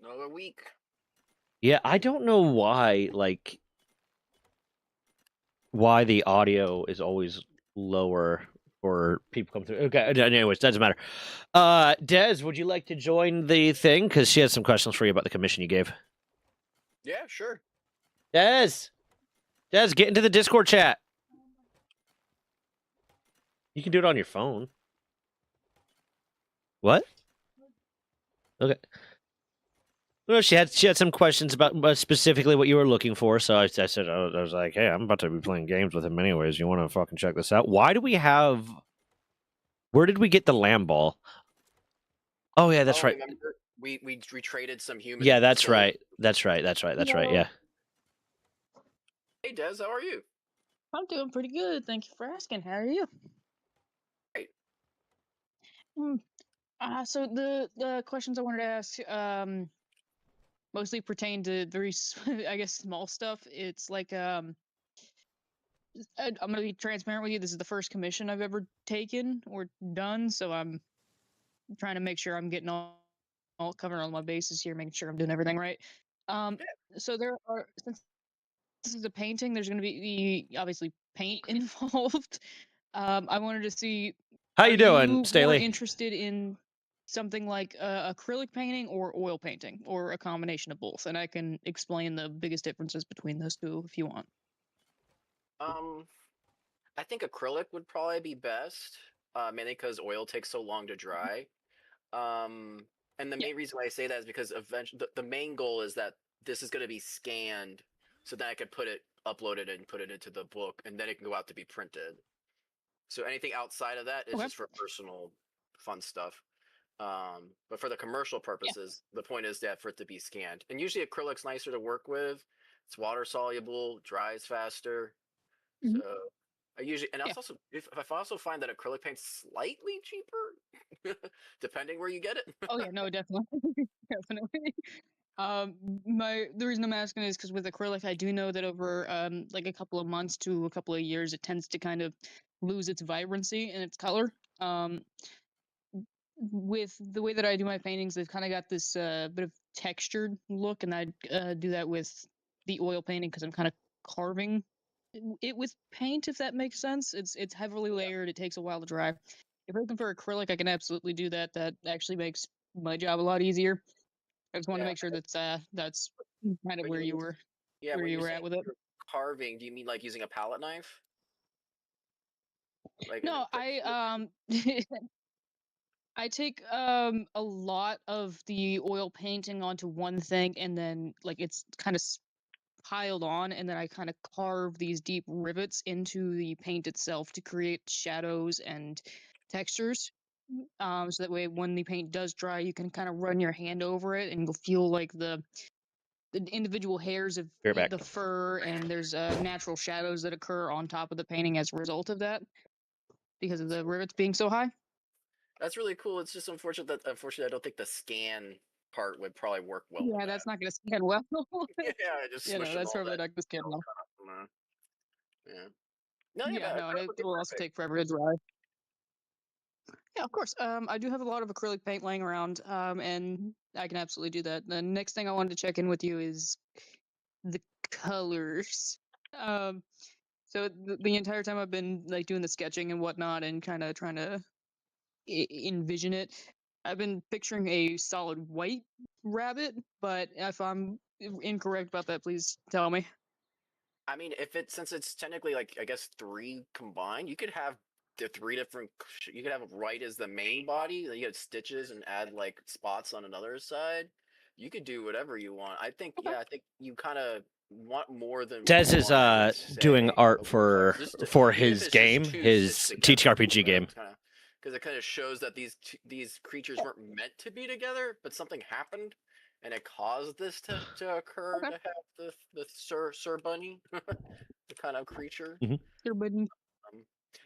Another week. Yeah, I don't know why, why the audio is always lower for people come through. Okay, anyways, doesn't matter. Des, would you like to join the thing? Because she has some questions for you about the commission you gave. Yeah, sure. Des, get into the Discord chat. You can do it on your phone. What? Okay. Well, she had some questions about specifically what you were looking for, so I said I was like, hey, I'm about to be playing games with him anyways. You want to fucking check this out? Why do we have? Where did we get the lamb ball? Oh yeah, that's right. Remember we traded some human Yeah, that's souls. right. That's right. Yeah. Hey Des, how are you? I'm doing pretty good. Thank you for asking. How are you? Great. So the questions I wanted to ask mostly pertain to very I guess small stuff. It's like I'm gonna be transparent with you. This is the first commission I've ever taken or done, so I'm trying to make sure I'm getting all covering all my bases here, making sure I'm doing everything right. So there are, since this is a painting, there's going to be obviously paint involved. I wanted to see, How are you doing, you more Staley? interested in something like acrylic painting or oil painting, or a combination of both? And I can explain the biggest differences between those two if you want. I think acrylic would probably be best, mainly because oil takes so long to dry. And the Yeah. main reason why I say that is because eventually the main goal is that this is going to be scanned, so then I could upload it, and put it into the book, and then it can go out to be printed. So anything outside of that is Okay. just for personal fun stuff. But for the commercial purposes, the point is that for it to be scanned. And usually acrylic's nicer to work with. It's water soluble, dries faster. Mhm. So I usually, and Yeah. also if I also find that acrylic paint's slightly cheaper, depending where you get it. Oh yeah, no, definitely, definitely. The reason I'm asking is because with acrylic, I do know that over like a couple of months to a couple of years, it tends to kind of lose its vibrancy and its color. With the way that I do my paintings, they've kind of got this bit of textured look, and I do that with the oil painting because I'm kind of carving it with paint, if that makes sense. It's heavily layered. It takes a while to dry. If you're looking for acrylic, I can absolutely do that. That actually makes my job a lot easier. I just want to Yeah. make sure that's kind of When you where when you you're were saying at with it. you're carving, do you mean like using a palette knife? Like No, like I I take a lot of the oil painting onto one thing, and then like it's kind of piled on, and then I kind of carve these deep rivets into the paint itself to create shadows and textures. So that way when the paint does dry, you can kind of run your hand over it and you'll feel like the individual hairs of You're back. the fur, and there's natural shadows that occur on top of the painting as a result of that because of the rivets being so high. that's really cool. It's just unfortunately I don't think the scan part would probably work well with Yeah, that. that's not gonna scan well. Yeah, just You know, smushing that's all probably that not gonna scan gel well. kind of. Yeah. No, yeah, Yeah, but no, and acrylic it would be will also perfect. take forever to dry. Yeah, of course. I do have a lot of acrylic paint laying around, and I can absolutely do that. The next thing I wanted to check in with you is the colors. Um, so the entire time I've been like doing the sketching and whatnot, and kind of trying to envision it, I've been picturing a solid white rabbit. But if I'm incorrect about that, please tell me. I mean, since it's technically like I guess three combined, you could have the three different. You could have white as the main body, then you have stitches and add like spots on another side. You could do whatever you want. Okay. I think you kind of want more than Des is one. I would doing say art of your colors. for Even if his it's just game, two stitched his together, TTRPG game. because it kind of shows that these creatures weren't meant to be together, but something happened, and it caused this to occur Okay. to have the Sir Bunny, the kind of creature. Mhm. Sure, but Um,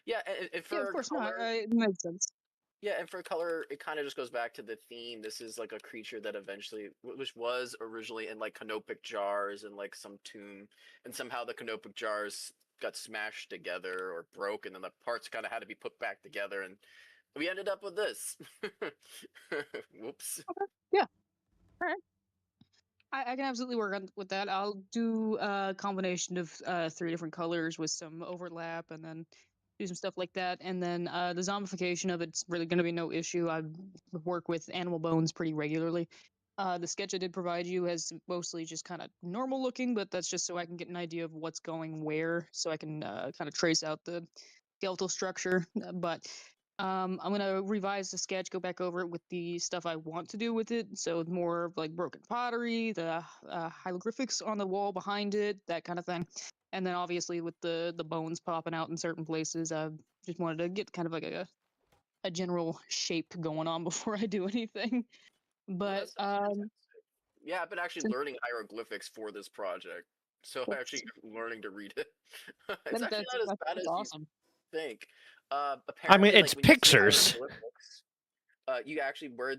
yeah, and yeah, of for course, no, color, it makes sense. yeah, and for color, it kind of just goes back to the theme. This is like a creature that eventually, which was originally in like canopic jars and like some tomb, and somehow the canopic jars got smashed together or broke, and then the parts kind of had to be put back together, and we ended up with this. Whoops. Okay. Yeah. All right. I can absolutely work on with that. I'll do a combination of 3 different colors with some overlap, and then do some stuff like that. And then the zombification of it's really going to be no issue. I work with animal bones pretty regularly. The sketch I did provide you has mostly just kind of normal looking, but that's just so I can get an idea of what's going where, so I can kind of trace out the skeletal structure. But I'm gonna revise the sketch, go back over it with the stuff I want to do with it. So more of like broken pottery, the hieroglyphics on the wall behind it, that kind of thing. And then obviously with the bones popping out in certain places, I just wanted to get kind of like a general shape going on before I do anything. No, But that sounds fantastic. Yeah, I've been actually since learning hieroglyphics for this project, so I actually learning to read it. It's that, actually not as bad that's as you awesome. think. I mean, Apparently, it's like when you see pictures. hieroglyphics, you actually where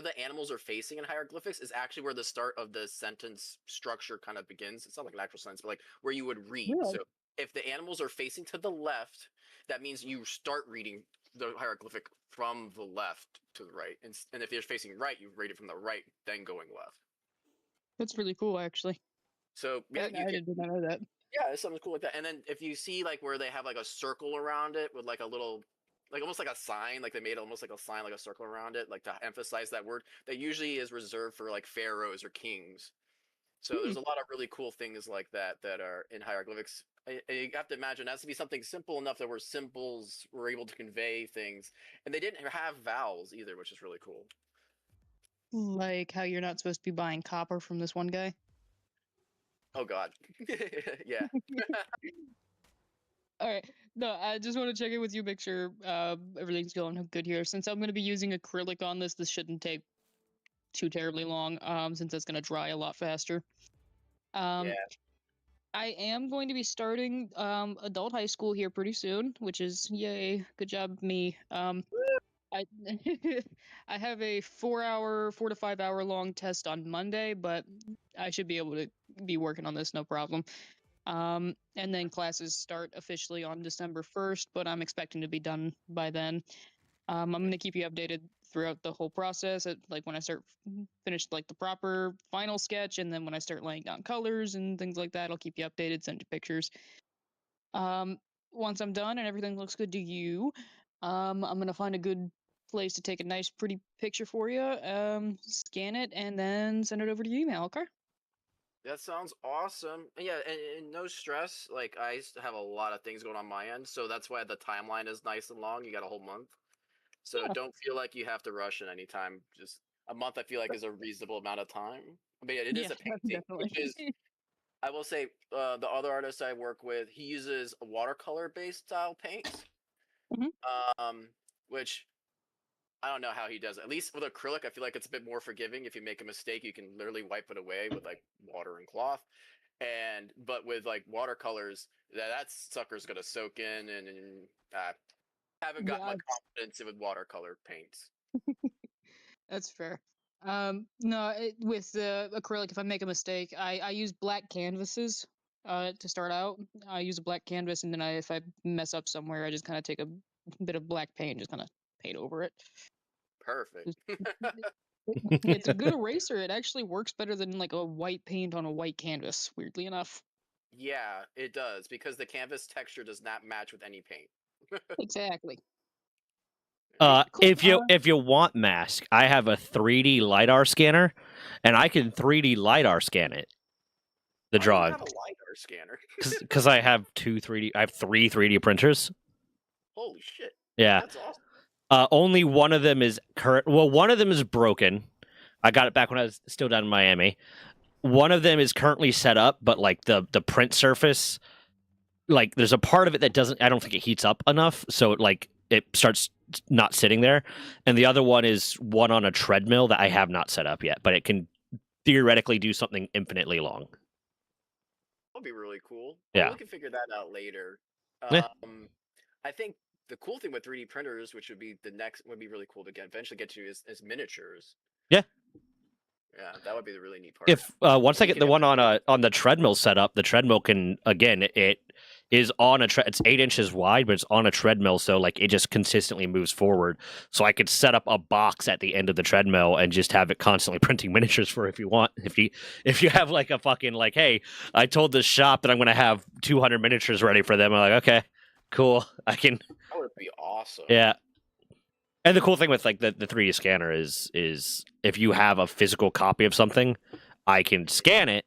the animals are facing in hieroglyphics is actually where the start of the sentence structure kind of begins. It's not like an actual sentence, but like where you would read. Really? So if the animals are facing to the left, that means you start reading the hieroglyphic from the left to the right, and if they're facing right, you read it from the right, then going left. That's really cool, actually. So yeah, you I can. did not know that. Yeah, it's something cool like that. And then if you see like where they have like a circle around it with like a little, like almost like a sign, like they made almost like a sign, like a circle around it, like to emphasize that word, that usually is reserved for like pharaohs or kings. So Hmm. there's a lot of really cool things like that that are in hieroglyphics. And you have to imagine it has to be something simple enough that where symbols were able to convey things, and they didn't have vowels either, which is really cool. Like how you're not supposed to be buying copper from this one guy. Oh God, yeah. All right. No, I just want to check in with you, make sure everything's going good here. Since I'm going to be using acrylic on this, this shouldn't take too terribly long, since it's going to dry a lot faster. Um, Yeah. I am going to be starting adult high school here pretty soon, which is yay. Good job, me. I I have a 4 to 5 hour long test on Monday, but I should be able to be working on this no problem. And then classes start officially on December 1st, but I'm expecting to be done by then. I'm going to keep you updated throughout the whole process. Like when I start finish like the proper final sketch, and then when I start laying down colors and things like that, I'll keep you updated, send you pictures. Um, Once I'm done and everything looks good to you, I'm going to find a good place to take a nice, pretty picture for you, scan it, and then send it over to your email. Okay? That sounds awesome. And yeah, and no stress. Like I used to have a lot of things going on my end, so that's why the timeline is nice and long. You got a whole month, so Yeah. don't feel like you have to rush in any time. Just a month, I feel like is a reasonable amount of time. But yeah, it is Yeah, a painting, definitely. which is I will say the other artist I work with, he uses watercolor based style paints, Mhm. um, which I don't know how he does it. At least with acrylic, I feel like it's a bit more forgiving. If you make a mistake, you can literally wipe it away with like water and cloth. And but with like watercolors, that sucker's gonna soak in, and uh, haven't got Yeah, much confidence with watercolor paints. that's fair. No, with the acrylic, if I make a mistake, I use black canvases to start out. I use a black canvas, and then if I mess up somewhere, I just kind of take a bit of black paint and just kind of paint over it. Perfect. Just- It's a good eraser. It actually works better than like a white paint on a white canvas, weirdly enough. Yeah, it does because the canvas texture does not match with any paint. Exactly. Cool. If you want mask, I have a 3D lidar scanner, and I can 3D lidar scan it. The Why do you drawing, have a lidar scanner? because I have I have 3 3D printers. Holy shit, Yeah. that's awesome. Only one of them is current. Well, one of them is broken. I got it back when I was still down in Miami. One of them is currently set up, but like the print surface, like there's a part of it that doesn't. I don't think it heats up enough, so it starts not sitting there. And the other one is one on a treadmill that I have not set up yet, but it can theoretically do something infinitely long. That'll be really cool. Well, Yeah. we can figure that out later. Yeah. I think the cool thing with 3D printers, which would be the next, would be really cool to eventually get to, is miniatures. Yeah. Yeah, that would be the really neat part. If once So I you get can the one on the treadmill set up, the treadmill can again is on it's 8 inches wide, but it's on a treadmill, so like it just consistently moves forward. So I could set up a box at the end of the treadmill and just have it constantly printing miniatures for if you want. If you have like a fucking like, hey, I told this shop that I'm gonna have 200 miniatures ready for them. I'm like, okay, cool. I can. That would be awesome. Yeah. And the cool thing with like the 3D scanner is if you have a physical copy of something, I can scan it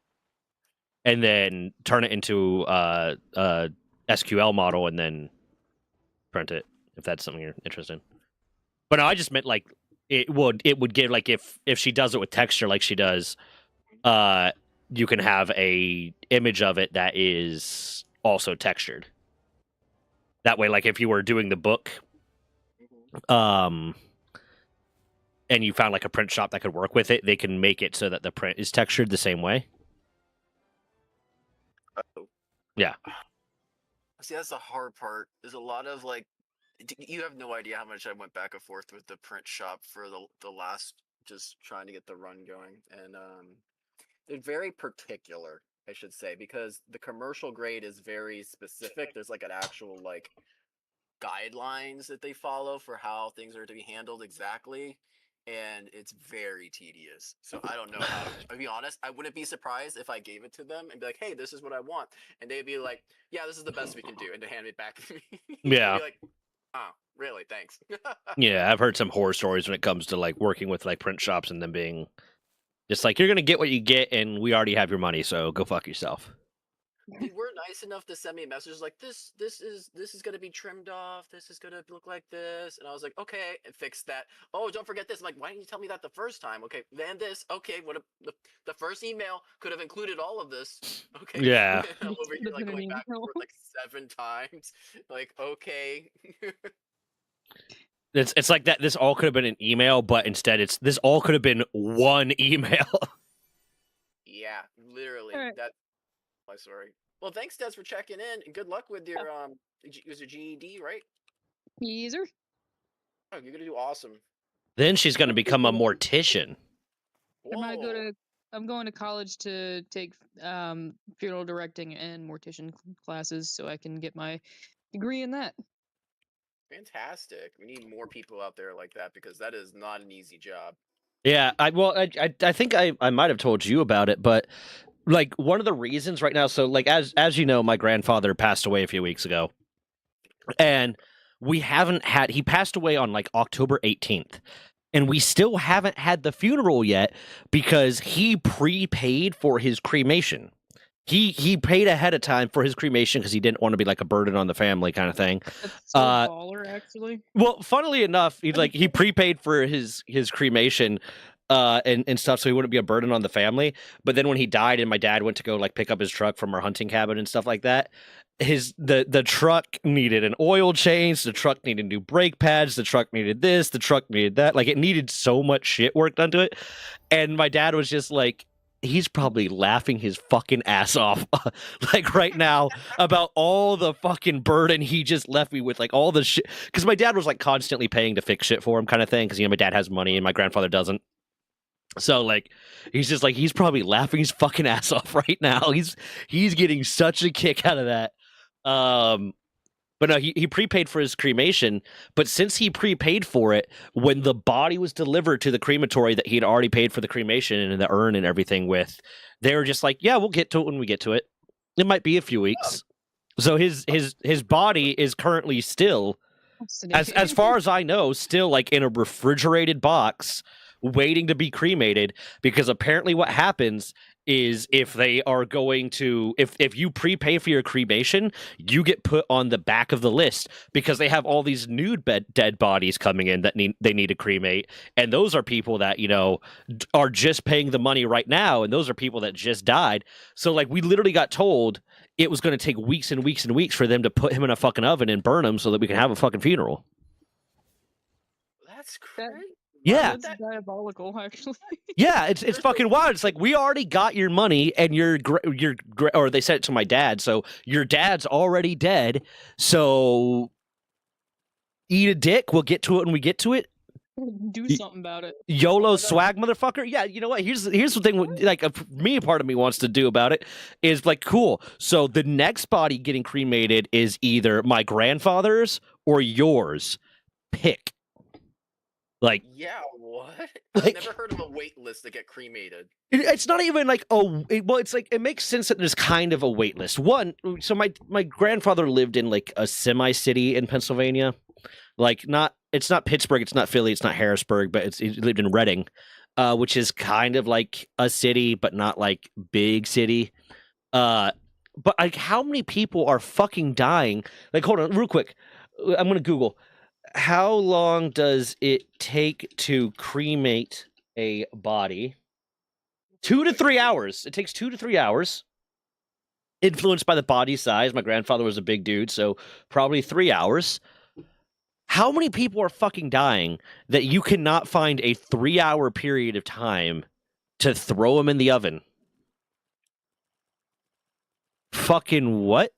and then turn it into a SQL model and then print it if that's something you're interested in. But no, I just meant like it would give like if she does it with texture like she does, you can have a image of it that is also textured. That way, like if you were doing the book, and you found like a print shop that could work with it, they can make it so that the print is textured the same way. Oh. Yeah. See, that's the hard part. There's a lot of like, you have no idea how much I went back and forth with the print shop for the last, just trying to get the run going, and they're very particular, I should say, because the commercial grade is very specific. There's like an actual like guidelines that they follow for how things are to be handled exactly, and it's very tedious. So I don't know how. I'll be honest, I wouldn't be surprised if I gave it to them and be like, "Hey, this is what I want," and they'd be like, "Yeah, this is the best we can do," and to hand it back to me. Yeah. I'd be like, "Oh, really? Thanks." Yeah, I've heard some horror stories when it comes to like working with like print shops and them being just like, you're gonna get what you get, and we already have your money, so go fuck yourself. They were nice enough to send me messages like this is gonna be trimmed off, this is gonna look like this, and I was like, okay, and fix that. Oh, don't forget this. I'm like, why didn't you tell me that the first time? Okay, then this. Okay, the first email could have included all of this. Okay. Yeah. I'm over here like going back and forth like 7 times. Like, okay. It's like that. This all could have been an email, but instead this all could have been one email. Yeah, literally. Alright. That. My story. Well, thanks, Des, for checking in, and good luck with your it was your GED, right? Teaser. Oh, you're gonna do awesome. Then she's gonna become a mortician. Whoa. I'm going to college to take funeral directing and mortician classes so I can get my degree in that. Fantastic. We need more people out there like that because that is not an easy job. Yeah, I think I might have told you about it, but like one of the reasons right now, so like as you know, my grandfather passed away a few weeks ago, and he passed away on like October 18th, and we still haven't had the funeral yet because he prepaid for his cremation. He paid ahead of time for his cremation because he didn't want to be like a burden on the family kind of thing. That's so baller, actually. Well, funnily enough, he prepaid for his cremation and stuff, so he wouldn't be a burden on the family. But then when he died, and my dad went to go like pick up his truck from our hunting cabin and stuff like that, the truck needed an oil change, the truck needed new brake pads, the truck needed this, the truck needed that. Like it needed so much shit work done to it, and my dad was just like, he's probably laughing his fucking ass off like right now about all the fucking burden he just left me with, like all the shit, because my dad was like constantly paying to fix shit for him kind of thing, because my dad has money and my grandfather doesn't. So like he's just like, he's probably laughing his fucking ass off right now. He's getting such a kick out of that. But no, he prepaid for his cremation, but since he prepaid for it, when the body was delivered to the crematory that he'd already paid for the cremation and the urn and everything with, they were just like, yeah, we'll get to it when we get to it. It might be a few weeks. So his body is currently still, as far as I know, still like in a refrigerated box waiting to be cremated, because apparently what happens is if they are going to, if you prepay for your cremation, you get put on the back of the list because they have all these new dead bodies coming in that they need to cremate, and those are people that are just paying the money right now, and those are people that just died. So like we literally got told it was going to take weeks and weeks and weeks for them to put him in a fucking oven and burn him so that we can have a fucking funeral. That's crazy. Yeah, that's diabolical, actually. Yeah, it's fucking wild. It's like, we already got your money, and or they said it to my dad, so your dad's already dead. So eat a dick. We'll get to it when we get to it. Do something about it. YOLO Oh my God. swag, motherfucker. Yeah, you know what? Here's the thing. Like, me, part of me wants to do about it is like, cool. So the next body getting cremated is either my grandfather's or yours. Pick. Like, Yeah, what? I've like never heard of a wait list to get cremated. it's not even like well, it's like it makes sense that there's kind of a wait list. One, so my grandfather lived in like a semi city in Pennsylvania. Like, it's not Pittsburgh, it's not Philly, it's not Harrisburg, but he lived in Reading, which is kind of like a city, but not like big city. But like, how many people are fucking dying? Like, hold on, real quick, I'm gonna Google. How long does it take to cremate a body? 2 to 3 hours. It takes 2 to 3 hours. Influenced by the body size. My grandfather was a big dude, so probably 3 hours. How many people are fucking dying that you cannot find a 3 hour period of time to throw them in the oven? Fucking what?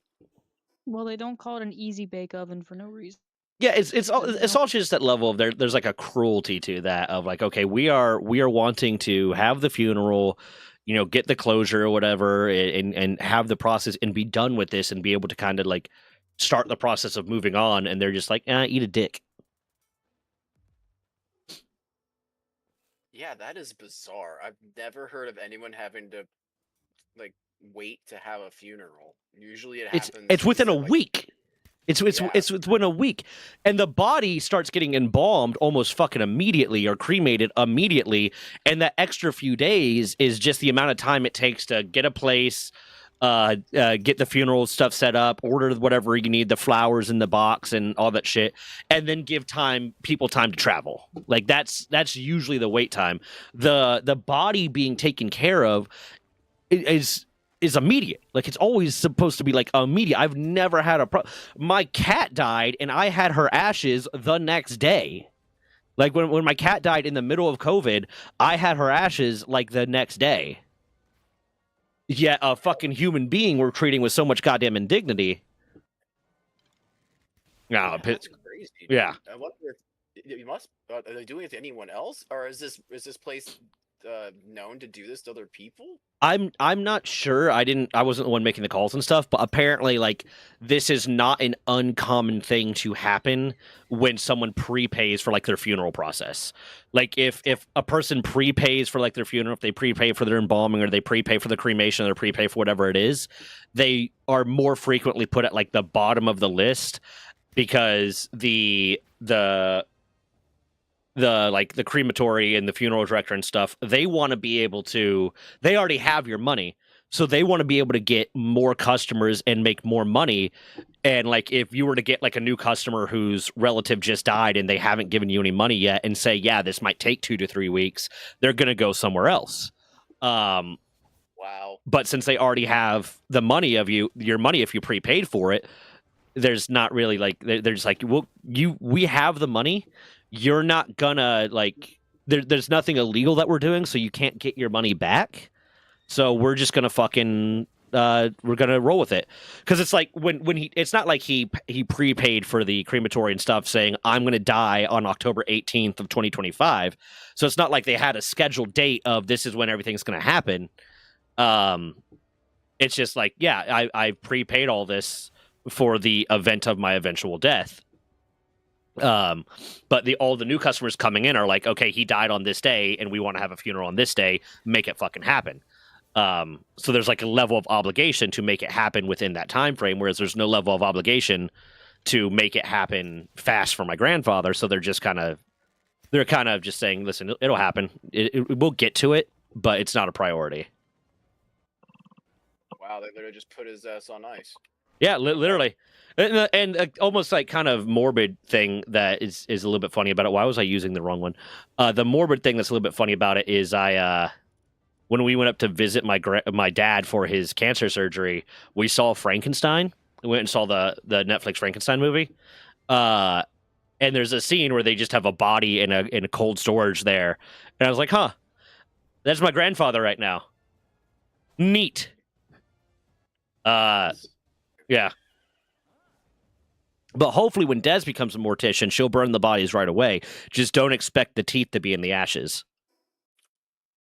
Well, they don't call it an easy bake oven for no reason. Yeah, it's all just that level of there's like a cruelty to that of like, okay, we are wanting to have the funeral, get the closure or whatever, and have the process and be done with this and be able to kind of like start the process of moving on, and they're just like, eat a dick. Yeah, that is bizarre. I've never heard of anyone having to like wait to have a funeral. Usually it happens. It's like you within a said, like, week. yeah, It's within a week, and the body starts getting embalmed almost fucking immediately or cremated immediately, and that extra few days is just the amount of time it takes to get a place, get the funeral stuff set up, order whatever you need, the flowers in the box and all that shit, and then give people time to travel. Like that's usually the wait time. The body being taken care of is immediate. Like it's always supposed to be like immediate. I've never had my cat died and I had her ashes the next day. Like when my cat died in the middle of COVID, I had her ashes like the next day. Yet a fucking human being we're treating with so much goddamn indignity. No, yeah, that's crazy. yeah. Dude. I wonder if you must. Are they doing it to anyone else, or is this place known to do this to other people? I'm not sure. I wasn't the one making the calls and stuff, but apparently like this is not an uncommon thing to happen when someone prepays for like their funeral process. Like if a person prepays for like their funeral, if they prepay for their embalming or they prepay for the cremation or they prepay for whatever it is, they are more frequently put at like the bottom of the list because the like the crematory and the funeral director and stuff, they want to be able to, they already have your money, so they want to be able to get more customers and make more money. And like if you were to get like a new customer whose relative just died and they haven't given you any money yet and say, yeah, this might take 2 to 3 weeks, they're gonna go somewhere else. Wow. But since they already have the money of your money, if you prepaid for it, there's not really like they're just like, well, we have the money, you're not gonna like there's nothing illegal that we're doing, so you can't get your money back, so we're just gonna fucking we're gonna roll with it. Because it's like when it's not like he prepaid for the crematory and stuff saying I'm gonna die on October 18th of 2025, so it's not like they had a scheduled date of this is when everything's gonna happen. It's just like, yeah, I prepaid all this for the event of my eventual death. But all the new customers coming in are like, okay, he died on this day and we want to have a funeral on this day, make it fucking happen. So there's like a level of obligation to make it happen within that time frame, whereas there's no level of obligation to make it happen fast for my grandfather. So they're kind of just saying, listen, it'll happen. We'll get to it, but it's not a priority. Wow, they literally just put his ass on ice. Yeah, literally. And almost like kind of morbid thing that is a little bit funny about it. Why was I using the wrong one? The morbid thing that's a little bit funny about it is when we went up to visit my dad for his cancer surgery, we saw Frankenstein. We went and saw the Netflix Frankenstein movie. And there's a scene where they just have a body in a cold storage there. And I was like, huh, that's my grandfather right now. Neat. Yeah. But hopefully when Des becomes a mortician, she'll burn the bodies right away. Just don't expect the teeth to be in the ashes.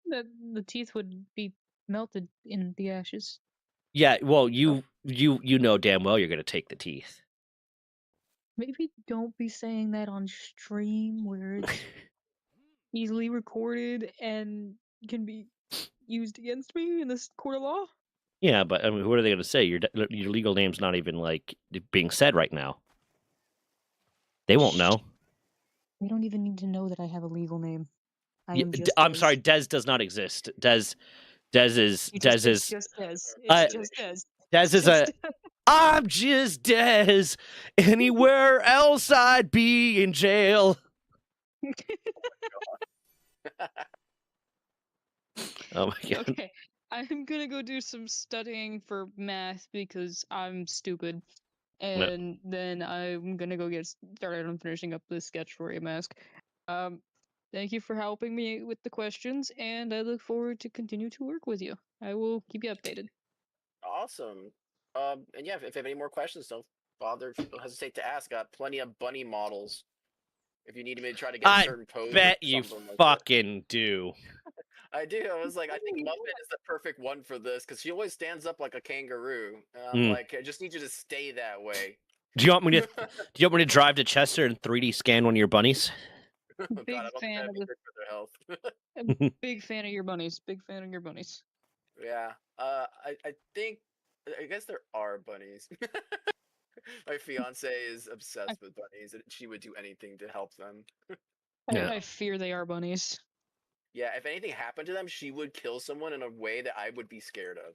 The teeth would be melted in the ashes. Yeah, well, you know damn well you're going to take the teeth. Maybe don't be saying that on stream where it's easily recorded and can be used against me in this court of law. Yeah, but I mean, what are they going to say? Your legal name's not even like being said right now. They won't know. They don't even need to know that I have a legal name. I Yeah, am just. I'm Des. sorry, Des does not exist. Des is It's just Des. It's just Des. Des It's is a. just Des. I'm just Des. Anywhere else I'd be in jail. Oh my god. Okay, I'm gonna go do some studying for math because I'm stupid, and then I'm gonna go get started on finishing up this sketch for a mask. Thank you for helping me with the questions, and I look forward to continue to work with you. I will keep you updated. Awesome. And yeah, if you have any more questions, don't hesitate to ask. Got plenty of bunny models. If you need me to try to get a I certain pose, or bet you something like that. fucking do. I do. I was like, I think Muffet is the perfect one for this because she always stands up like a kangaroo. And I'm like, I just need you to stay that way. Do you want me to drive to Chester and 3D scan one of your bunnies? Oh, Big God, I don't think fan that'd of be the. good for their health. Big fan of your bunnies. Big fan of your bunnies. Yeah. I think. I guess there are bunnies. My fiance is obsessed with bunnies, and she would do anything to help them. Yeah. I fear they are bunnies. Yeah, if anything happened to them, she would kill someone in a way that I would be scared of.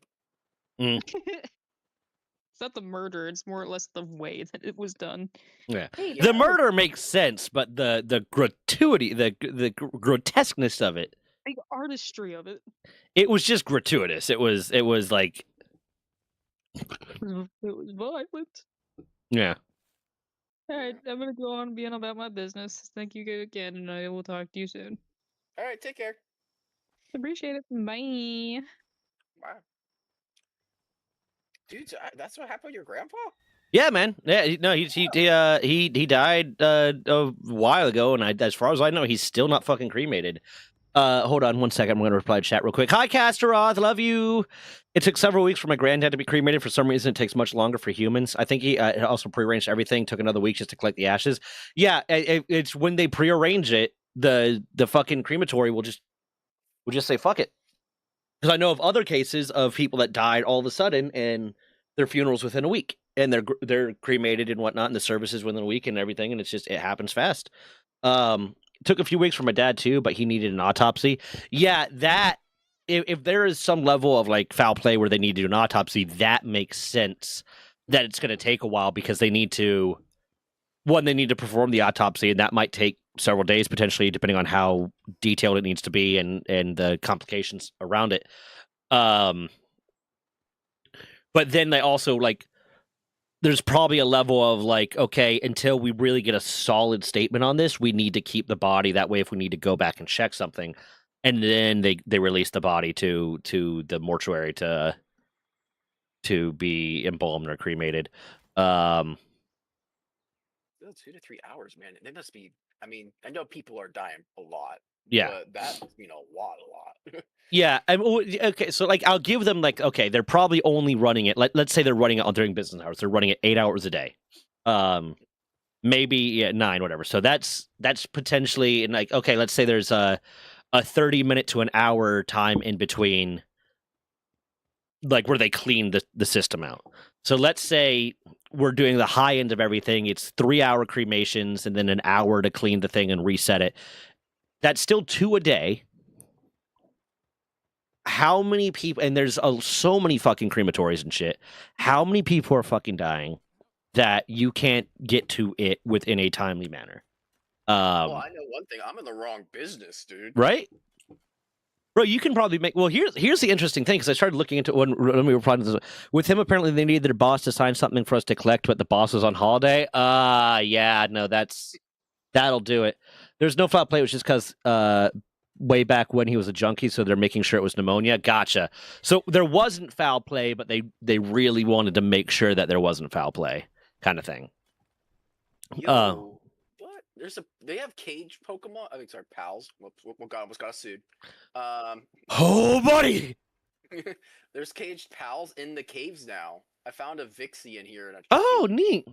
It's not the murder; it's more or less the way that it was done. Yeah. Hey, The murder makes sense, but the gratuity, the grotesqueness of it, the artistry of it. it was just gratuitous. It was like, It was violent. yeah. All right, I'm gonna go on being about my business. Thank you again, and I will talk to you soon. All right, take care. Appreciate it. Bye. Wow. Dude, so that's what happened to your grandpa? Yeah, man. Yeah, no, he died a while ago, and as far as I know, he's still not fucking cremated. Hold on 1 second. I'm going to reply to chat real quick. Hi, Casteroth. Love you. It took several weeks for my granddad to be cremated. For some reason, it takes much longer for humans. I think he also prearranged everything. Took another week just to collect the ashes. Yeah, it's when they prearrange it, the fucking crematory will just say fuck it. Because I know of other cases of people that died all of a sudden and their funerals within a week, and they're cremated and whatnot, and the services within a week and everything, and it happens fast. Took a few weeks for my dad too, but he needed an autopsy. Yeah, that if there is some level of like foul play where they need to do an autopsy, that makes sense that it's going to take a while because they need to perform the autopsy, and that might take several days potentially, depending on how detailed it needs to be and the complications around it. But then they also like. There's probably a level of like, okay, until we really get a solid statement on this, we need to keep the body. That way, if we need to go back and check something, and then they release the body to the mortuary to be embalmed or cremated. 2 to 3 hours, man. They must be. I mean, I know people are dying a lot. Yeah, but that must mean a lot. Yeah. Okay. So, like, I'll give them like, okay, they're probably only running it. Let's say they're running it during business hours. They're running it 8 hours a day, maybe 9, whatever. So that's potentially in like, okay, let's say there's a 30-minute to an hour time in between, like where they clean the system out. So let's say we're doing the high end of everything. It's 3-hour cremations and then an hour to clean the thing and reset it. That's still 2 a day. How many people, and there's so many fucking crematories and shit, how many people are fucking dying that you can't get to it within a timely manner? Well, I know one thing. I'm in the wrong business, dude. Right? Bro, you can probably make... Well, here's the interesting thing, because I started looking into when we were planning this. With him, apparently they needed their boss to sign something for us to collect, but the boss was on holiday. Yeah, no, that'll do it. There's no foul play, which is because... way back when he was a junkie, so they're making sure it was pneumonia. Gotcha. So there wasn't foul play, but they really wanted to make sure that there wasn't foul play, kind of thing. Yo, what? They have cage Pokemon. I mean, sorry, pals. God, almost got us sued. Um, Oh, buddy. there's caged pals in the caves now. I found a Vixie in here and a Oh, tree. neat.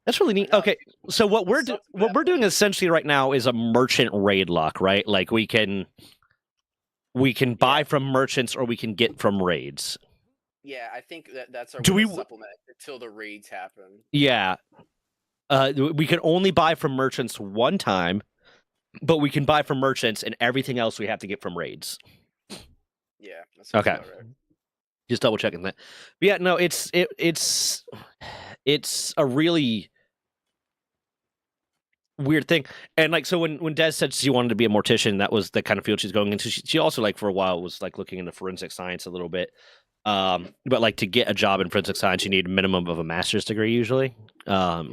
That's really neat. know, Okay, so what it sucks, but what we're doing essentially right now is a merchant Raidlocke, right? Like we can buy from merchants or we can get from raids. yeah, I think that's our Do way we? to supplement until the raids happen. Yeah. We can only buy from merchants one time, but we can buy from merchants, and everything else we have to get from raids. Yeah, that sounds Okay. about right. Just double checking that. But yeah, no, it's a really weird thing. And like, so when Des said she wanted to be a mortician, that was the kind of field she's going into. She also like for a while was like looking into forensic science a little bit. But like to get a job in forensic science, you need a minimum of a master's degree usually. Yeah,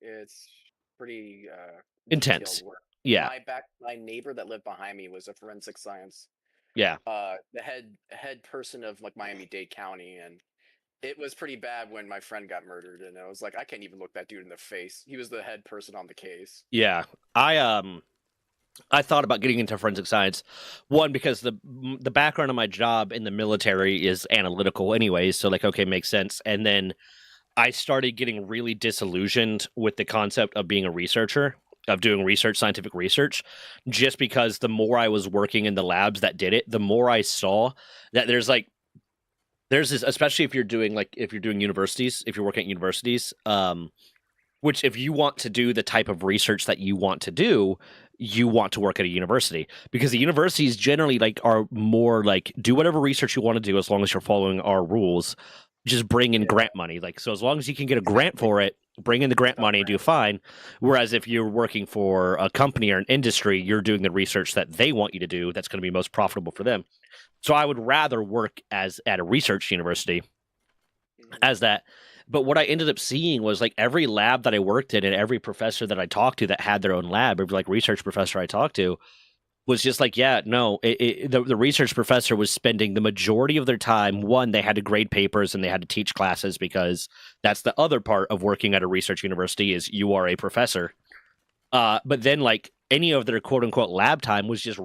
it's pretty Intense. detailed work. Yeah. My neighbor that lived behind me was a forensic science. Yeah. The head person of like Miami-Dade County, and it was pretty bad when my friend got murdered, and I was like, I can't even look that dude in the face. He was the head person on the case. Yeah. I thought about getting into forensic science. One, because the background of my job in the military is analytical anyways, so like okay, makes sense. And then I started getting really disillusioned with the concept of being a researcher, of doing research, scientific research, just because the more I was working in the labs that did it, the more I saw that there's this, especially if you're doing universities, if you're working at universities, which if you want to do the type of research that you want to do, you want to work at a university, because the universities generally like are more like do whatever research you want to do as long as you're following our rules. Just bring in grant money. Like, so as long as you can get a grant for it, bring in the grant money and do fine. Whereas if you're working for a company or an industry, you're doing the research that they want you to do. That's going to be most profitable for them. So I would rather work at a research university as that. But what I ended up seeing was like every lab that I worked in and every professor that I talked to that had their own lab, every like research professor I talked to was just like, yeah, no, the research professor was spending the majority of their time. One, they had to grade papers and they had to teach classes, because that's the other part of working at a research university is you are a professor. But then like any of their quote unquote lab time was just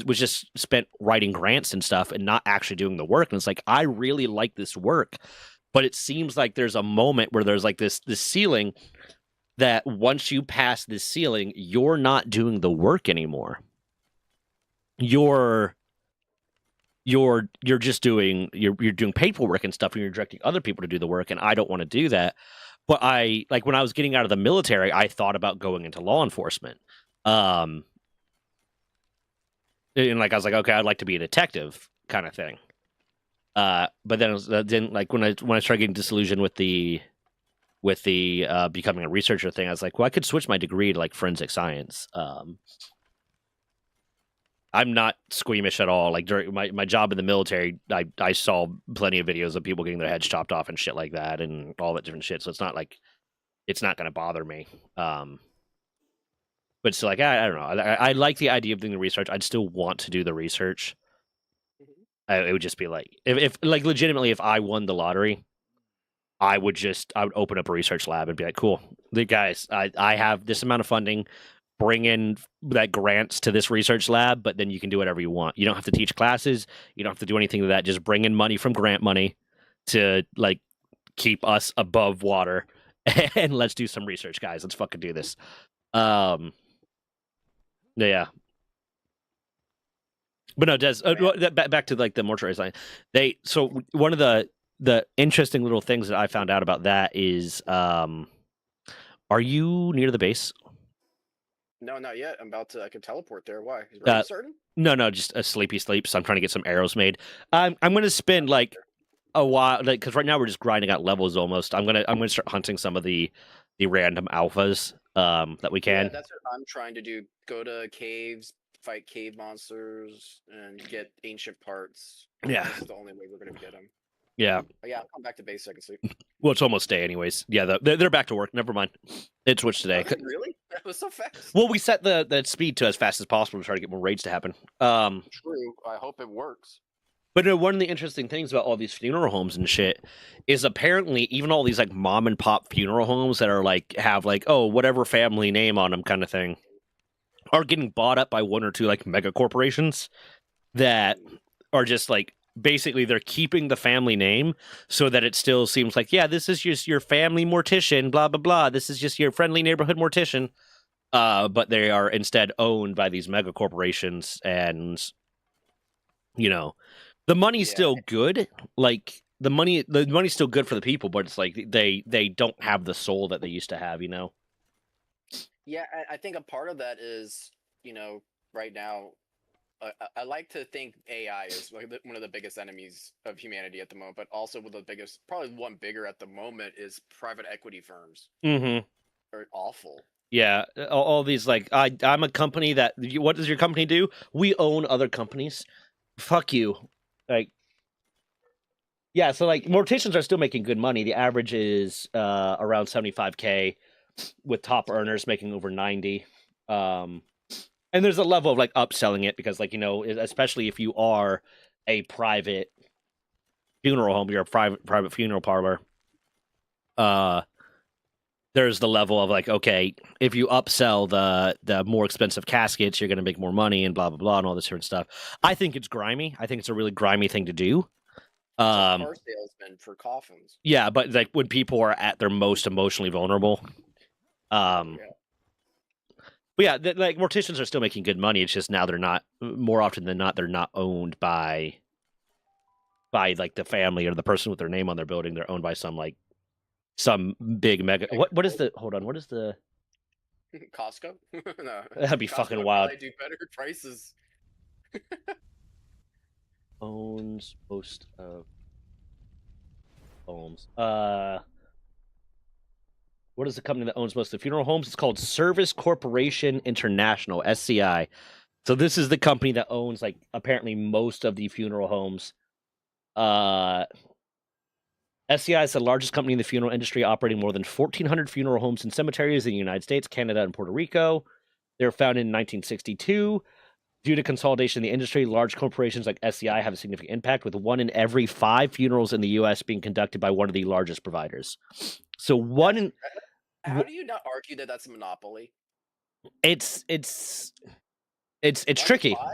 just spent writing grants and stuff and not actually doing the work. And it's like, I really like this work, but it seems like there's a moment where there's like this ceiling that once you pass this ceiling, you're not doing the work anymore. You're just doing you're doing paperwork and stuff, and you're directing other people to do the work, and I don't want to do that. But I like when I was getting out of the military, I thought about going into law enforcement. And like I was like, okay, I'd like to be a detective kind of thing. But then like when I started getting disillusioned with the becoming a researcher thing, I was like, well, I could switch my degree to like forensic science. I'm not squeamish at all. Like during my job in the military, I saw plenty of videos of people getting their heads chopped off and shit like that and all that different shit. So it's not like it's not going to bother me. But it's like, I don't know. I like the idea of doing the research. I'd still want to do the research. It would just be like, if like legitimately, if I won the lottery, I would open up a research lab and be like, cool, the guys, I have this amount of funding. Bring in that grants to this research lab, but then you can do whatever you want. You don't have to teach classes. You don't have to do anything to that. Just bring in money from grant money to like keep us above water, and let's do some research, guys. Let's fucking do this. Yeah. But no, Des. Back to like the mortuary side. So one of the interesting little things that I found out about that is, are you near the base? No, not yet. I can teleport there. Why? Is Raid starting? No, just a sleepy sleep. So I'm trying to get some arrows made. I'm going to spend like a while, like because right now we're just grinding out levels almost. I'm gonna start hunting some of the random alphas that we can. Yeah, that's what I'm trying to do. Go to caves, fight cave monsters, and get ancient parts. Yeah, this is the only way we're gonna get them. Yeah. But yeah, I'll come back to base so I can sleep. Well, it's almost day anyways. Yeah, they're back to work. Never mind. It switched today. Really? That was so fast. Well, we set the speed to as fast as possible to try to get more raids to happen. True. I hope it works. But one of the interesting things about all these funeral homes and shit is apparently even all these like mom and pop funeral homes that are like have like, oh, whatever family name on them kind of thing are getting bought up by one or two like mega corporations that are just like basically they're keeping the family name so that it still seems like, yeah, this is just your family mortician, blah blah blah. This is just your friendly neighborhood mortician. But they are instead owned by these mega corporations, and you know, the money's Yeah, still good. Like the money's still good for the people, but it's like they don't have the soul that they used to have. You know. yeah. I think a part of that is, right now, I like to think AI is one of the biggest enemies of humanity at the moment, but also one of the biggest, probably one bigger at the moment, is private equity firms. Mm-hmm. Are awful. Yeah, all these like I'm a company that what does your company do? We own other companies. Fuck you. Like yeah, so like morticians are still making good money. The average is around 75K with top earners making over 90. Um and there's a level of like upselling it because like especially if you are a private funeral home, you're a private funeral parlor. Uh there's the level of like, okay, if you upsell the more expensive caskets, you're going to make more money and blah blah blah and all this sort of stuff. I think it's grimy. I think it's a really grimy thing to do. It's like car salesmen for coffins. Yeah, but like when people are at their most emotionally vulnerable. Yeah. But yeah, like morticians are still making good money. It's just now they're not. More often than not, they're not owned by like the family or the person with their name on their building. They're owned by some big mega. What is the? Hold on. What is the? Costco? No. That'd be Costco fucking would wild. probably do better prices. Owns most of homes. What is the company that owns most of the funeral homes? It's called Service Corporation International, SCI. So this is the company that owns like apparently most of the funeral homes. SCI is the largest company in the funeral industry, operating more than 1,400 funeral homes and cemeteries in the United States, Canada, and Puerto Rico. They were founded in 1962. Due to consolidation in the industry, large corporations like SCI have a significant impact, with 1 in every 5 funerals in the U.S. being conducted by one of the largest providers. So How do you not argue that that's a monopoly? it's 1 in tricky. 5?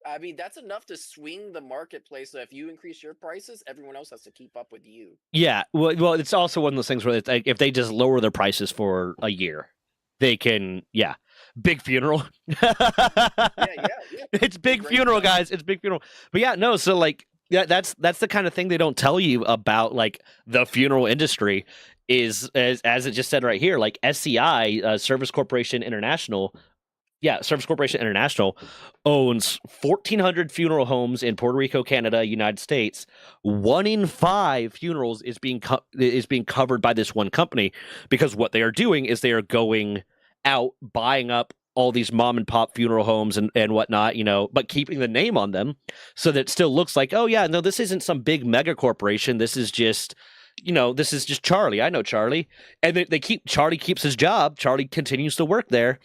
I mean, that's enough to swing the marketplace. So if you increase your prices, everyone else has to keep up with you. Yeah, well, it's also one of those things where it's like if they just lower their prices for a year, they can, big funeral. Yeah. It's big Great funeral, stuff. guys. It's big funeral. But yeah, no. So like, yeah, that's the kind of thing they don't tell you about like the funeral industry is as it just said right here, like SCI, Service Corporation International. Yeah, Service Corporation International owns 1,400 funeral homes in Puerto Rico, Canada, United States. 1 in 5 funerals is being covered by this one company because what they are doing is they are going out buying up all these mom and pop funeral homes and whatnot, but keeping the name on them so that it still looks like, oh yeah, no, this isn't some big mega corporation. This is just this is just Charlie. I know Charlie, and Charlie keeps his job. Charlie continues to work there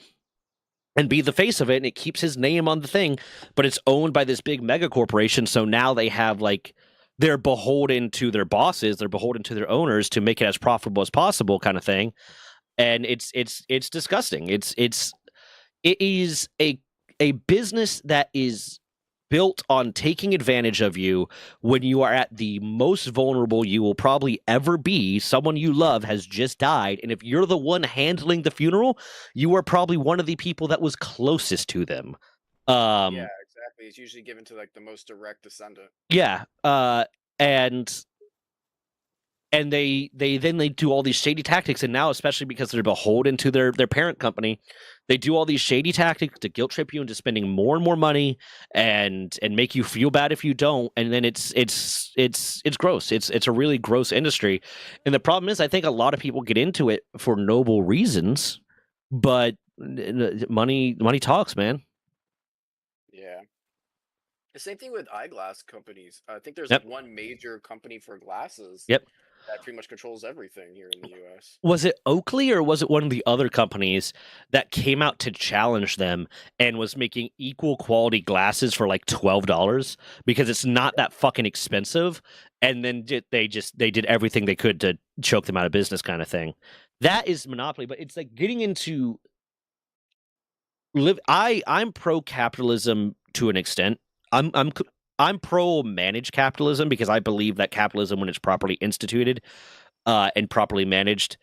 and be the face of it, and it keeps his name on the thing, but it's owned by this big mega corporation. So now they have like they're beholden to their bosses, they're beholden to their owners to make it as profitable as possible, kind of thing. And it's disgusting. It is a business that is built on taking advantage of you when you are at the most vulnerable you will probably ever be. Someone you love has just died, and if you're the one handling the funeral, you are probably one of the people that was closest to them. Yeah, exactly. It's usually given to like the most direct descendant. Yeah, and they do all these shady tactics, and now especially because they're beholden to their parent company, they do all these shady tactics to guilt trip you into spending more and more money and make you feel bad if you don't, and then it's gross. It's a really gross industry, and the problem is I think a lot of people get into it for noble reasons, but money talks, man. Yeah. The same thing with eyeglass companies. I think there's Yep. like one major company for glasses. Yep. that pretty much controls everything here in the U.S. Was it Oakley or was it one of the other companies that came out to challenge them and was making equal quality glasses for like $12 because it's not that fucking expensive, and then they did everything they could to choke them out of business, kind of thing. That is monopoly, but it's like getting into I'm pro capitalism to an extent. I'm pro managed capitalism because I believe that capitalism, when it's properly instituted and properly managed,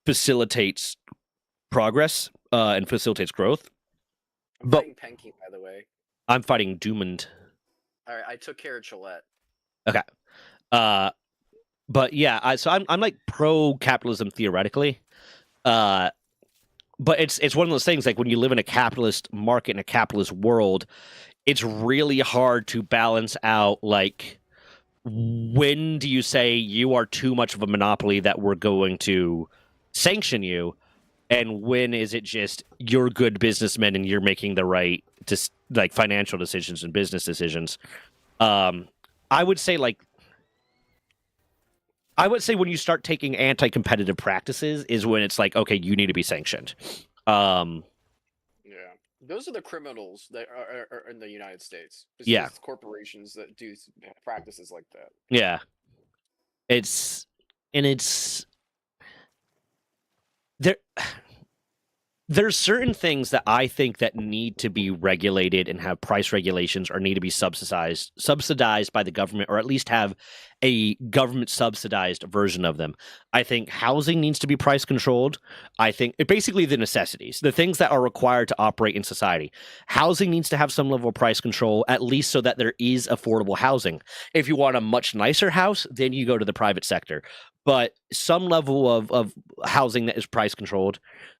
facilitates progress and facilitates growth. I'm But fighting Penking, by the way. I'm fighting Doomond. All right, I took care of Chillette. Okay. But yeah, I'm like pro capitalism theoretically. But it's one of those things, like when you live in a capitalist market in a capitalist world, it's really hard to balance out, like, when do you say you are too much of a monopoly that we're going to sanction you, and when is it just you're good businessmen and you're making the right like financial decisions and business decisions. I would say when you start taking anti-competitive practices is when it's like, okay, you need to be sanctioned. Yeah, those are the criminals that are in the United States. It's Yeah. just corporations that do practices like that. Yeah. There's certain things that I think that need to be regulated and have price regulations, or need to be subsidized by the government, or at least have a government subsidized version of them. I think housing needs to be price controlled. I think basically the necessities, the things that are required to operate in society. Housing needs to have some level of price control, at least so that there is affordable housing. If you want a much nicer house, then you go to the private sector. But some level of housing that is price controlled.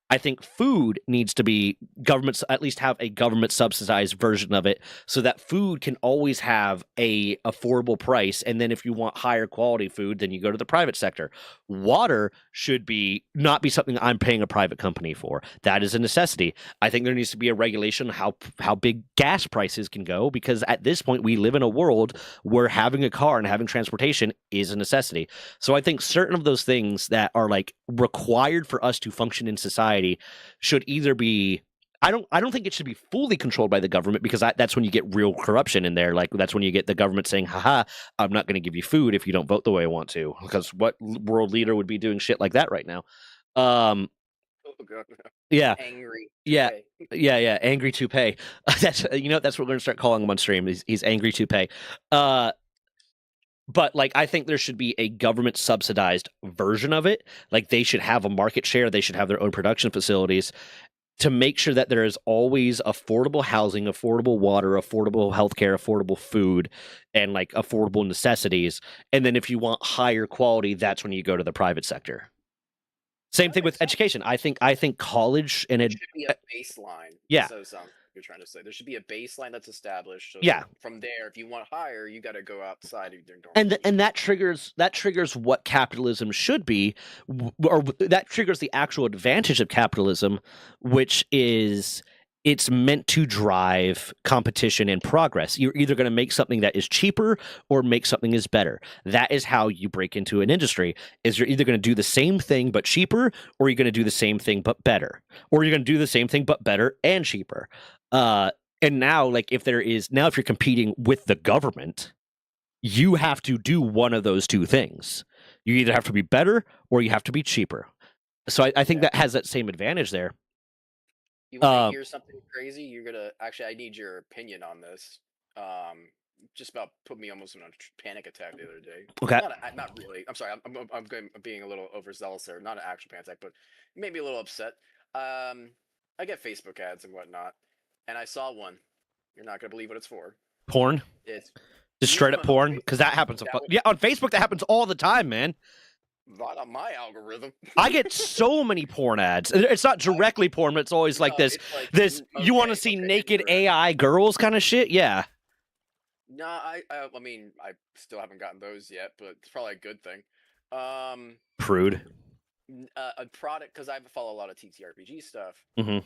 I think food needs to be governments, at least have a government subsidized version of it, so that food can always have a affordable price. And then if you want higher quality food, then you go to the private sector. Water should not be something I'm paying a private company for. That is a necessity. I think there needs to be a regulation how big gas prices can go, because at this point we live in a world where having a car and having transportation is a necessity. So I think certain of those things that are like required for us to function in society should either be, I don't think it should be fully controlled by the government, because that's when you get real corruption in there. Like, that's when you get the government saying, haha, I'm not going to give you food if you don't vote the way I want to, because what world leader would be doing shit like that right now? Oh god. Yeah. Angry. Yeah. Toupee. Yeah, angry toupee. That's what we're going to start calling him on stream. He's angry toupee. But like, I think there should be a government subsidized version of it. Like, they should have a market share. They should have their own production facilities to make sure that there is always affordable housing, affordable water, affordable healthcare, affordable food, and like affordable necessities. And then if you want higher quality, that's when you go to the private sector. Same thing with education. I think college and There should be a baseline. Yeah. So you're trying to say there should be a baseline that's established. So Yeah. From there, if you want higher, you got to go outside of your dorm. And that triggers what capitalism should be, or that triggers the actual advantage of capitalism, which is it's meant to drive competition and progress. You're either going to make something that is cheaper or make something is better. That is how you break into an industry. Is you're either going to do the same thing but cheaper, or you're going to do the same thing but better, or you're going to do the same thing but better and cheaper. And now, like, if you're competing with the government, you have to do one of those two things. You either have to be better or you have to be cheaper. So I think that has that same advantage there. You want to hear something crazy? You're gonna actually. I need your opinion on this. Just about put me almost in a panic attack the other day. Okay. Not really. I'm sorry. I'm being a little overzealous there. Not an actual panic attack, but made me a little upset. I get Facebook ads and whatnot, and I saw one. You're not gonna believe what it's for. Porn. It's just straight up porn, because that happens. Yeah, on Facebook that happens all the time, man. Not on my algorithm. I get so many porn ads. It's not directly porn, but it's always like this. You want to see naked AI girls kind of shit? Yeah. No, I mean, I still haven't gotten those yet, but it's probably a good thing. Prude. A product, because I follow a lot of TTRPG stuff. Mm-hmm.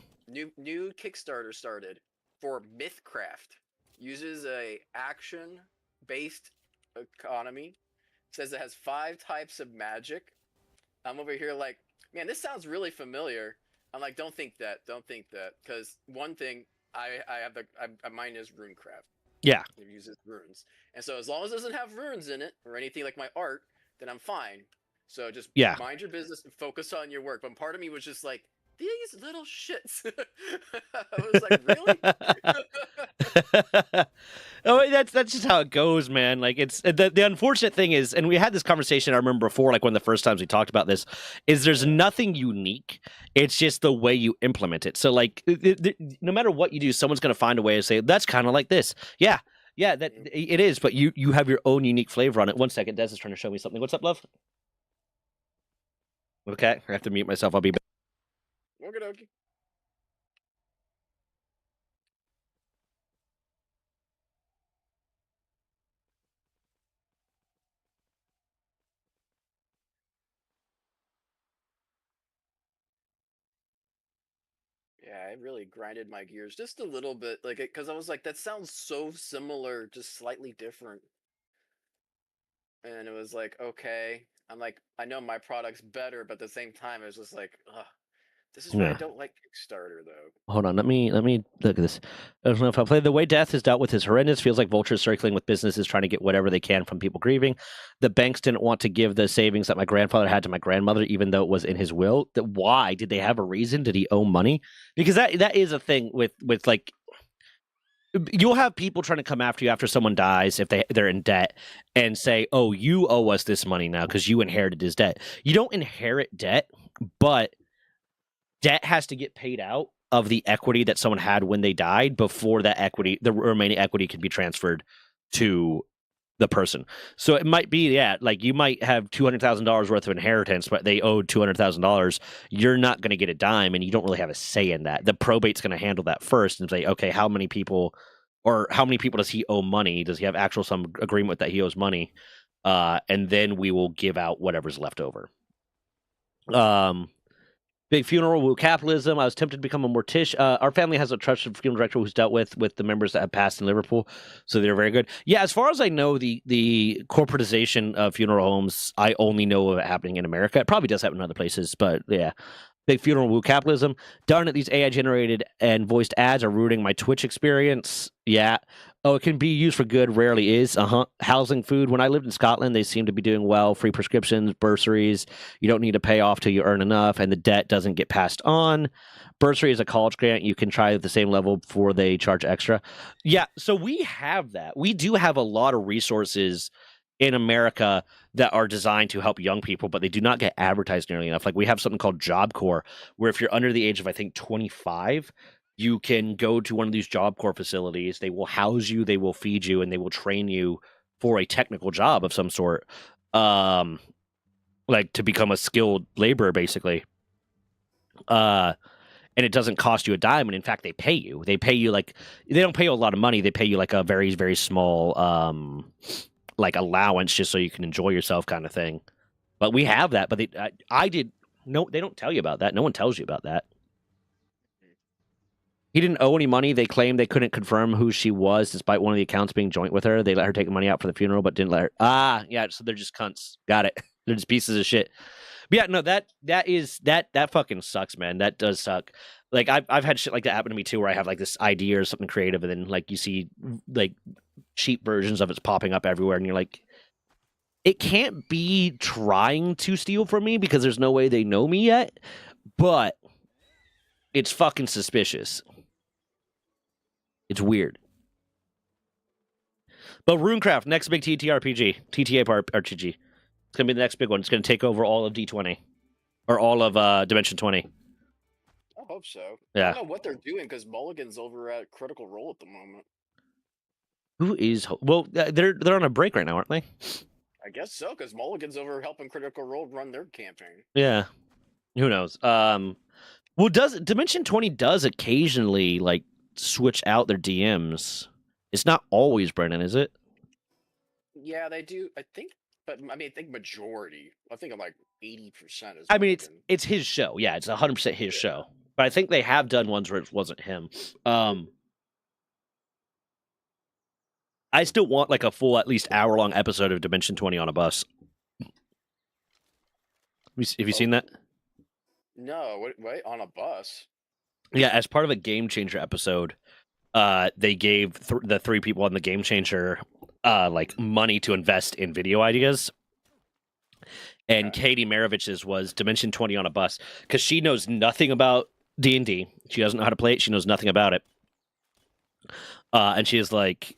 New Kickstarter started for Mythcraft. Uses a action-based economy says it has 5 types of magic. I'm over here like, man, this sounds really familiar. I'm like, don't think that, because one thing I have mine is runecraft. Yeah. It uses runes, and so as long as it doesn't have runes in it or anything like my art, then I'm fine. So just Yeah. mind your business and focus on your work. But part of me was just like, these little shits. I was like, really? Oh, that's just how it goes, man. Like it's the unfortunate thing is, and we had this conversation. I remember before, like one of the first times we talked about this, is there's nothing unique. It's just the way you implement it. So like, no matter what you do, someone's gonna find a way to say that's kind of like this. Yeah, that it is. But you have your own unique flavor on it. One second, Des is trying to show me something. What's up, love? Okay, I have to mute myself. I'll be back. Okie Yeah, it really grinded my gears just a little bit, like, because I was like, that sounds so similar, just slightly different. And it was like, okay. I'm like, I know my product's better, but at the same time, it was just like, ugh. This is why I Yeah. don't like Kickstarter, though. Hold on, let me look at this. I don't know if I play the way Death is dealt with is horrendous. Feels like vultures circling with businesses trying to get whatever they can from people grieving. The banks didn't want to give the savings that my grandfather had to my grandmother, even though it was in his will. Why did they have a reason? Did he owe money? Because that is a thing with like you'll have people trying to come after you after someone dies if they're in debt and say, "Oh, you owe us this money now because you inherited his debt." You don't inherit debt, but debt has to get paid out of the equity that someone had when they died before that equity, the remaining equity, can be transferred to the person. So it might be, yeah, like you might have $200,000 worth of inheritance, but they owed $200,000. You're not going to get a dime, and you don't really have a say in that. The probate's going to handle that first and say, okay, how many people does he owe money? Does he have actual some agreement that he owes money? And then we will give out whatever's left over. Big funeral, woo capitalism. I was tempted to become a mortician. Our family has a trusted funeral director who's dealt with the members that have passed in Liverpool, so they're very good. Yeah, as far as I know, the corporatization of funeral homes, I only know of it happening in America. It probably does happen in other places, but yeah. Big funeral, woo capitalism. Darn it, these AI generated and voiced ads are ruining my Twitch experience. Yeah. Oh, it can be used for good, rarely is. Housing, food. When I lived in Scotland, they seem to be doing well. Free prescriptions, bursaries. You don't need to pay off till you earn enough, and the debt doesn't get passed on. Bursary is a college grant. You can try at the same level before they charge extra. Yeah, so we have that. We do have a lot of resources in America that are designed to help young people, but they do not get advertised nearly enough. Like we have something called Job Corps, where if you're under the age of, I think, 25, you can go to one of these Job Corps facilities. They will house you, they will feed you, and they will train you for a technical job of some sort, like to become a skilled laborer, basically. And it doesn't cost you a dime, and in fact, they pay you. They pay you like they don't pay you a lot of money. They pay you like a very, very small like allowance just so you can enjoy yourself, kind of thing. But we have that. But I did no. They don't tell you about that. No one tells you about that. He didn't owe any money. They claimed they couldn't confirm who she was, despite one of the accounts being joint with her. They let her take the money out for the funeral, but didn't let her. Ah, yeah. So they're just cunts. Got it. They're just pieces of shit. But yeah, no, that fucking sucks, man. That does suck. Like I've had shit like that happen to me too, where I have like this idea or something creative, and then like you see like cheap versions of it's popping up everywhere, and you're like, it can't be trying to steal from me because there's no way they know me yet, but it's fucking suspicious. It's weird. But Runecraft, next big TTRPG, TTA RPG. It's gonna be the next big one. It's gonna take over all of D20 or all of Dimension 20. I hope so. Yeah. I don't know what they're doing because Mulligan's over at Critical Role at the moment. Who is? Well, they're on a break right now, aren't they? I guess so, because Mulligan's over helping Critical Role run their campaign. Yeah. Who knows? Well, does Dimension 20 does occasionally like switch out their DMs? It's not always Brennan, is it? Yeah, they do. I think, but I mean, I think majority. I think I'm like 80% is. I mean, Mulligan. it's his show. Yeah, it's 100% his show. But I think they have done ones where it wasn't him. I still want like a full, at least hour-long episode of Dimension 20 on a bus. Have you seen that? No, wait, on a bus. Yeah, as part of a Game Changer episode, they gave the three people on the Game Changer like money to invest in video ideas. And Okay. Katie Maravich's was Dimension 20 on a bus because she knows nothing about D&D. She doesn't know how to play it. She knows nothing about it. And she is like,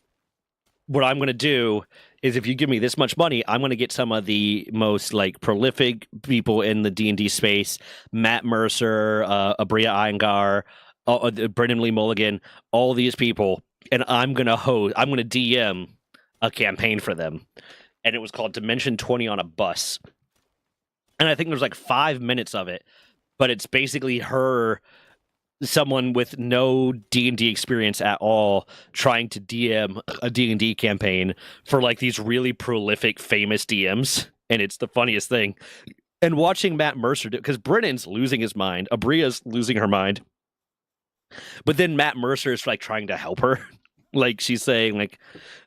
what I'm going to do is if you give me this much money, I'm going to get some of the most like prolific people in the D&D space, Matt Mercer, Abria Iyengar, Brendan Lee Mulligan, all these people, and I'm going to DM a campaign for them. And it was called Dimension 20 on a Bus. And I think there's like 5 minutes of it, but it's basically her, someone with no D&D experience at all, trying to DM a D&D campaign for like these really prolific famous DMs, and it's the funniest thing. And watching Matt Mercer do, because Brennan's losing his mind, Abria's losing her mind, but then Matt Mercer is like trying to help her. Like she's saying, like,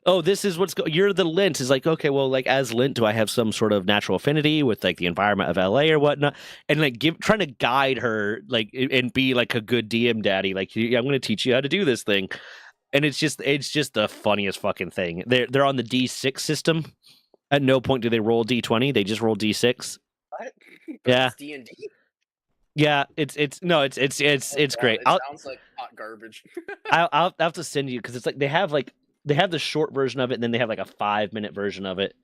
"Oh, this is you're the Lint." Is like, okay, well, like as Lint, do I have some sort of natural affinity with like the environment of LA or whatnot? And like trying to guide her, like, and be like a good DM daddy. Like, I'm going to teach you how to do this thing. And it's just the funniest fucking thing. They're on the D6 system. At no point do they roll D20. They just roll D6. What? Yeah. It's D&D? Yeah, it's great. It sounds like hot garbage. I'll have to send you because it's like they have the short version of it, and then they have like a 5-minute version of it.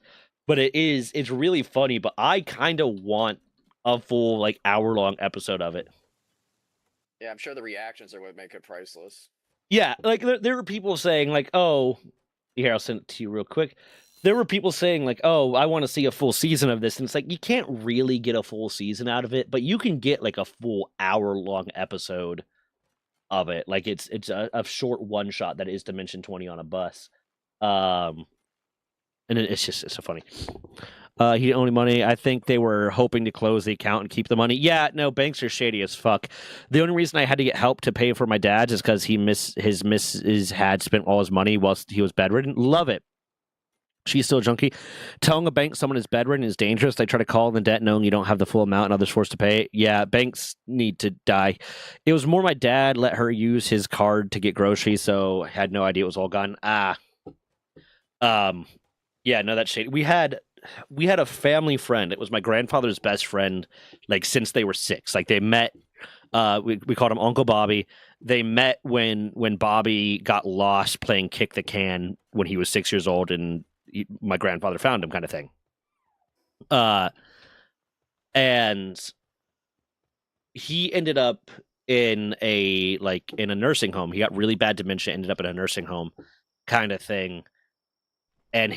But it's really funny. But I kind of want a full like hour-long episode of it. Yeah, I'm sure the reactions are what make it priceless. Yeah, like there were people saying like, "Oh, here I'll send it to you real quick." There were people saying like, "Oh, I want to see a full season of this," and it's like you can't really get a full season out of it, but you can get like a full hour-long episode of it. Like it's a short one shot that is Dimension 20 on a bus. And it's so funny. He didn't owe any money. I think they were hoping to close the account and keep the money. Yeah, no, banks are shady as fuck. The only reason I had to get help to pay for my dad's is because his missus had spent all his money whilst he was bedridden. Love it. She's still junkie. Telling a bank someone is bedridden is dangerous. They try to call in the debt knowing you don't have the full amount and others forced to pay it. Yeah, banks need to die. It was more my dad let her use his card to get groceries, so I had no idea it was all gone. Yeah, no, that's shady. We had a family friend. It was my grandfather's best friend, like since they were 6. Like they met. We called him Uncle Bobby. They met when Bobby got lost playing kick the can when he was 6 years old, and my grandfather found him, kind of thing. And he ended up in a nursing home. He got really bad dementia, ended up in a nursing home, kind of thing. And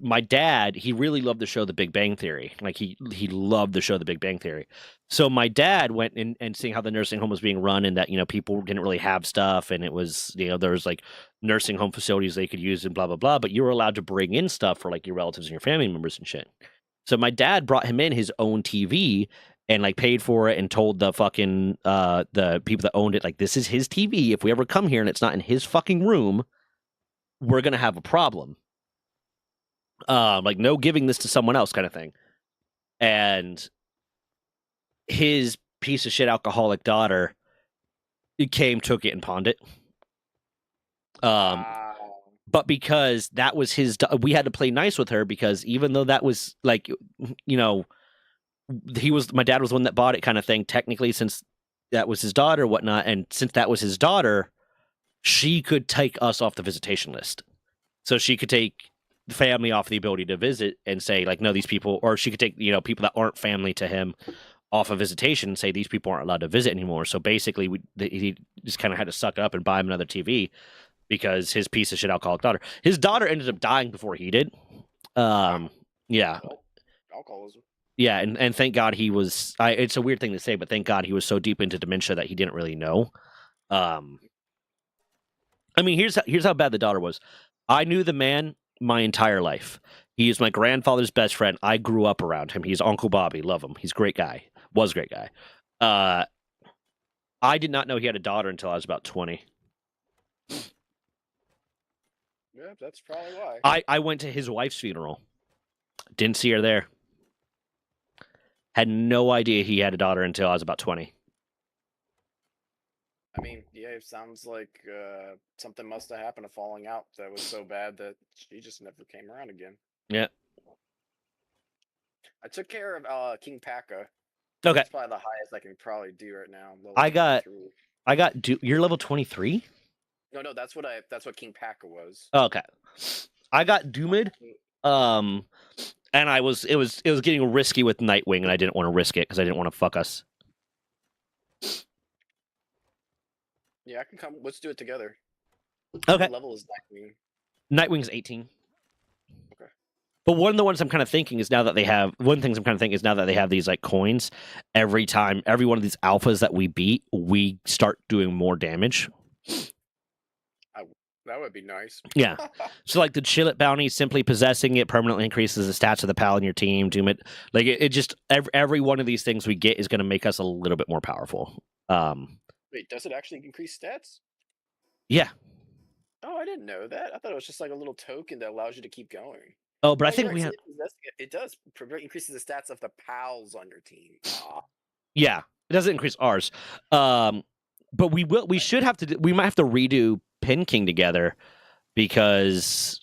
my dad, he really loved the show The Big Bang Theory. Like he loved the show The Big Bang Theory. So my dad went in and seeing how the nursing home was being run, and that people didn't really have stuff, and it was there was like nursing home facilities they could use and blah blah blah. But you were allowed to bring in stuff for like your relatives and your family members and shit. So my dad brought him in his own TV and like paid for it and told the fucking the people that owned it, like, this is his TV. If we ever come here and it's not in his fucking room, we're gonna have a problem. Like no giving this to someone else, kind of thing. And his piece of shit alcoholic daughter took it and pawned it. But because that was we had to play nice with her, because even though that was like, my dad was the one that bought it, kind of thing, technically, since that was his daughter, whatnot. And since that was his daughter, she could take us off the visitation list. So she could take the family off the ability to visit and say like, no, these people, or she could take, people that aren't family to him off of visitation and say these people aren't allowed to visit anymore. So basically he just kind of had to suck up and buy him another TV because his piece of shit alcoholic daughter, his daughter ended up dying before he did. Yeah. Alcoholism. Yeah. And thank God he was, it's a weird thing to say, but thank God he was so deep into dementia that he didn't really know. I mean, here's how bad the daughter was. I knew the man my entire life. He is my grandfather's best friend. I grew up around him. He's Uncle Bobby. Love him. He's a great guy. Was a great guy. I did not know he had a daughter until I was about 20. Yeah, that's probably why. I went to his wife's funeral. Didn't see her there. Had no idea he had a daughter until I was about 20. I mean, yeah, it sounds like something must have happened, a falling out that was so bad that she just never came around again. Yeah. I took care of King Paka. Okay. That's probably the highest I can probably do right now. Level I got 23. You're level 23? No, that's what King Paka was. Okay. I got Doomid. And it was getting risky with Nightwing, and I didn't want to risk it because I didn't want to fuck us. Yeah, I can come. Let's do it together. Okay. What level is Nightwing? Nightwing's 18. Okay. But one of the ones I'm kind of thinking is now that they have these like coins, every one of these alphas that we beat, we start doing more damage. That would be nice. Yeah. So like the Chillet bounty, simply possessing it permanently increases the stats of the pal in your team. Doom it. Like it just every one of these things we get is going to make us a little bit more powerful. Wait, does it actually increase stats? Yeah. Oh, I didn't know that. I thought it was just like a little token that allows you to keep going. Oh, but I think right, we so have. it does increases the stats of the pals on your team. Yeah, it doesn't increase ours. But we should have to. We might have to redo Pin King together because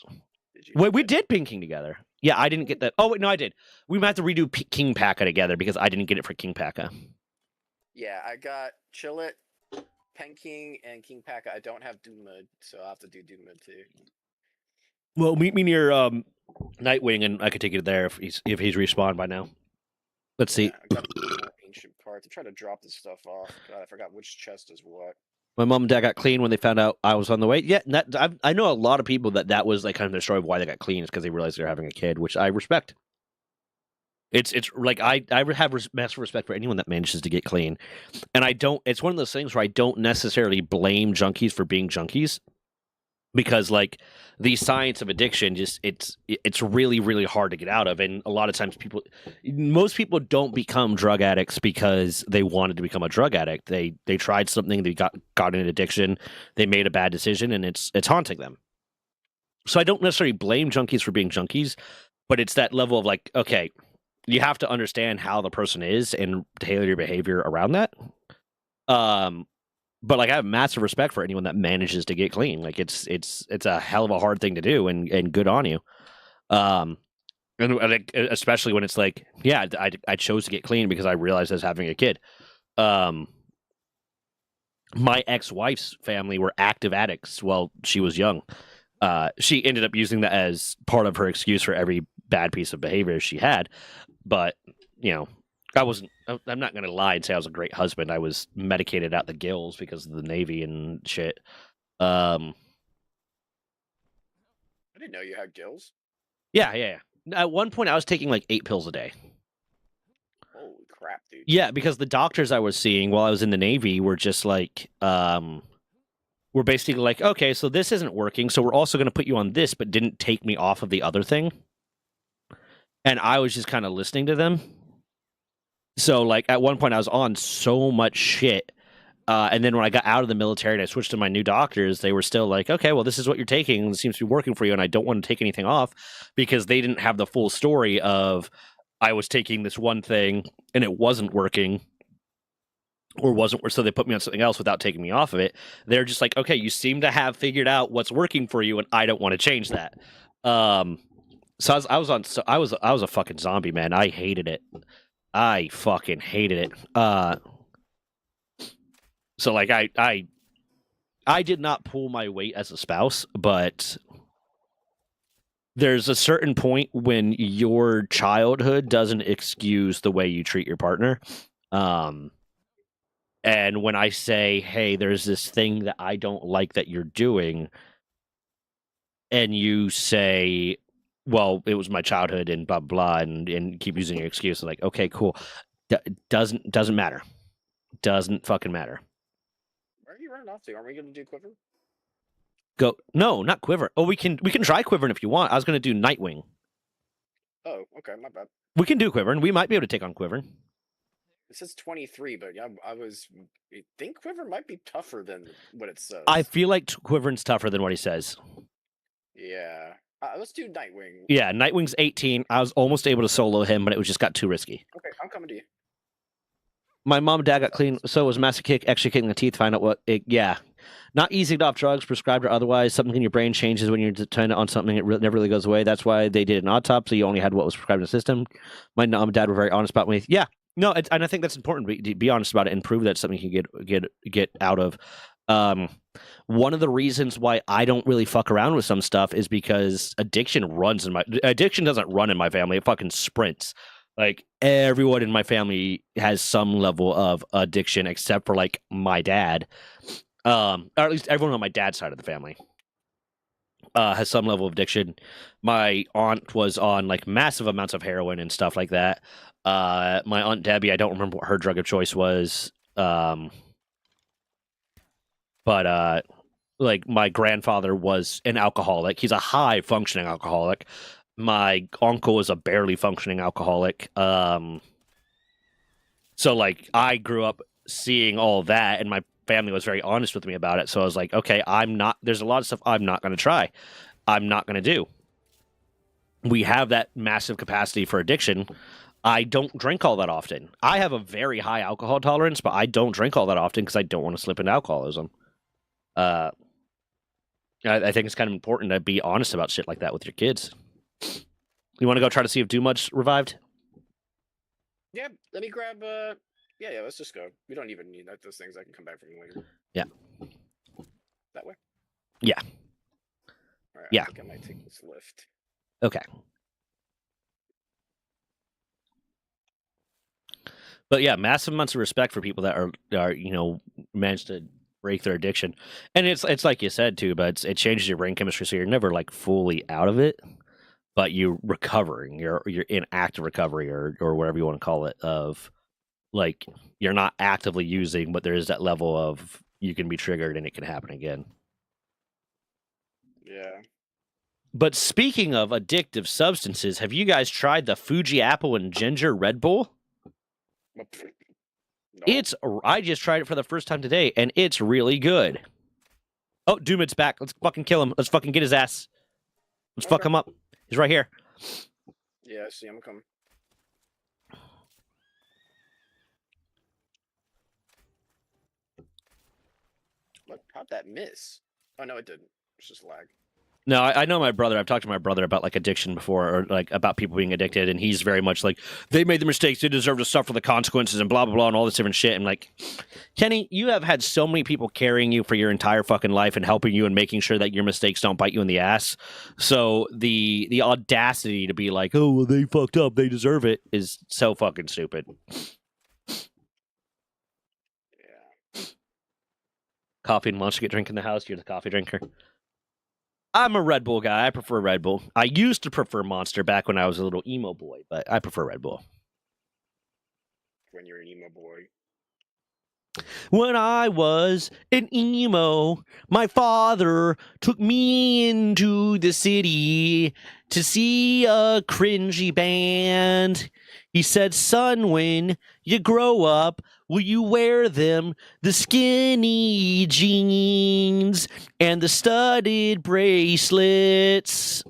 we did Pin King together. Yeah, I didn't get that. Oh wait, no, I did. We might have to redo King Paka together because I didn't get it for King Paka. Yeah, I got Chillet, Pen King, and King Paka. I don't have Doom Mode, so I'll have to do Doom Mode too. Well, meet me near Nightwing, and I could take you there if he's respawned by now. Let's see. I got the ancient parts. I'm trying to drop this stuff off. God, I forgot which chest is what. My mom and dad got clean when they found out I was on the way. Yeah, I know a lot of people that was like kind of their story of why they got clean is because they realized they're having a kid, which I respect. It's like I have massive respect for anyone that manages to get clean, and I don't. It's one of those things where I don't necessarily blame junkies for being junkies, because like the science of addiction, just it's really really hard to get out of, and a lot of times most people don't become drug addicts because they wanted to become a drug addict. They tried something, they got an addiction, they made a bad decision, and it's haunting them. So I don't necessarily blame junkies for being junkies, but it's that level of like, okay, you have to understand how the person is and tailor your behavior around that. But like I have massive respect for anyone that manages to get clean. Like it's a hell of a hard thing to do, and good on you. And especially when it's like, yeah, I chose to get clean because I realized I was having a kid. My ex-wife's family were active addicts while she was young. She ended up using that as part of her excuse for every bad piece of behavior she had. But, you know, I'm not going to lie and say I was a great husband. I was medicated out the gills because of the Navy and shit. I didn't know you had gills. Yeah. At one point, I was taking like 8 pills a day. Holy crap, dude. Yeah, because the doctors I was seeing while I was in the Navy were just like, we're basically like, okay, so this isn't working, so we're also going to put you on this, but didn't take me off of the other thing. And I was just kind of listening to them. So, like, at one point, I was on so much shit. And then when I got out of the military and I switched to my new doctors, they were still like, okay, well, this is what you're taking. And it seems to be working for you. And I don't want to take anything off because they didn't have the full story of I was taking this one thing and it wasn't working. So they put me on something else without taking me off of it. They're just like, okay, you seem to have figured out what's working for you, and I don't want to change that. So I was a fucking zombie, man. I hated it. I fucking hated it. So like I did not pull my weight as a spouse, but there's a certain point when your childhood doesn't excuse the way you treat your partner. And when I say, hey, there's this thing that I don't like that you're doing, and you say, well, it was my childhood and blah, blah, and keep using your excuse, like, okay, cool. Doesn't matter. Doesn't fucking matter. Where are you running off to? Aren't we going to do Quiver? Go. No, not Quiver. Oh, we can try Quivering if you want. I was going to do Nightwing. Oh, okay, my bad. We can do Quivering. We might be able to take on Quivering. It says 23, but yeah, I think Quiver might be tougher than what it says. I feel like Quivering's tougher than what he says. Yeah. Let's do Nightwing. Yeah, Nightwing's 18. I was almost able to solo him, but it was just got too risky. Okay, I'm coming to you. My mom and dad got clean, so was Master Kick actually kicking the teeth. Find out what it. Yeah, not easy to get off drugs, prescribed or otherwise. Something in your brain changes when you're dependent on something. It never really goes away. That's why they did an autopsy. You only had what was prescribed in the system. My mom and dad were very honest about me. Yeah, no, and I think that's important. Be honest about it and prove that's something you can get out of. One of the reasons why I don't really fuck around with some stuff is because addiction doesn't run in my family. It fucking sprints. Like everyone in my family has some level of addiction, except for like my dad, or at least everyone on my dad's side of the family has some level of addiction. My aunt was on like massive amounts of heroin and stuff like that. My aunt Debbie, I don't remember what her drug of choice was, but like my grandfather was an alcoholic. He's a high functioning alcoholic. My uncle is a barely functioning alcoholic. So like I grew up seeing all that, and my family was very honest with me about it. So I was like, okay, there's a lot of stuff I'm not going to try. I'm not going to do. We have that massive capacity for addiction. I don't drink all that often. I have a very high alcohol tolerance, but I don't drink all that often because I don't want to slip into alcoholism. I think it's kind of important to be honest about shit like that with your kids. You want to go try to see if Doomud's revived? Yeah, let me grab. Yeah, let's just go. We don't even need those things. I can come back from later. Yeah. That way. Yeah. All right. Yeah. I think I might take this lift. Okay. But yeah, massive amounts of respect for people that are managed to break their addiction, and it's like you said too, but it changes your brain chemistry, so you're never like fully out of it. But you're recovering. You're in active recovery or whatever you want to call it. Of like you're not actively using, but there is that level of you can be triggered and it can happen again. Yeah. But speaking of addictive substances, have you guys tried the Fuji apple and ginger Red Bull? No. I just tried it for the first time today, and it's really good. Oh, Doomid's back. Let's fucking kill him. Let's fucking get his ass. Let's fuck him up. He's right here. Yeah, I see him coming. Look, how'd that miss? Oh, no, it didn't. It's just lag. No, I know my brother. I've talked to my brother about like addiction before, or like about people being addicted, and he's very much like they made the mistakes, they deserve to suffer the consequences, and blah blah blah, and all this different shit. And like, Kenny, you have had so many people carrying you for your entire fucking life and helping you and making sure that your mistakes don't bite you in the ass. So the audacity to be like, oh, well, they fucked up, they deserve it, is so fucking stupid. Yeah. Coffee and Monster get drink in the house. You're the coffee drinker. I'm a Red Bull guy. I prefer Red Bull. I used to prefer Monster back when I was a little emo boy, but I prefer Red Bull. When you're an emo boy. When I was an emo, my father took me into the city to see a cringy band. He said, son, when you grow up, will you wear them, the skinny jeans and the studded bracelets?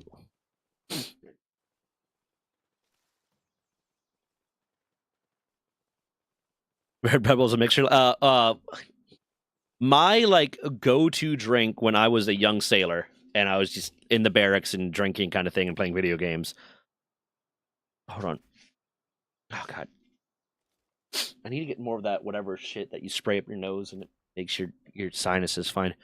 Red Bull's a mixture. My like go-to drink when I was a young sailor and I was just in the barracks and drinking kind of thing and playing video games. Hold on. Oh god. I need to get more of that whatever shit that you spray up your nose and it makes your sinuses fine.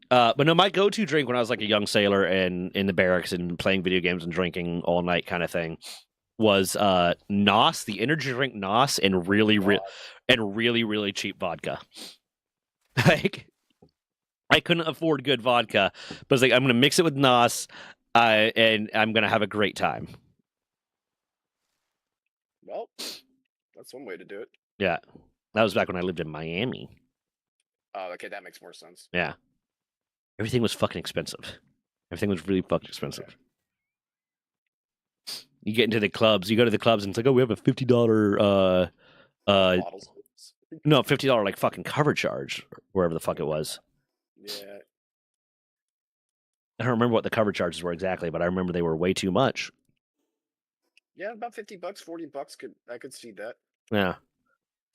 But no, my go-to drink when I was like a young sailor and in the barracks and playing video games and drinking all night kind of thing was NOS, the energy drink NOS, and really cheap vodka. Like I couldn't afford good vodka, but I was like, I'm gonna mix it with NOS, and I'm gonna have a great time. Well, that's one way to do it. Yeah, that was back when I lived in Miami. Oh, okay, that makes more sense. Yeah, everything was fucking expensive. Everything was really fucking expensive. Yeah. You get into the clubs, you go to the clubs, and it's like, oh, we have a $50 no, $50 like fucking cover charge, or wherever the fuck it was. Yeah. I don't remember what the cover charges were exactly, but I remember they were way too much. Yeah, about $50, $40 I could see that. Yeah.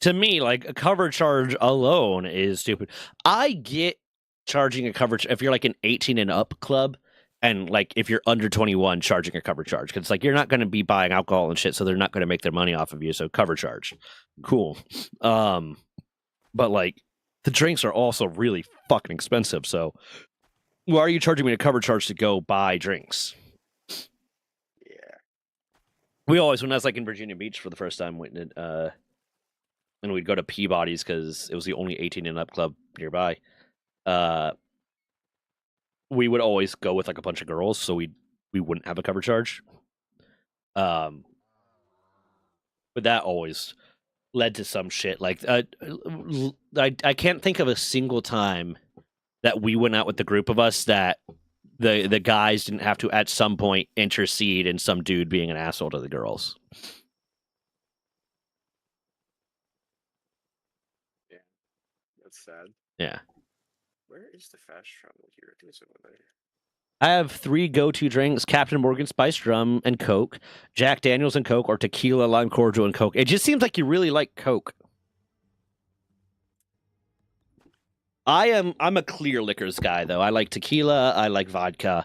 To me, like a cover charge alone is stupid. I get charging a cover if you're like an 18 and up club, and like if you're under 21, charging a cover charge because like you're not going to be buying alcohol and shit, so they're not going to make their money off of you. So cover charge, cool. But like the drinks are also really fucking expensive. So why are you charging me a cover charge to go buy drinks? Yeah. We always, when I was like in Virginia Beach for the first time, and we'd go to Peabody's because it was the only 18 and up club nearby. We would always go with like a bunch of girls, so we wouldn't have a cover charge. But that always led to some shit. Like I can't think of a single time that we went out with the group of us that the guys didn't have to at some point intercede in some dude being an asshole to the girls. Yeah. That's sad. Yeah. Where is the fast travel here? I think it's over there. I have 3 go-to drinks: Captain Morgan Spiced Rum and Coke, Jack Daniels and Coke, or tequila, lime cordial, and Coke. It just seems like you really like Coke. I'm a clear liquors guy though. I like tequila, I like vodka,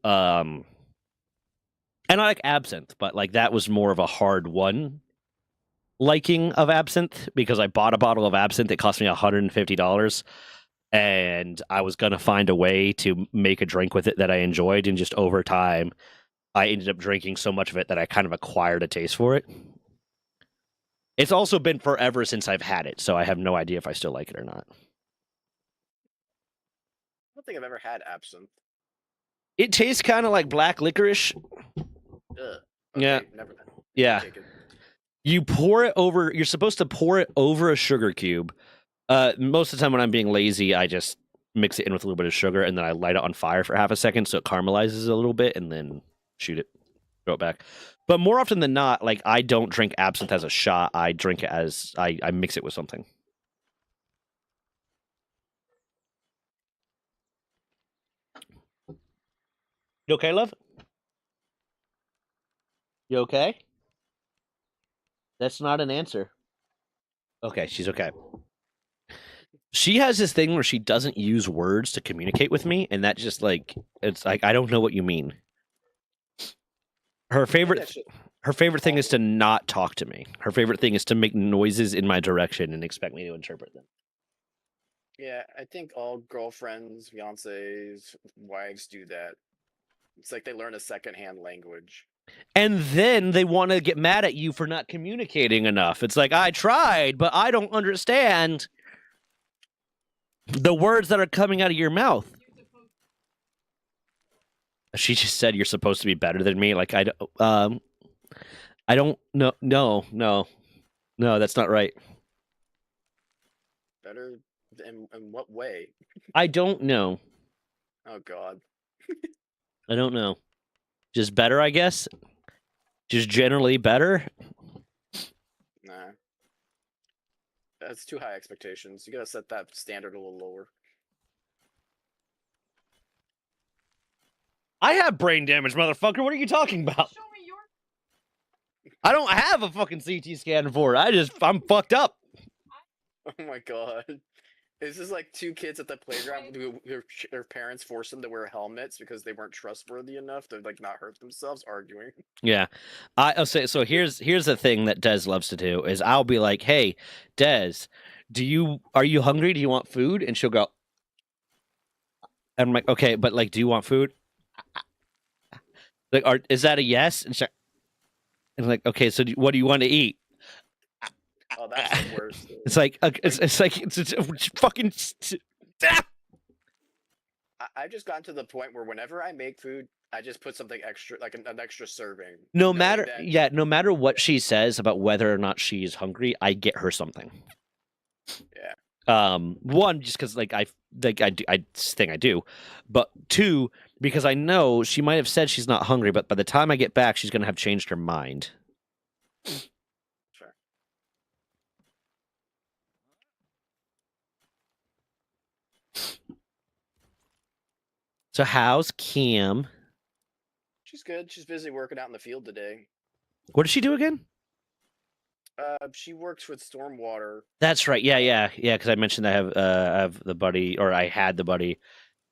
and I like absinthe, but like that was more of a hard one liking of absinthe because I bought a bottle of absinthe. It cost me $150, and I was gonna find a way to make a drink with it that I enjoyed, and just over time, I ended up drinking so much of it that I kind of acquired a taste for it. It's also been forever since I've had it, so I have no idea if I still like it or not. I don't think I've ever had absinthe. It tastes kind of like black licorice. Ugh. Yeah. Never. Yeah. Take it. You pour it over. You're supposed to pour it over a sugar cube. Most of the time when I'm being lazy, I just mix it in with a little bit of sugar and then I light it on fire for half a second so it caramelizes a little bit and then shoot it, throw it back. But more often than not, like I don't drink absinthe as a shot. I drink it as I mix it with something. You okay, love? You okay? That's not an answer. Okay, she's okay. She has this thing where she doesn't use words to communicate with me, and that just like it's like I don't know what you mean. Her favorite thing is to not talk to me. Her favorite thing is to make noises in my direction and expect me to interpret them. Yeah, I think all girlfriends, fiancés, wives do that. It's like they learn a secondhand language. And then they want to get mad at you for not communicating enough. It's like I tried, but I don't understand the words that are coming out of your mouth. She just said you're supposed to be better than me. Like I don't know. No, that's not right. Better in what way? I don't know. Oh God. I don't know. Just better, I guess. Just generally better. Nah. That's too high expectations. You gotta set that standard a little lower. I have brain damage, motherfucker. What are you talking about? Show me your. I don't have a fucking CT scan for it. I'm fucked up. Oh my God. This is like 2 kids at the playground who their parents forced them to wear helmets because they weren't trustworthy enough to like not hurt themselves arguing. Yeah, I'll say so. Here's the thing that Des loves to do is I'll be like, "Hey, Des, are you hungry? Do you want food?" And she'll go, and I'm like, "Okay, but like, do you want food?" Like, is that a yes? And I'm like, "Okay, so what do you want to eat?" Oh, that's the worst. It's like it's fucking. I've just gotten to the point where whenever I make food, I just put something extra, like an extra serving. No knowing matter, that- yeah, no matter what she says about whether or not she's hungry, I get her something. Yeah. One, just because like I think I do, but 2, because I know she might have said she's not hungry, but by the time I get back, she's gonna have changed her mind. Sure. So how's Kim? She's good. She's busy working out in the field today. What does she do again? She works with stormwater. That's right. Yeah. Because I mentioned I have the buddy, or I had the buddy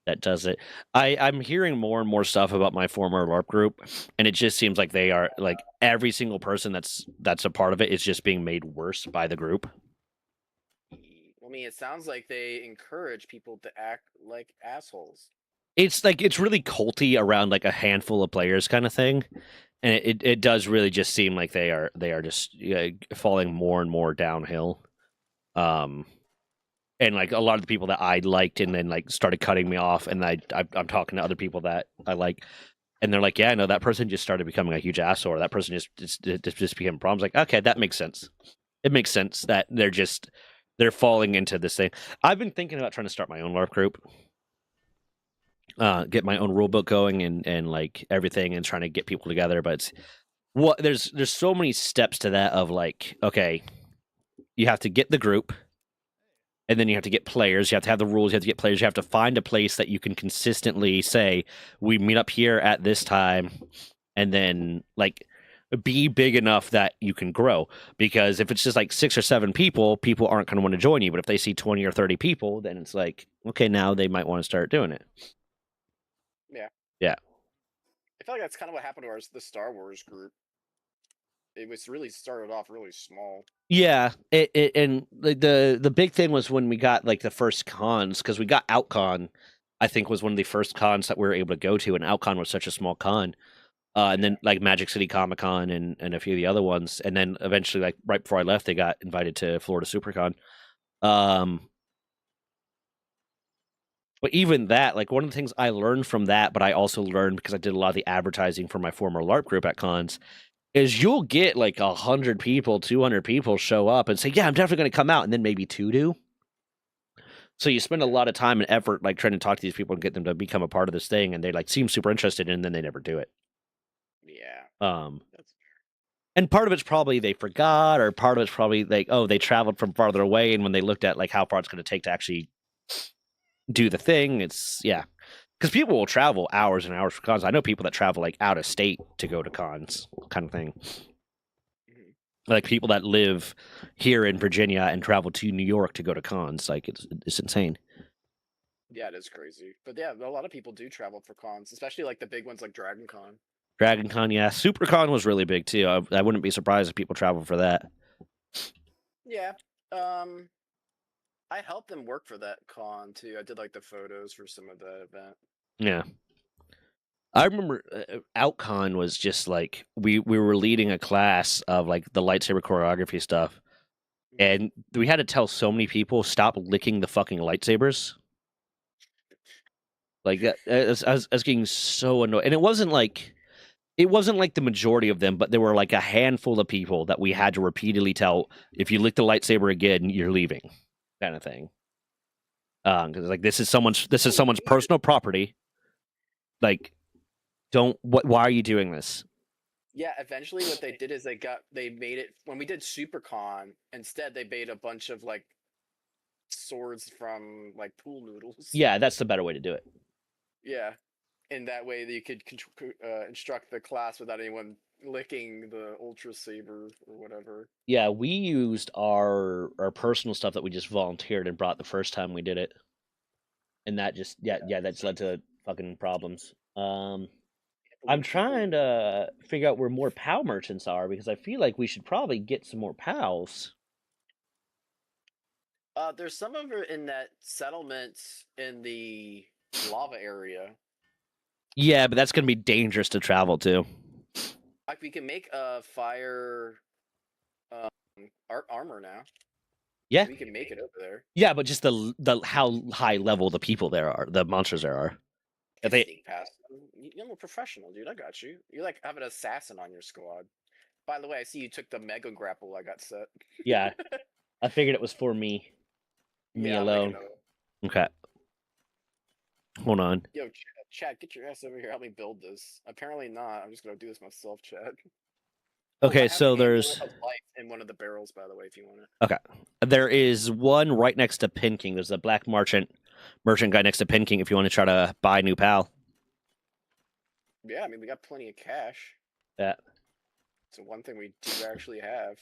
that does it. I'm hearing more and more stuff about my former LARP group, and it just seems like they are like every single person that's a part of it is just being made worse by the group. I mean, it sounds like they encourage people to act like assholes. It's like it's really culty around like a handful of players kind of thing, and it does really just seem like they are just falling more and more downhill. And like a lot of the people that I liked and then like started cutting me off, and I'm talking to other people that I like, and they're like, yeah, no, that person just started becoming a huge asshole, or that person just became problems. Like, okay, that makes sense. It makes sense that they're falling into this thing. I've been thinking about trying to start my own LARP group, get my own rule book going and like everything, and trying to get people together. But there's so many steps to that of like, okay, you have to get the group. And then you have to get players. You have to have the rules. You have to get players. You have to find a place that you can consistently say, we meet up here at this time, and then like be big enough that you can grow. Because if it's just like 6 or 7 people, people aren't going to want to join you. But if they see 20 or 30 people, then it's like, okay, now they might want to start doing it. Yeah. Yeah. I feel like that's kind of what happened to the Star Wars group. It was really started off really small. Yeah, and the big thing was when we got like the first cons, because we got OutCon, I think was one of the first cons that we were able to go to, and OutCon was such a small con. And then like Magic City Comic Con and a few of the other ones, and then eventually, like right before I left, they got invited to Florida SuperCon. But even that, like one of the things I learned from that, but I also learned because I did a lot of the advertising for my former LARP group at cons, is you'll get like 100 people, 200 people show up and say, yeah, I'm definitely going to come out. And then maybe 2 do. So you spend a lot of time and effort like trying to talk to these people and get them to become a part of this thing. And they like seem super interested, and then they never do it. Yeah. And part of it's probably they forgot, or part of it's probably like, oh, they traveled from farther away. And when they looked at like how far it's going to take to actually do the thing, it's because people will travel hours and hours for cons. I know people that travel like out of state to go to cons, kind of thing. Like people that live here in Virginia and travel to New York to go to cons. Like it's insane. Yeah, it is crazy. But yeah, a lot of people do travel for cons, especially like the big ones like Dragon Con. Dragon Con, yeah. SuperCon was really big too. I wouldn't be surprised if people travel for that. Yeah. I helped them work for that con too. I did like the photos for some of the event. Yeah. I remember OutCon was just like we were leading a class of like the lightsaber choreography stuff, and we had to tell so many people stop licking the fucking lightsabers. Like I was getting so annoyed, and it wasn't like the majority of them, but there were like a handful of people that we had to repeatedly tell, if you lick the lightsaber again, you're leaving, kind of thing. Because like this is someone's personal property. Like, why are you doing this? Yeah, eventually what they did is they made it when we did SuperCon. Instead, they made a bunch of like swords from like pool noodles. Yeah, that's the better way to do it. Yeah, and that way you could instruct the class without anyone licking the Ultra Saber or whatever. Yeah, we used our personal stuff that we just volunteered and brought the first time we did it, and that just that's led to fucking problems. I'm trying to figure out where more POW merchants are, because I feel like we should probably get some more POWs. There's some over in that settlement in the lava area. Yeah, but that's gonna be dangerous to travel to. Like we can make a fire armor now. Yeah, we can make it over there. Yeah, but just the how high level the people there are, the monsters there are. If they sneak past them. You're a professional, dude. I got you. You like have an assassin on your squad. By the way, I see you took the mega grapple I got set. Yeah, I figured it was for me. Me alone. Okay. Hold on. Yo, Chad, get your ass over here. Help me build this. Apparently not. I'm just gonna do this myself, Chad. Okay, so there's light in one of the barrels, by the way, if you want it. Okay, there is one right next to Pin King. There's a black merchant merchant guy next to Pin King if you want to try to buy a new pal. Yeah, I mean we got plenty of cash. Yeah. So one thing we do actually have.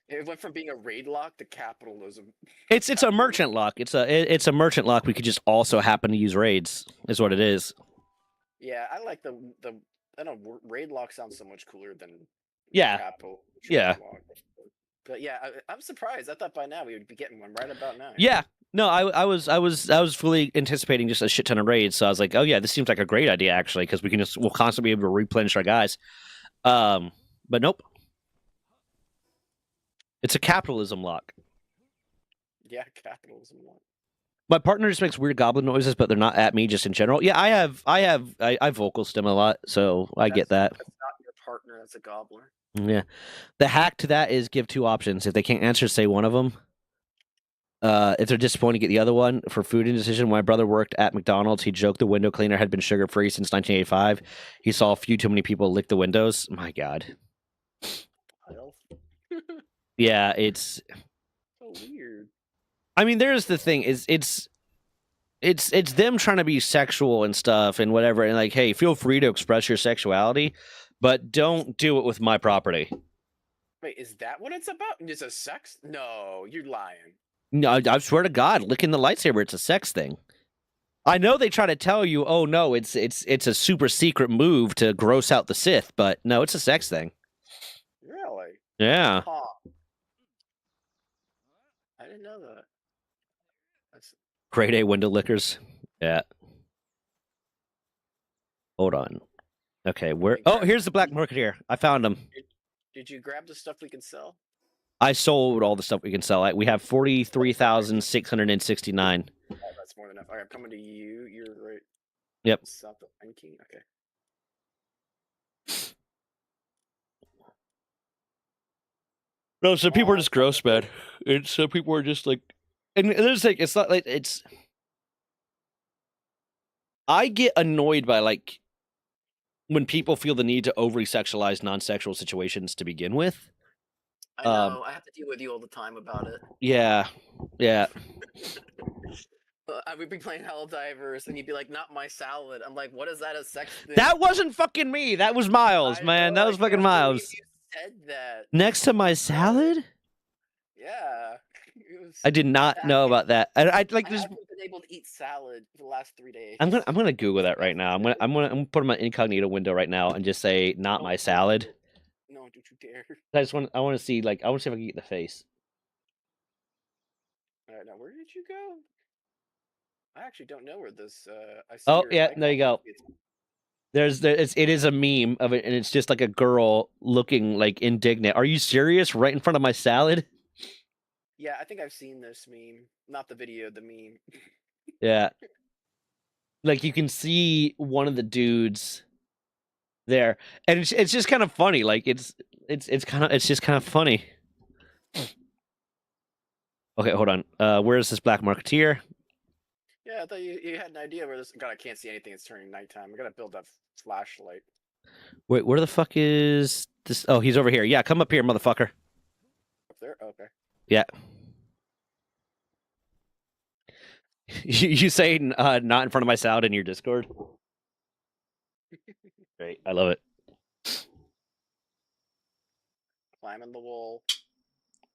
It went from being a Raidlocke to capitalism. It's a merchant lock. It's a merchant lock. We could just also happen to use raids. Is what it is. Yeah, I like the I don't know, Raidlocke sounds so much cooler than Yeah. Capital. Yeah. But yeah, I'm surprised. I thought by now we would be getting one right about now. Yeah. No, I was fully anticipating just a shit ton of raids. So I was like, oh yeah, this seems like a great idea actually because we'll constantly be able to replenish our guys. But nope. It's a capitalism lock. Yeah, capitalism lock. My partner just makes weird goblin noises, but they're not at me. Just in general. Yeah, I vocal stim a lot, so I get that. That's not your partner. That's a gobbler. Yeah. The hack to that is give two options. If they can't answer, say one of them. If they're disappointed, get the other one. For food indecision, when my brother worked at McDonald's, he joked the window cleaner had been sugar-free since 1985. He saw a few too many people lick the windows. My God. Yeah, it's so weird. I mean, there's the thing is it's them trying to be sexual and stuff and whatever, and like, hey, feel free to express your sexuality, but don't do it with my property. Wait, is that what it's about? It's a sex? No, you're lying. No, I swear to God, licking the lightsaber, it's a sex thing. I know they try to tell you, oh no, it's a super secret move to gross out the Sith, but no, it's a sex thing. Really? Yeah. Huh. I didn't know that. That's... Grade A window lickers. Yeah. Hold on. Okay, where? Oh, here's the black market here. I found them. Did you grab the stuff we can sell? I sold all the stuff we can sell. We have 43,669. Oh, that's more than enough. Okay, I'm coming to you. You're right. Yep. South of King. Okay. No, so people are just gross, man. And so people are just like, and there's like, it's not like it's. I get annoyed by like when people feel the need to overly sexualize non-sexual situations to begin with. I know. I have to deal with you all the time about it. Yeah, yeah. I would be playing Helldivers, and you'd be like, "Not my salad." I'm like, "What is that? A sex thing?" That wasn't fucking me. That was Miles, man. That was fucking Miles. You said that Next to my salad? Yeah. I did not know about that. I like. I haven't been able to eat salad for the last 3 days. I'm gonna Google that right now. I'm gonna put in my incognito window right now and just say not my salad. No, don't you dare. I want to see like I want to see if I can get the face. All right, now where did you go? I actually don't know where this. I see. Oh yeah, there you go. It is a meme of it, and it's just like a girl looking like indignant. Are you serious? Right in front of my salad? Yeah, I think I've seen this meme. Not the video, the meme. Yeah. Like you can see one of the dudes there, and it's just kind of funny. Like it's just kind of funny. Okay, hold on. Where is this black marketeer? Yeah, I thought you had an idea where this. God, I can't see anything. It's turning nighttime. I gotta build that flashlight. Wait, where the fuck is this? Oh, he's over here. Yeah, come up here, motherfucker. Up there? Okay. Yeah. You say not in front of my salad in your Discord? Great, I love it. Climbing the wall.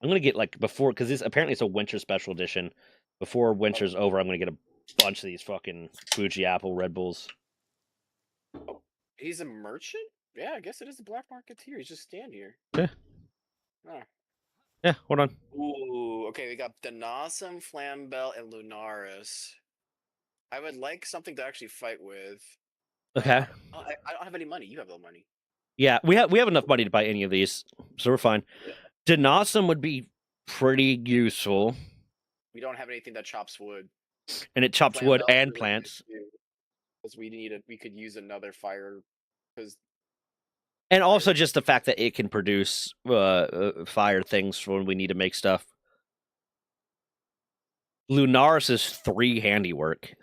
I'm gonna get like before because this apparently it's a winter special edition. Before winter's over, I'm gonna get a bunch of these fucking Fuji Apple Red Bulls. Oh, he's a merchant? Yeah, I guess it is a black marketeer. He's just stand here. Yeah. Oh. Yeah, hold on. Ooh, okay, we got Denosum, Flambell, and Lunaris. I would like something to actually fight with. Okay. I don't have any money. You have the money. Yeah, we have enough money to buy any of these, so we're fine. Yeah. Denosum would be pretty useful. We don't have anything that chops wood. And it chops wood and plants. Because we could use another fire. And also just the fact that it can produce fire things for when we need to make stuff. Lunaris is 3 handiwork.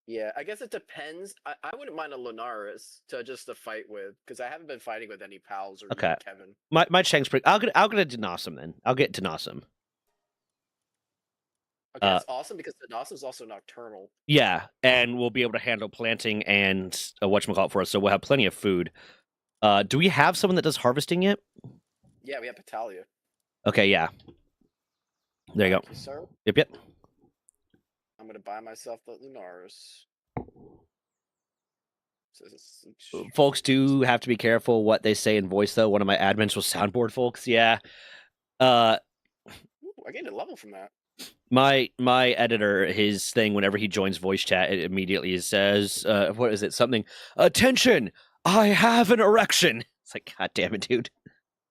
Yeah, I guess it depends. I wouldn't mind a Lunaris to fight with, because I haven't been fighting with any pals or Kevin. My Cheng's pretty. I'll get a Denosum then. I'll get Denosum. Okay, that's awesome because the Dawson's also nocturnal. Yeah, and we'll be able to handle planting and whatchamacallit for us, so we'll have plenty of food. Do we have someone that does harvesting yet? Yeah, we have Patalia. Okay, yeah. There you Thank go. you, sir. Yep. I'm gonna buy myself the Lunaris. Folks do have to be careful what they say in voice, though. One of my admins was soundboard folks. Yeah. Ooh, I gained a level from that. My editor, his thing, whenever he joins voice chat, it immediately says, what is it? Something, attention, I have an erection. It's like, God damn it, dude.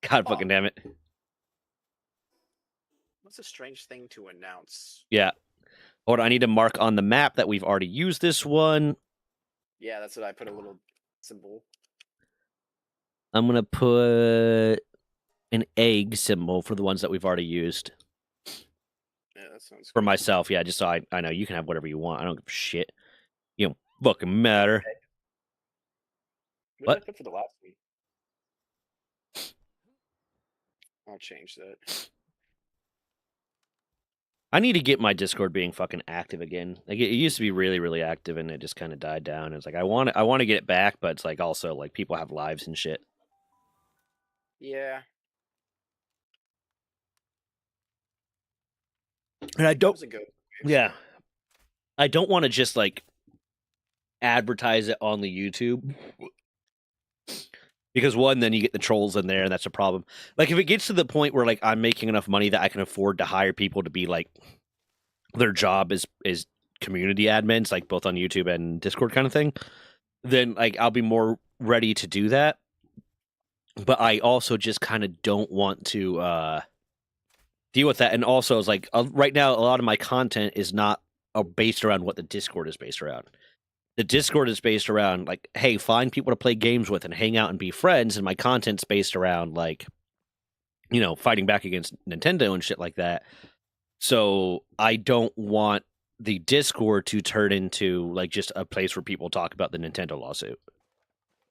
God fucking damn it. What's a strange thing to announce? Yeah. Hold on, I need to mark on the map that we've already used this one. Yeah, that's what I put a little symbol. I'm going to put an egg symbol for the ones that we've already used. Yeah, that sounds For good. myself, yeah, just so I know you can have whatever you want. I don't give a shit. You don't fucking matter. What did What? I put for the last one? I'll change that. I need to get my Discord being fucking active again. Like it used to be really, really active, and it just kind of died down. It's like I want to get it back, but it's like also like people have lives and shit. Yeah. And I don't. Yeah. I don't want to just like advertise it on the YouTube because one, then you get the trolls in there, and that's a problem. Like if it gets to the point where like I'm making enough money that I can afford to hire people to be like their job is community admins, like both on YouTube and Discord kind of thing, then like I'll be more ready to do that. But I also just kind of don't want to deal with that. And also, it's like right now, a lot of my content is not based around what the Discord is based around. The Discord is based around like, hey, find people to play games with and hang out and be friends. And my content's based around like, you know, fighting back against Nintendo and shit like that. So I don't want the Discord to turn into like just a place where people talk about the Nintendo lawsuit.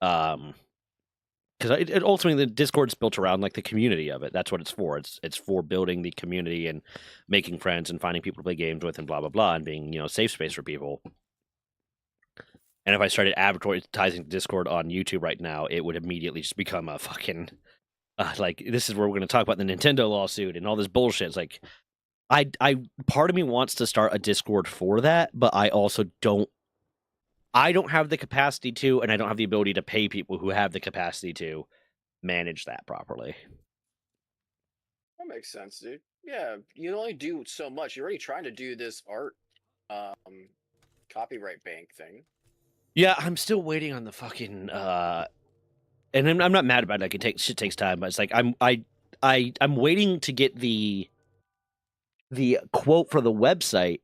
Because it ultimately the Discord's built around like the community of it. That's what it's for. It's for building the community and making friends and finding people to play games with and blah blah blah and being, you know, safe space for people. And if I started advertising Discord on YouTube right now, it would immediately just become a fucking like this is where we're going to talk about the Nintendo lawsuit and all this bullshit. It's like I part of me wants to start a Discord for that, but I also don't. I don't have the capacity to, and I don't have the ability to pay people who have the capacity to manage that properly. That makes sense, dude. Yeah, you only do so much. You're already trying to do this art copyright bank thing. Yeah, I'm still waiting on the fucking and I'm not mad about it. Like shit takes time, but it's like I'm waiting to get the quote for the website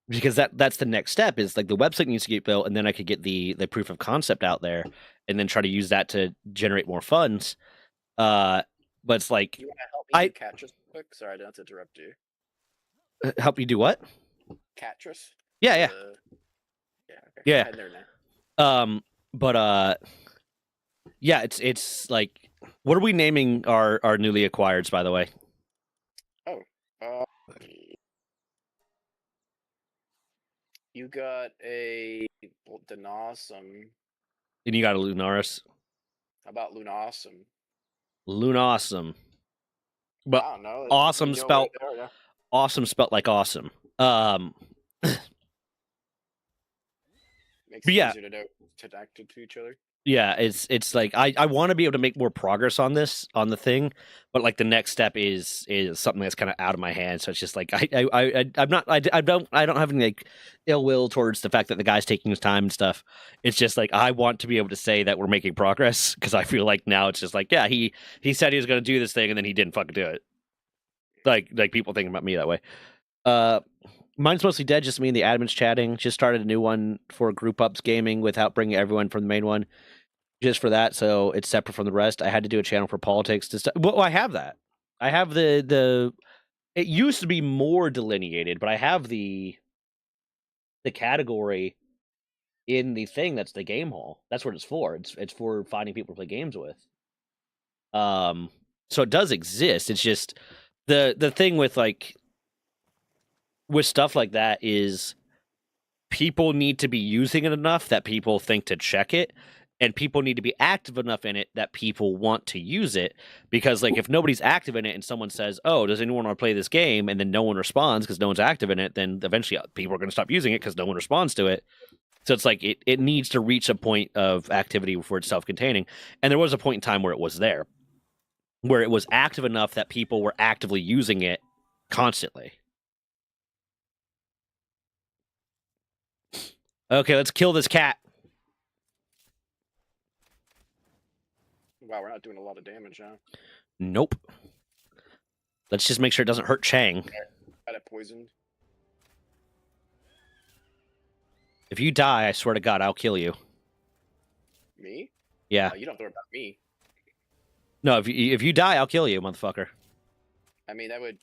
because that's the next step is like the website needs to get built and then I could get the proof of concept out there and then try to use that to generate more funds. But it's like you want to help me do Catris quick? Sorry, I don't have to interrupt you. Help you do what? Catris? Yeah. Yeah, okay. Yeah. There now. But yeah, it's like what are we naming our newly acquireds, by the way? Oh. You got a Denawesome. And you got a Lunaris. How about Lunawesome? Lunawesome. But I don't know. Awesome spelt. Yeah. Awesome spelt like awesome. Makes it yeah. easier to know to connect to each other. Yeah, it's like I want to be able to make more progress on the thing, but like the next step is something that's kind of out of my hands. So it's just like I'm not I don't have any like ill will towards the fact that the guy's taking his time and stuff. It's just like I want to be able to say that we're making progress because I feel like now it's just like yeah he said he was going to do this thing and then he didn't fucking do it. Like people thinking about me that way. Mine's mostly dead. Just me and the admins chatting. Just started a new one for group ups gaming without bringing everyone from the main one. Just for that, so it's separate from the rest. I had to do a channel for politics to stuff. Well, I have that. I have the. It used to be more delineated, but I have the category in the thing that's the game hall. That's what it's for. It's for finding people to play games with. So it does exist. It's just the thing with like with stuff like that is people need to be using it enough that people think to check it, and people need to be active enough in it that people want to use it. Because like if nobody's active in it and someone says, "Oh, does anyone want to play this game?" and then no one responds because no one's active in it, then eventually people are going to stop using it because no one responds to it. So it's like it needs to reach a point of activity before it's self-containing. And there was a point in time where it was there, where it was active enough that people were actively using it constantly. Okay, let's kill this cat. Wow, we're not doing a lot of damage now. Nope. Let's just make sure it doesn't hurt Chang. Got it poisoned. If you die, I swear to God, I'll kill you. Me? Yeah. You don't have to worry about me. No, if you die, I'll kill you, motherfucker. I mean, that would.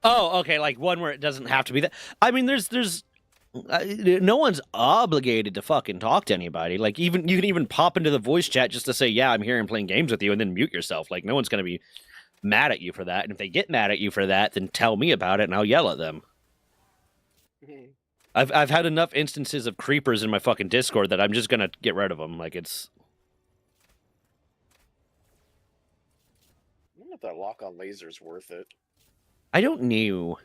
Oh, okay, like one where it doesn't have to be that. I mean, there's no one's obligated to fucking talk to anybody. Like even you can even pop into the voice chat just to say, "Yeah, I'm here and playing games with you," and then mute yourself. Like no one's gonna be mad at you for that. And if they get mad at you for that, then tell me about it and I'll yell at them. I've had enough instances of creepers in my fucking Discord that I'm just gonna get rid of them. Like it's. I don't know if that lock on laser is worth it. I don't know.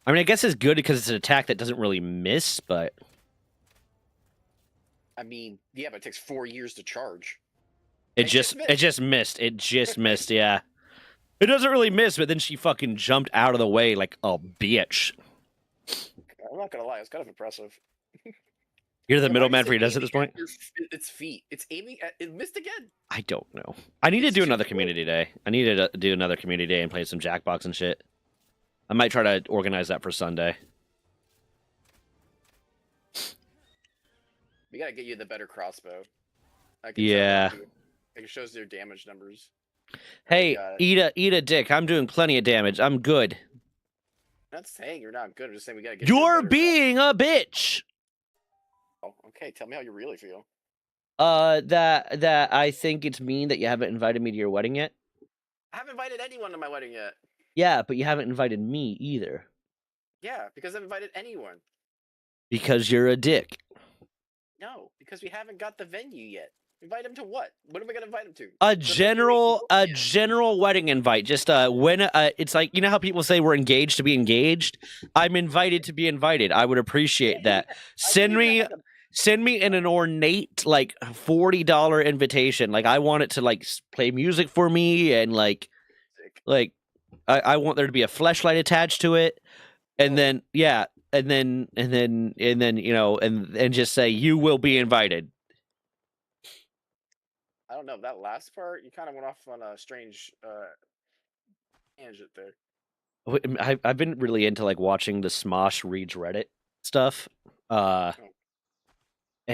I mean, I guess it's good because it's an attack that doesn't really miss, but I mean, yeah, but it takes 4 years to charge. it just missed. It just missed. Yeah, it doesn't really miss, but then she fucking jumped out of the way like a bitch. I'm not gonna lie, it's kind of impressive. You're the middleman for your desk at this point? Its feet. It's aiming at it. Missed again. I don't know. I need to do another community day. I need to do another community day and play some Jackbox and shit. I might try to organize that for Sunday. We gotta get you the better crossbow. Yeah. It shows their damage numbers. Hey, eat a dick. I'm doing plenty of damage. I'm good. I'm not saying you're not good. I'm just saying we gotta get. You're being a bitch. Oh, okay. Tell me how you really feel. That I think it's mean that you haven't invited me to your wedding yet. I haven't invited anyone to my wedding yet. Yeah, but you haven't invited me either. Yeah, because I've invited anyone. Because you're a dick. No, because we haven't got the venue yet. Invite him to what? What am I gonna invite him to? A general wedding invite. Just when it's like, you know how people say we're engaged to be engaged? I'm invited to be invited. I would appreciate that. Send me in an ornate like $40 invitation. Like I want it to like play music for me and like I want there to be a fleshlight attached to it. And then yeah, and then you know, and just say you will be invited. I don't know, that last part, you kind of went off on a strange tangent there. I've been really into like watching the Smosh reads Reddit stuff. And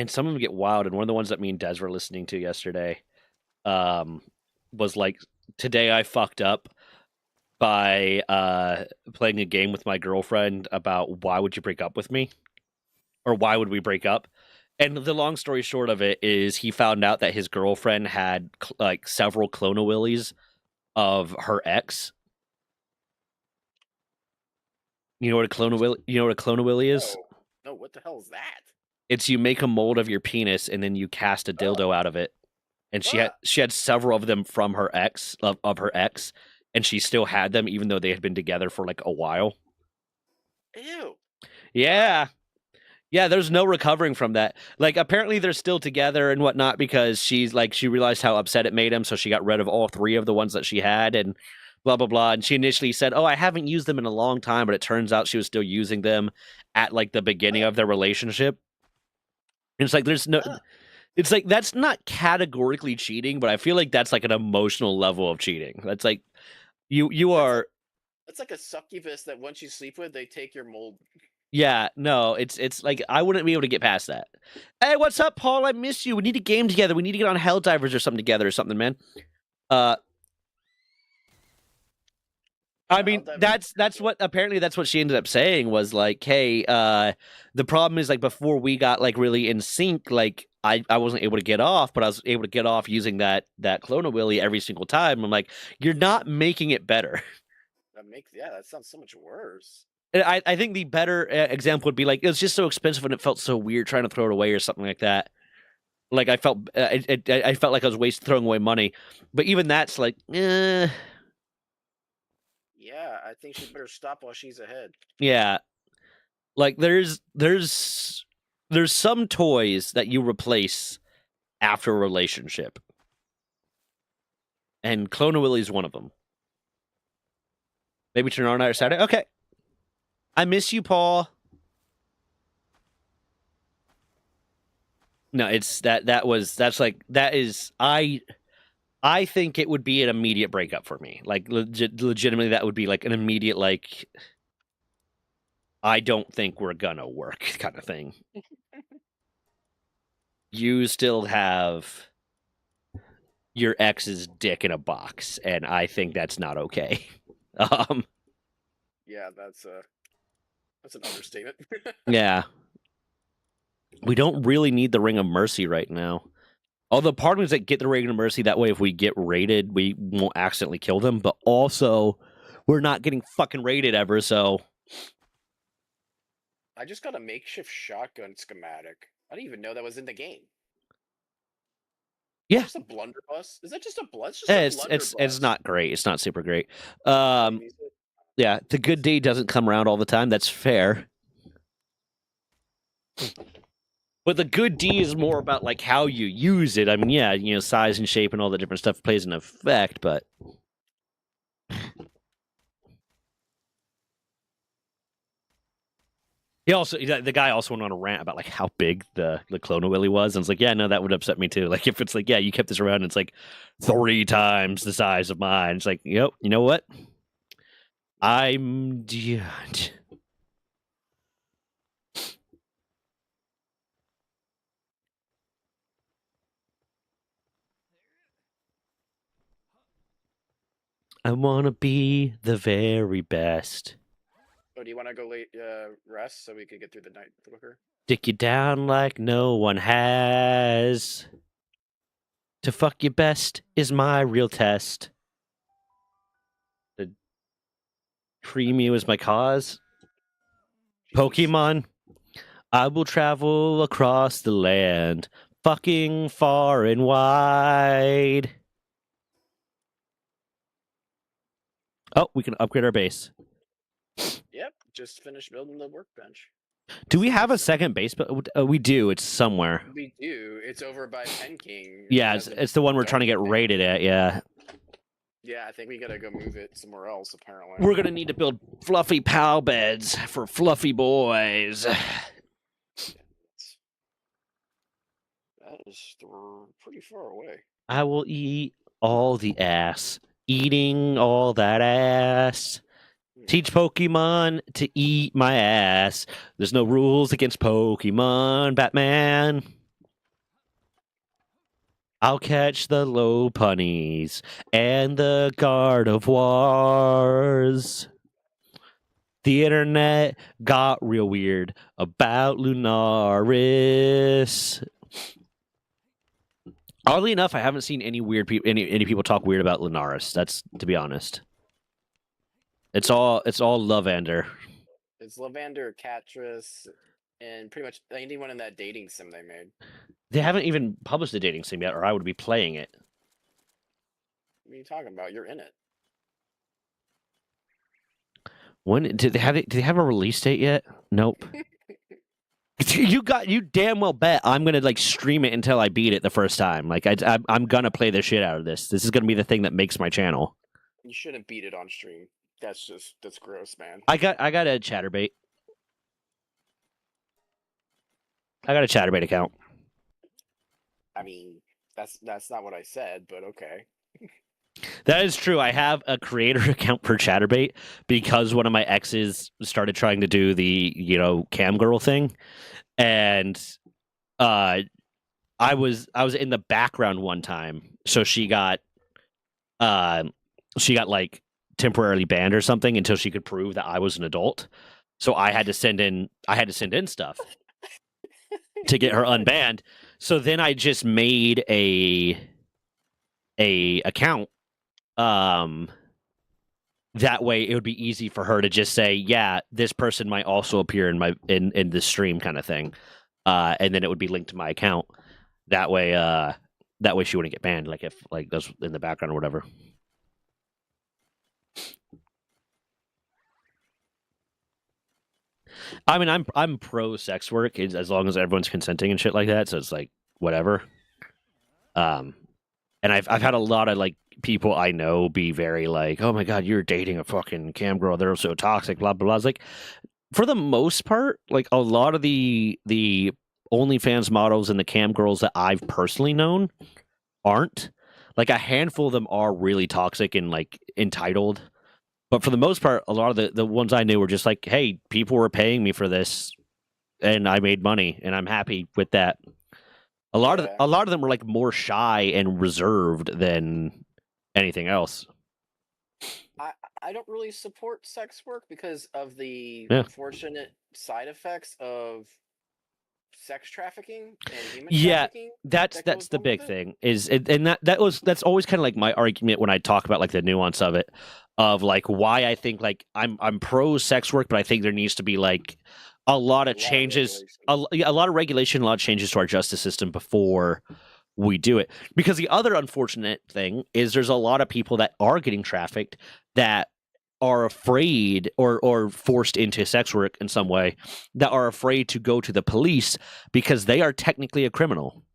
some of them get wild. And one of the ones that me and Des were listening to yesterday was like, today I fucked up by playing a game with my girlfriend about why would you break up with me? Or why would we break up? And the long story short of it is he found out that his girlfriend had like several clone-a-willies of her ex. You know what a clone-a-willy is? No, what the hell is that? It's you make a mold of your penis and then you cast a dildo out of it. And she had several of them from her ex of her ex, and she still had them even though they had been together for like a while. Ew. Yeah. Yeah, there's no recovering from that. Like, apparently they're still together and whatnot because she realized how upset it made him, so she got rid of all 3 of the ones that she had and blah, blah, blah. And she initially said, oh, I haven't used them in a long time, but it turns out she was still using them at, like, the beginning of their relationship. And it's like, it's like, that's not categorically cheating, but I feel like that's, like, an emotional level of cheating. That's, like, you are... It's like a succubus that once you sleep with, they take your mold... Yeah, no, it's like I wouldn't be able to get past that. Hey, what's up, Paul? I miss you. We need a game together. We need to get on Helldivers or something together or something, man. I I'll mean, dive that's what apparently that's what she ended up saying was like, hey, the problem is like before we got like really in sync, like I wasn't able to get off, but I was able to get off using that Clona Willy every single time. I'm like, you're not making it better. that sounds so much worse. I think the better example would be like it was just so expensive and it felt so weird trying to throw it away or something like that. Like I felt I felt like I was throwing away money, but even that's like, Yeah, I think she better stop while she's ahead. yeah. Like there's some toys that you replace after a relationship, and Clona Willy's one of them. Maybe turn on our Saturday. Okay, I miss you, Paul. No, it's that's like that is I think it would be an immediate breakup for me. Like legitimately, that would be like an immediate like I don't think we're gonna work kind of thing. You still have your ex's dick in a box, and I think that's not okay. Yeah, that's an understatement. Yeah. We don't really need the Ring of Mercy right now. Although part of me is like get the Ring of Mercy, that way if we get raided, we won't accidentally kill them, but also we're not getting fucking raided ever, so I just got a makeshift shotgun schematic. I didn't even know that was in the game. yeah. Just a blunderbuss? Is that just a blood? It's just a blunderbuss. It's not great. It's not super great. Use it. Yeah, the good day doesn't come around all the time. That's fair. But the good D is more about like how you use it. I mean, yeah, you know, size and shape and all the different stuff plays an effect, but the guy also went on a rant about like how big the Clona Willy was, and it's like, yeah, no, that would upset me too. Like if it's like, yeah, you kept this around, and it's like 3 times the size of mine. It's like, yep, you know what? I'm I want to be the very best. Oh, do you want to go late rest so we can get through the night quicker? Stick you down like no one has. To fuck you best is my real test. To cream you is my cause. Jeez. Pokemon, I will travel across the land, fucking far and wide. Oh, we can upgrade our base. Yep, just finished building the workbench. Do we have a second base? We do. It's somewhere. We do. It's over by Pen King. Yeah, it's the one we're trying to get raided at. Yeah. Yeah, I think we gotta go move it somewhere else. Apparently, We're gonna need to build fluffy pal beds for fluffy boys. that is pretty far away. I will eat all the ass. Eating all that ass. Teach Pokemon to eat my ass. There's no rules against Pokemon, Batman. I'll catch the low punnies and the guard of wars. The internet got real weird about Lunaris. Oddly enough, I haven't seen any weird people, any people talk weird about Lunaris. That's to be honest. It's all Lavander. It's Lavander, Catras, and pretty much anyone in that dating sim they made. They haven't even published the dating sim yet, or I would be playing it. What are you talking about? You're in it. When did they have it? Do they have a release date yet? Nope. You damn well bet I'm gonna like stream it until I beat it the first time. Like I'm gonna play the shit out of this. This is gonna be the thing that makes my channel. You shouldn't beat it on stream. That's gross, man. I got a Chatterbait. I got a Chatterbait account. I mean, that's not what I said, but okay. That is true. I have a creator account for Chatterbait because one of my exes started trying to do the, you know, cam girl thing, and I was in the background one time, so she got like temporarily banned or something until she could prove that I was an adult. So I had to send in stuff to get her unbanned. So then I just made a account. That way it would be easy for her to just say, yeah, this person might also appear in my in the stream kind of thing. And then it would be linked to my account. That way she wouldn't get banned, like if like that's in the background or whatever. I mean, I'm pro sex work as long as everyone's consenting and shit like that. So it's like whatever. And I've had a lot of like people I know be very like, oh my god, you're dating a fucking cam girl. They're so toxic. Blah blah blah. It's like, for the most part, like a lot of the OnlyFans models and the cam girls that I've personally known aren't. Like a handful of them are really toxic and like entitled. But for the most part, a lot of the ones I knew were just like, hey, people were paying me for this and I made money and I'm happy with that. A lot of them were like more shy and reserved than anything else. I don't really support sex work because of the Yeah. unfortunate side effects of sex trafficking and human Yeah, trafficking. that's the along big with it. thing is and that's always kind of like my argument when I talk about like the nuance of it, of like why I think like I'm pro sex work, but I think there needs to be like a lot of changes, a lot of regulation, a lot of changes to our justice system before we do it. Because the other unfortunate thing is there's a lot of people that are getting trafficked that are afraid or forced into sex work in some way, that are afraid to go to the police because they are technically a criminal.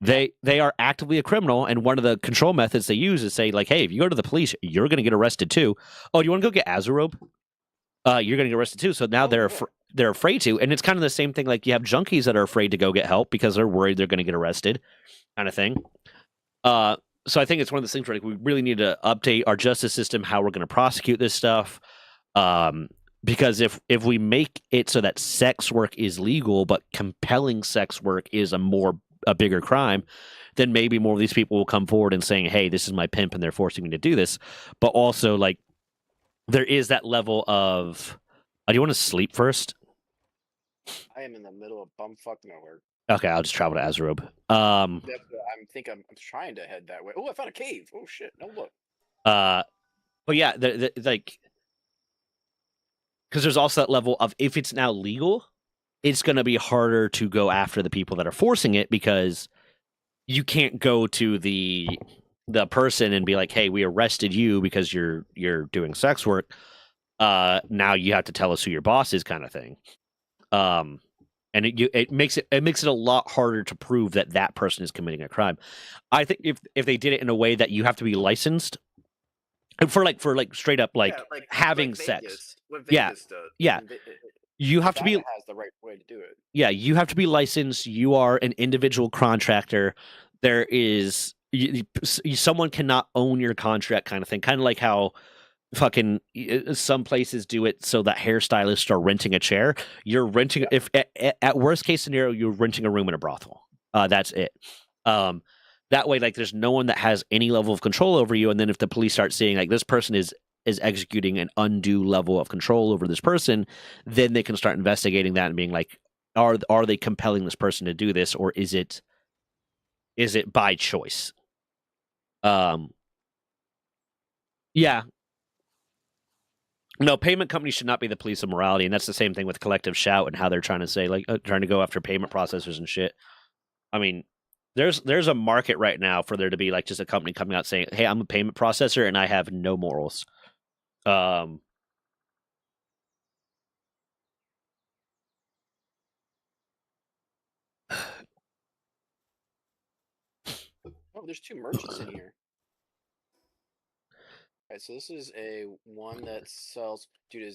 They are actively a criminal, and one of the control methods they use is say like, hey, if you go to the police, you're going to get arrested too. Oh, do you want to go get Azarobe? You're going to get arrested too. So now they're afraid to, and it's kind of the same thing. Like you have junkies that are afraid to go get help because they're worried they're going to get arrested, kind of thing. So I think it's one of those things where like, we really need to update our justice system, how we're going to prosecute this stuff. Because if we make it so that sex work is legal, but compelling sex work is a bigger crime, then maybe more of these people will come forward and saying, hey, this is my pimp and they're forcing me to do this. But also like there is that level of, do you want to sleep first? I am in the middle of bumfuck nowhere. Okay, I'll just travel to Azarobe. I'm trying to head that way. Oh, I found a cave. Oh shit! No look. But yeah, like, because there's also that level of if it's now legal, it's going to be harder to go after the people that are forcing it because you can't go to the person and be like, hey, we arrested you because you're doing sex work. Now you have to tell us who your boss is, kind of thing. And it makes it a lot harder to prove that person is committing a crime. I think if they did it in a way that you have to be licensed for straight up having like sex. Vegas, what Vegas does. Yeah. You have to be has the right way to do it. Yeah, you have to be licensed. You are an individual contractor. There is someone cannot own your contract, kind of thing. Kind of like how fucking some places do it so that hairstylists are renting a chair. You're renting if at worst case scenario you're renting a room in a brothel. That's it. That way, like, there's no one that has any level of control over you. And then if the police start seeing like this person is executing an undue level of control over this person, then they can start investigating that and being like, are they compelling this person to do this, or is it by choice? Yeah. No, payment companies should not be the police of morality, and that's the same thing with Collective Shout and how they're trying to say like trying to go after payment processors and shit. I mean, there's a market right now for there to be like just a company coming out saying, "Hey, I'm a payment processor and I have no morals." Oh, there's two merchants in here. Okay, so this is a one that sells. Dude,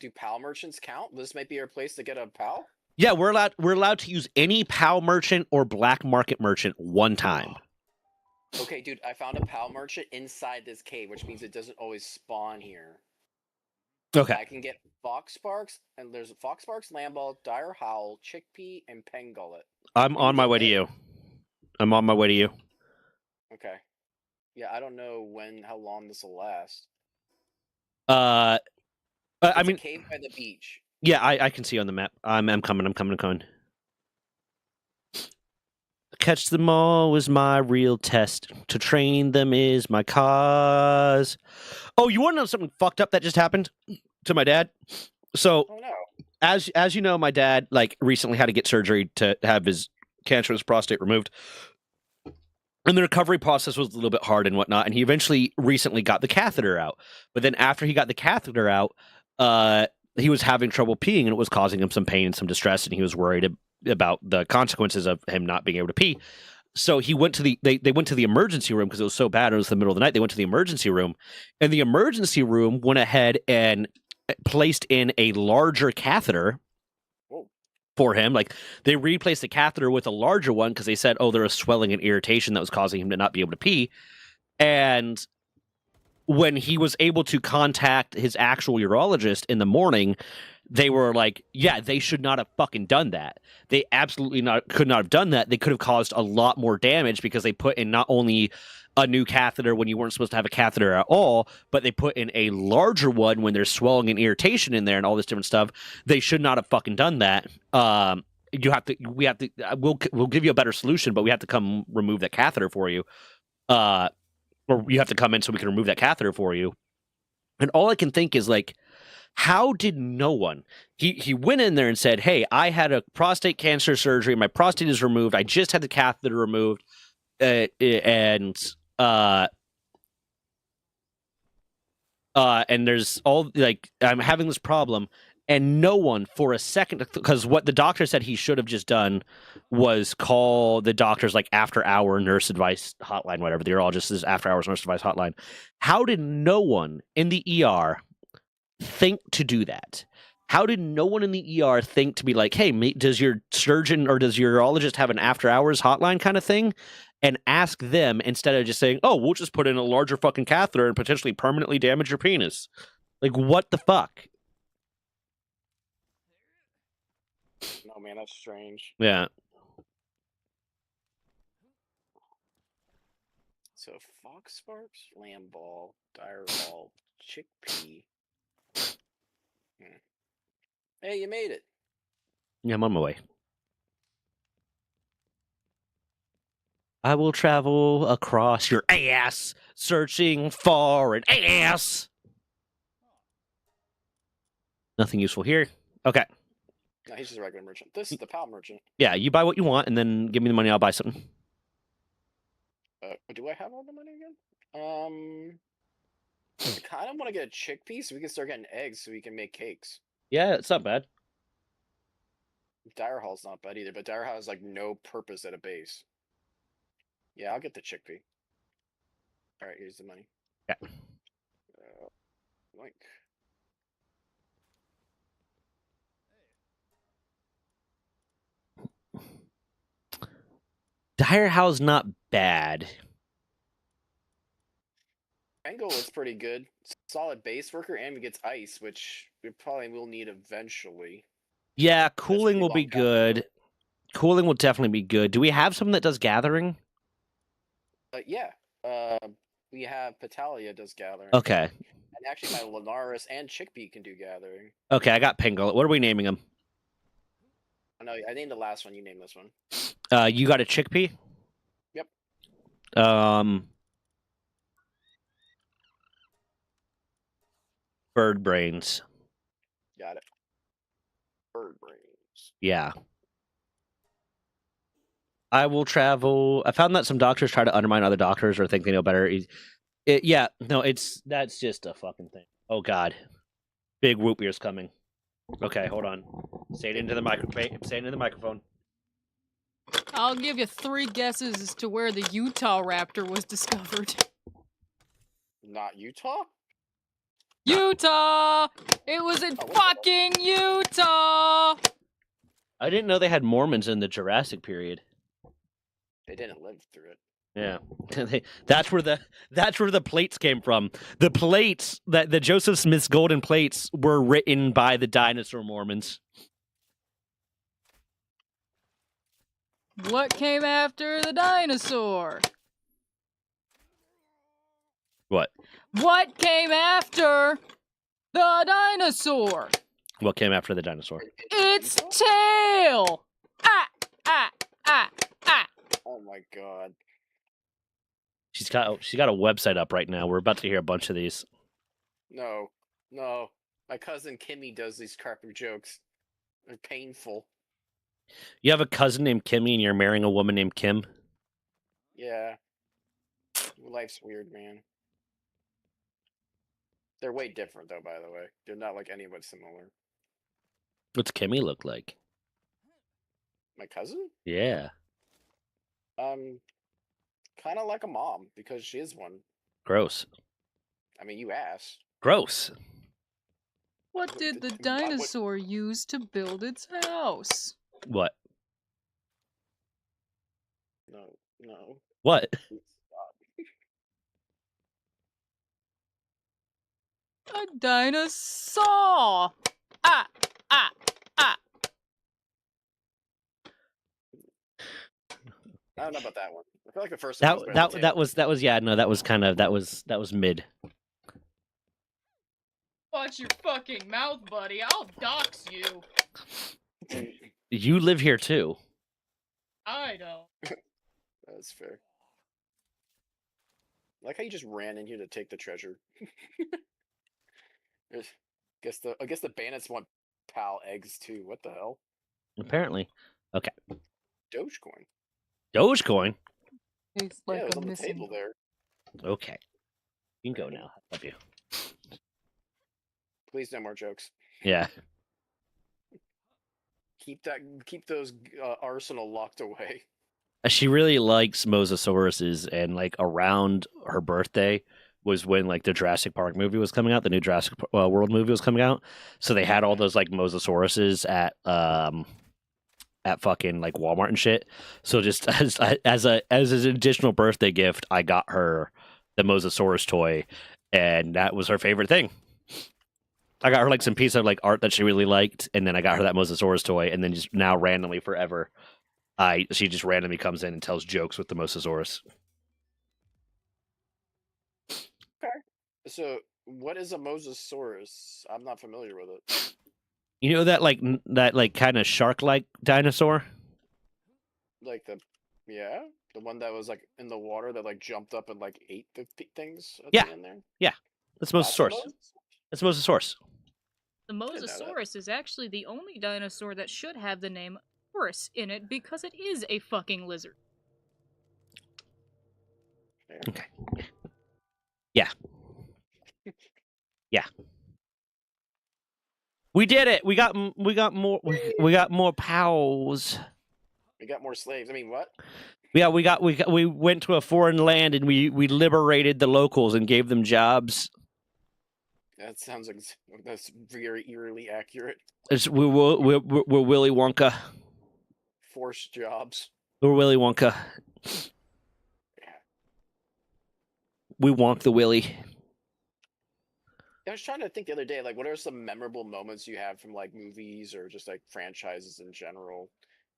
do PAL merchants count? This might be our place to get a PAL. Yeah, we're allowed to use any PAL merchant or black market merchant one time. Okay, dude, I found a PAL merchant inside this cave, which means it doesn't always spawn here. Okay. I can get Fox Sparks, and there's Fox Sparks, Lamball, Dire Howl, Chickpea, and Pengullet. I'm on my way to you. I'm on my way to you. Okay. Yeah, I don't know how long this will last. I It's mean, a cave by the beach. yeah, I can see on the map. I'm coming. Catch them all is my real test. To train them is my cause. Oh, you want to know something fucked up that just happened to my dad? So, Oh no. as you know, my dad like recently had to get surgery to have his cancerous prostate removed. And the recovery process was a little bit hard and whatnot. And he eventually recently got the catheter out. But then after he got the catheter out, he was having trouble peeing and it was causing him some pain and some distress. And he was worried about the consequences of him not being able to pee. So he went to they went to the emergency room because it was so bad. It was the middle of the night. They went to the emergency room, and the emergency room went ahead and placed in a larger catheter for him. Like they replaced the catheter with a larger one because they said, oh, there was swelling and irritation that was causing him to not be able to pee. And when he was able to contact his actual urologist in the morning, they were like, yeah, they should not have fucking done that. They absolutely could not have done that. They could have caused a lot more damage because they put in not only a new catheter when you weren't supposed to have a catheter at all, but they put in a larger one when there's swelling and irritation in there and all this different stuff. They should not have fucking done that. We'll give you a better solution, but we have to come remove that catheter for you. Or you have to come in so we can remove that catheter for you. And all I can think is like, how did no one? He went in there and said, "Hey, I had a prostate cancer surgery. My prostate is removed. I just had the catheter removed, and there's all like I'm having this problem." And no one for a second, because what the doctor said he should have just done was call the doctor's like after hour nurse advice hotline, whatever. They're all just this after hours nurse advice hotline. How did no one in the ER think to do that? How did no one in the ER think to be like, hey, does your surgeon or does your urologist have an after hours hotline kind of thing? And ask them instead of just saying, oh, we'll just put in a larger fucking catheter and potentially permanently damage your penis. Like, what the fuck? No, man, that's strange. Yeah. So fox sparks, lamb ball, dire ball, chickpea. Hey, you made it. Yeah, I'm on my way. I will travel across your ass, searching for an ass. Nothing useful here. Okay. No, he's just a regular merchant. This is the pal merchant. Yeah, you buy what you want, and then give me the money. I'll buy something. Do I have all the money again? I kind of want to get a chickpea so we can start getting eggs so we can make cakes. Yeah, it's not bad. Dire Hall's not bad either, but Dire Hall has like no purpose at a base. Yeah, I'll get the chickpea. All right, here's the money. Yeah. Link. Dire Hall's not bad. Angle is pretty good. Solid base worker and gets ice, which we probably will need eventually. Yeah, cooling will be good. Cooling will definitely be good. Do we have someone that does gathering? Yeah. We have Patalia does gathering. Okay. And actually, my Lunaris and Chickpea can do gathering. Okay, I got Pingle. What are we naming him? Oh, no, I named the last one. You named this one. You got a Chickpea? Yep. Bird brains. Got it. Bird brains. Yeah. I will travel. I found that some doctors try to undermine other doctors or think they know better. That's just a fucking thing. Oh God, big whoop ears coming. Okay, hold on. Say it into the microphone. Say it into the microphone. I'll give you 3 guesses as to where the Utah raptor was discovered. Not Utah? Utah! It was in fucking Utah! I didn't know they had Mormons in the Jurassic period. They didn't live through it. Yeah, that's where the plates came from. The plates the Joseph Smith's golden plates were written by the dinosaur Mormons. What came after the dinosaur? What? What came after The dinosaur. What came after the dinosaur? Its tail. Ah, ah, ah, ah. Oh my god. She's got a website up right now. We're about to hear a bunch of these. No. My cousin Kimmy does these carpet jokes. They're painful. You have a cousin named Kimmy, and you're marrying a woman named Kim. Yeah. Life's weird, man. They're way different, though, by the way. They're not like anyone similar. What's Kimmy look like? My cousin? Yeah. Kind of like a mom, because she is one. Gross. I mean, you asked. Gross. What did the dinosaur use to build its house? What? No. What? A dinosaur. Ah, ah, ah. I don't know about that one. I feel like the first one was better than That was yeah, no, that was mid. Watch your fucking mouth, buddy. I'll dox you. You live here too. I don't. That's fair. I like how you just ran in here to take the treasure. I guess the bandits want PAL eggs too. What the hell? Apparently. Okay. Dogecoin. Dogecoin? Tastes Yeah, like it was a on the missing. table there. Okay. You can go now. I love you. Please, no more jokes. Yeah. Keep those arsenal locked away. She really likes Mosasauruses, and like around her birthday was when like the Jurassic Park movie was coming out, the new Jurassic World movie was coming out. So they had all those like Mosasauruses at fucking like Walmart and shit. So just as an additional birthday gift, I got her the Mosasaurus toy, and that was her favorite thing. I got her like some piece of like art that she really liked, and then I got her that Mosasaurus toy, and then just now randomly forever, she just randomly comes in and tells jokes with the Mosasaurus. Okay. So, what is a Mosasaurus? I'm not familiar with it. You know that like kind of shark-like dinosaur? Like the one that was like in the water that like jumped up and like ate the things at Yeah. the end there. That's That's a Mosasaurus. That's Mosasaurus. The didn't know that. Mosasaurus is actually the only dinosaur that should have the name Saurus in it because it is a fucking lizard. Okay. Yeah. Yeah. We did it. We got more. We got more pals. We got more slaves. I mean, what? Yeah, we went to a foreign land and we liberated the locals and gave them jobs. That sounds like that's very eerily accurate. We're Willy Wonka. Forced jobs. We're Willy Wonka. We wonk the Willy. I was trying to think the other day, like, what are some memorable moments you have from like movies or just like franchises in general?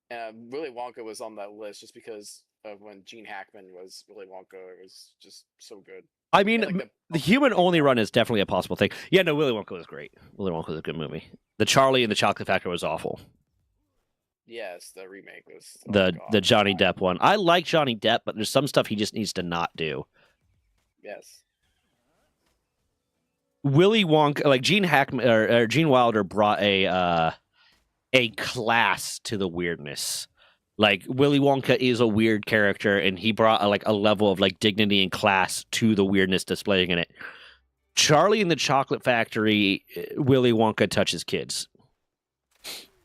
And Willy Wonka was on that list just because of when Gene Hackman was Willy Wonka. It was just so good. I mean, And, like, the human only run is definitely a possible thing. Yeah, no, Willy Wonka was great. Willy Wonka was a good movie. The Charlie and the Chocolate Factory was awful. Yes, the remake was The Johnny Depp one. I like Johnny Depp, but there's some stuff he just needs to not do. Yes. Willy Wonka, like Gene Hackman or Gene Wilder brought a class to the weirdness. Like Willy Wonka is a weird character, and he brought a level of like dignity and class to the weirdness displaying in it. Charlie and the Chocolate Factory, Willy Wonka touches kids.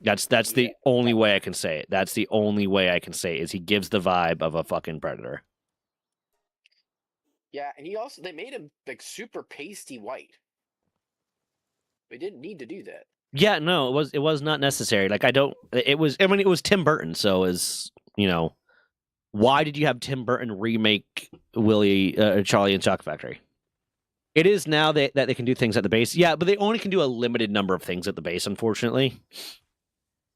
That's the only way I can say it. That's the only way I can say it, is he gives the vibe of a fucking predator. Yeah, and they made him like super pasty white. They didn't need to do that. Yeah, no, it was not necessary. Like it was Tim Burton, so why did you have Tim Burton remake Charlie and Chocolate Factory? It is now that they can do things at the base. Yeah, but they only can do a limited number of things at the base, unfortunately.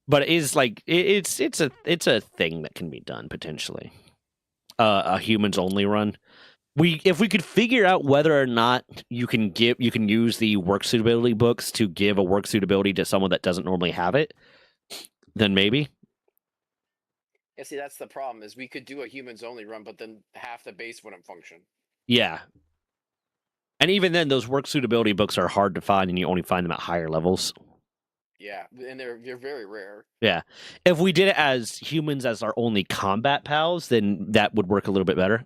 But it is like it's a thing that can be done potentially. A humans only run. if we could figure out whether or not you can use the work suitability books to give a work suitability to someone that doesn't normally have it, then maybe. Yeah, see, that's the problem, is we could do a humans only run, but then half the base wouldn't function. Yeah. And even then, those work suitability books are hard to find, and you only find them at higher levels. Yeah, and they're very rare. Yeah. If we did it as humans as our only combat pals, then that would work a little bit better.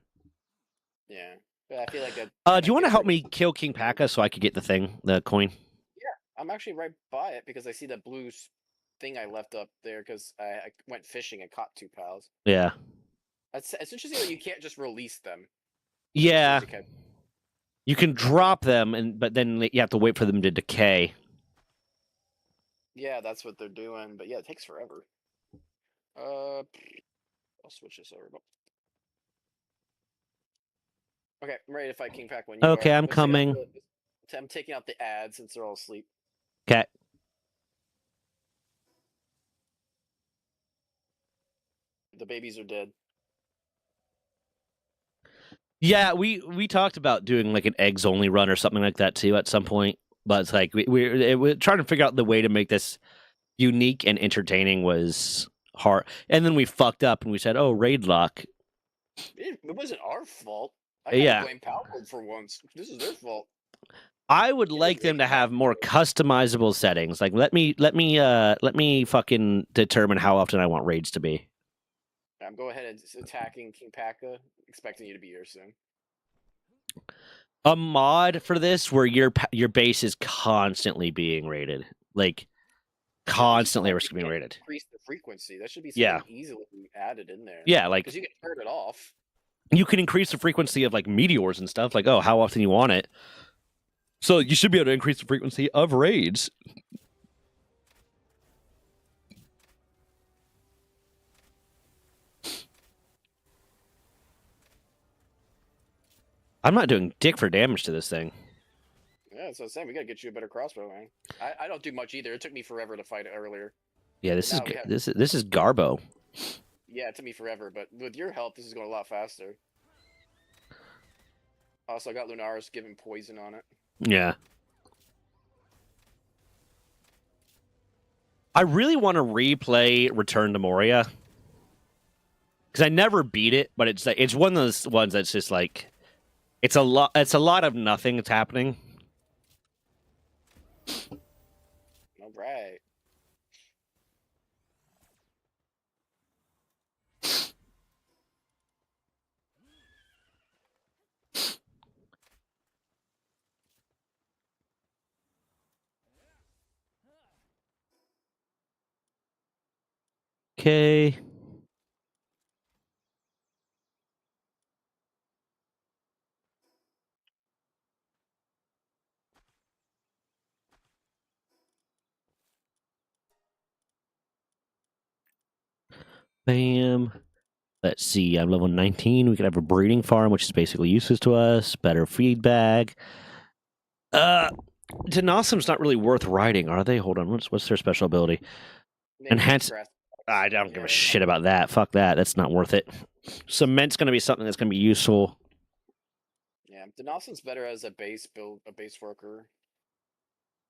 Yeah. But I feel like that. Do you want to help me kill King Paka so I could get the coin? Yeah, I'm actually right by it because I see that blue thing I left up there because I went fishing and caught 2 pals. Yeah. It's interesting that you can't just release them. Yeah. You can drop them, but then you have to wait for them to decay. Yeah, that's what they're doing. But yeah, it takes forever. I'll switch this over. Okay, I'm ready to fight King Pack when you Okay, are. I'm coming. I'm taking out the ads since they're all asleep. Okay. The babies are dead. Yeah, we talked about doing like an eggs only run or something like that too at some point, but it's like we're trying to figure out the way to make this unique and entertaining was hard, and then we fucked up and we said, "Oh, Raidlocke." It wasn't our fault. I Yeah. blame Palworld for once. This is their fault. I would like them to have more customizable settings. Like let me fucking determine how often I want raids to be. I'm going ahead and attacking King Paka, expecting you to be here soon. A mod for this where your base is constantly being raided, like constantly being raided. Increase the frequency. That should be something easily added in there. Yeah, like because you can turn it off. You can increase the frequency of like meteors and stuff. Like, oh, how often you want it. So you should be able to increase the frequency of raids. I'm not doing dick for damage to this thing. Yeah, that's what I'm saying. We gotta get you a better crossbow, man. I don't do much either. It took me forever to fight it earlier. Yeah, this is Garbo. Yeah, it took me forever, but with your help, this is going a lot faster. Also, I got Lunaris giving poison on it. Yeah. I really want to replay Return to Moria because I never beat it, but it's like it's one of those ones that's just like it's a lot of nothing that's happening. All right. Okay. Bam. Let's see. I'm level 19. We could have a breeding farm, which is basically useless to us. Better feedback. Denosum's not really worth riding, are they? Hold on. What's their special ability? Enhance. I don't give a shit about that. Fuck that. That's not worth it. Cement's going to be something that's going to be useful. Yeah, Denosum's better as a base worker.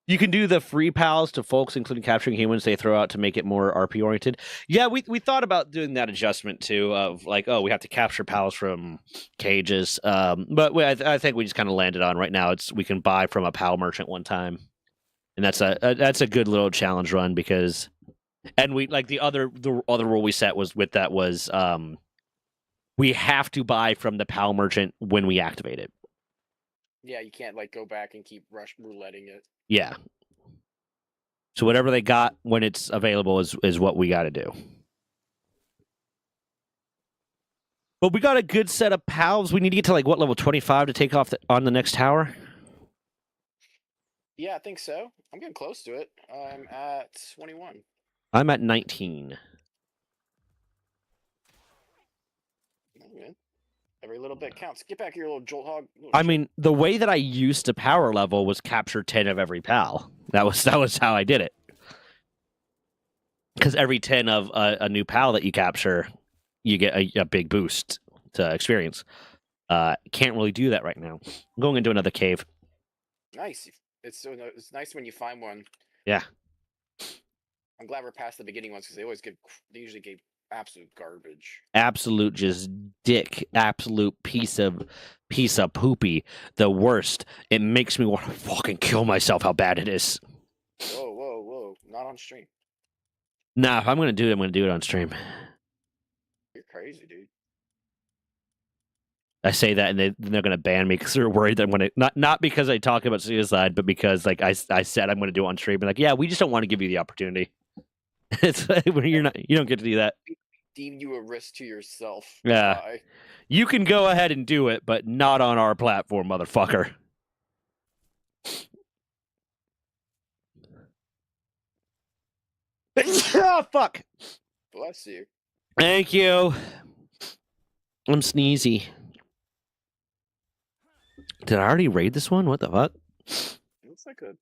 You can do the free pals to folks, including capturing humans, they throw out to make it more RP oriented. Yeah, we thought about doing that adjustment too, of like, oh, we have to capture pals from cages. But I think we just kind of landed on right now. We can buy from a pal merchant one time, and that's a good little challenge run because, and we like the other rule we set was we have to buy from the pal merchant when we activate it. Yeah, you can't like go back and keep rouletting it. Yeah. So whatever they got when it's available is what we got to do. But we got a good set of pals. We need to get to like what level 25 to take off on the next tower? Yeah, I think so. I'm getting close to it. I'm at 21. I'm at 19. Oh, man. Every little bit counts. Get back here, little jolt hog. I mean, the way that I used to power level was capture 10 of every pal. That was how I did it. Because every 10 of a new pal that you capture, you get a big boost to experience. Can't really do that right now. I'm going into another cave. Nice. It's nice when you find one. Yeah. I'm glad we're past the beginning ones because they usually gave absolute garbage. Absolute just dick. Absolute piece of poopy. The worst. It makes me want to fucking kill myself. How bad it is. Whoa! Not on stream. Nah, if I'm gonna do it, I'm gonna do it on stream. You're crazy, dude. I say that, and they're gonna ban me because they're worried that I'm gonna not because I talk about suicide, but because like I said I'm gonna do it on stream. And like, yeah, we just don't want to give you the opportunity. It's like, you don't get to do that. Deem you a risk to yourself. Yeah. Bye. You can go ahead and do it, but not on our platform, motherfucker. Oh, fuck. Bless you. Thank you. I'm sneezy. Did I already raid this one? What the fuck? It looks like a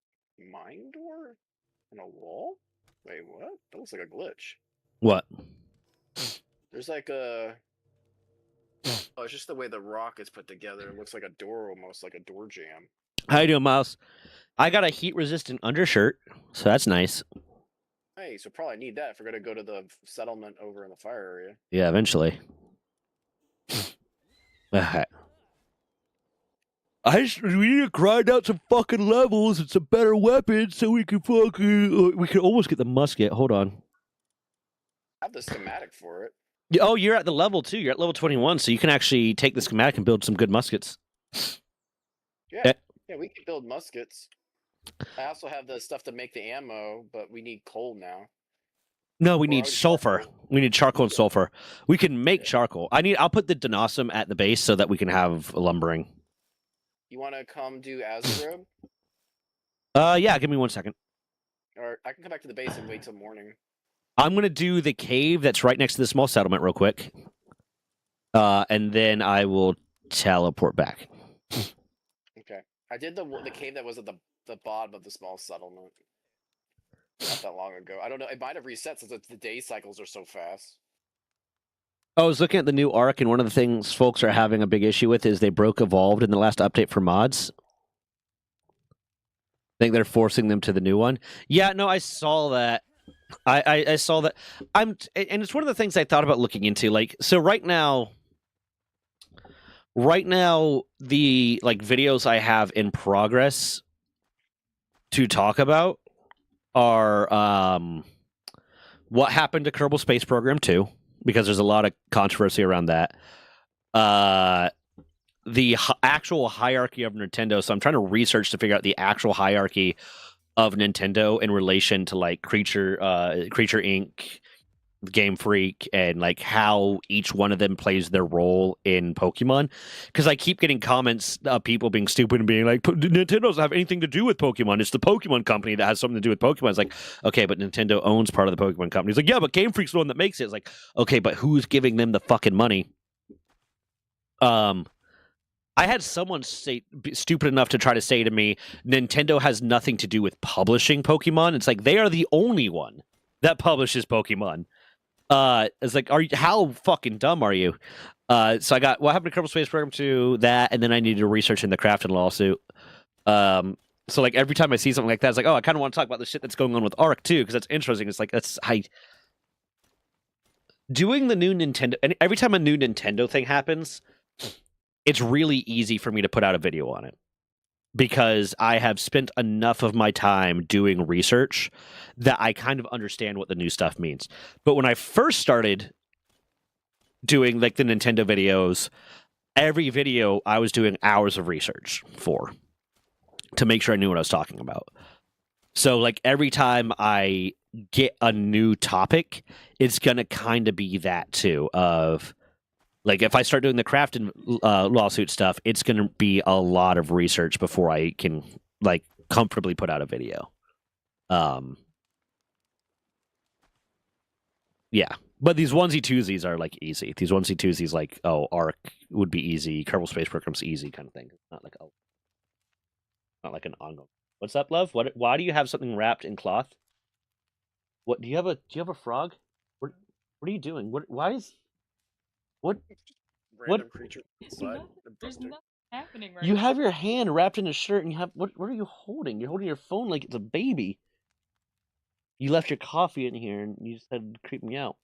mine door in a wall. Wait, what? That looks like a glitch. What? There's like a. Oh, it's just the way the rock is put together. It looks like a door, almost like a door jam. How you doing, Miles? I got a heat-resistant undershirt, so that's nice. Hey, so probably need that if we're gonna go to the settlement over in the fire area. Yeah, eventually. Okay. We need to grind out some fucking levels and some better weapons so we can fucking we can almost get the musket. Hold on. I have the schematic for it. Oh, you're at the level too. You're at level 21, so you can actually take the schematic and build some good muskets. Yeah, we can build muskets. I also have the stuff to make the ammo, but we need coal now. No, we need sulfur. We need charcoal and sulfur. We can make charcoal. I'll put the denosum at the base so that we can have lumbering. You want to come do Azurode? Yeah, give me 1 second. Or I can come back to the base and wait till morning. I'm going to do the cave that's right next to the small settlement real quick. And then I will teleport back. Okay. I did the cave that was at the bottom of the small settlement. Not that long ago. I don't know. It might have reset since the day cycles are so fast. I was looking at the new Ark, and one of the things folks are having a big issue with is they broke Evolved in the last update for mods. I think they're forcing them to the new one. Yeah, no, I saw that. I saw that. And it's one of the things I thought about looking into. Like, so right now, the like videos I have in progress to talk about are what happened to Kerbal Space Program 2, because there's a lot of controversy around that. The actual hierarchy of Nintendo. So I'm trying to research to figure out the actual hierarchy of Nintendo in relation to like Creature Inc., Game Freak, and like how each one of them plays their role in Pokemon. Because I keep getting comments of people being stupid and being like, Nintendo doesn't have anything to do with Pokemon. It's the Pokemon company that has something to do with Pokemon. It's like, okay, but Nintendo owns part of the Pokemon company. It's like, yeah, but Game Freak's the one that makes it. It's like, okay, but who's giving them the fucking money? I had someone stupid enough to try to say to me, Nintendo has nothing to do with publishing Pokemon. It's like, they are the only one that publishes Pokemon. It's like, how fucking dumb are you? So I got what happened to Kerbal Space Program 2, that, and then I needed to research in the Crafton lawsuit. So like every time I see something like that, it's like, oh, I kind of want to talk about the shit that's going on with Arc too, because that's interesting. It's like doing the new Nintendo, and every time a new Nintendo thing happens, it's really easy for me to put out a video on it, because I have spent enough of my time doing research that I kind of understand what the new stuff means. But when I first started doing like the Nintendo videos, every video I was doing hours of research to make sure I knew what I was talking about. So like every time I get a new topic, it's going to kind of be that too, of like, if I start doing the Crafton lawsuit stuff, it's going to be a lot of research before I can, like, comfortably put out a video. Yeah. But these onesie-twosies are, like, easy. These onesie-twosies, like, oh, Arc would be easy. Kerbal Space Program's easy kind of thing. Not like an ongoing. What's up, love? Why do you have something wrapped in cloth? What, do you have a frog? What are you doing? What random creature There's inside. nothing happening right You now. have your hand wrapped in a shirt, and you have what are you holding? You're holding your phone like it's a baby. You left your coffee in here, and you just had to creep me out.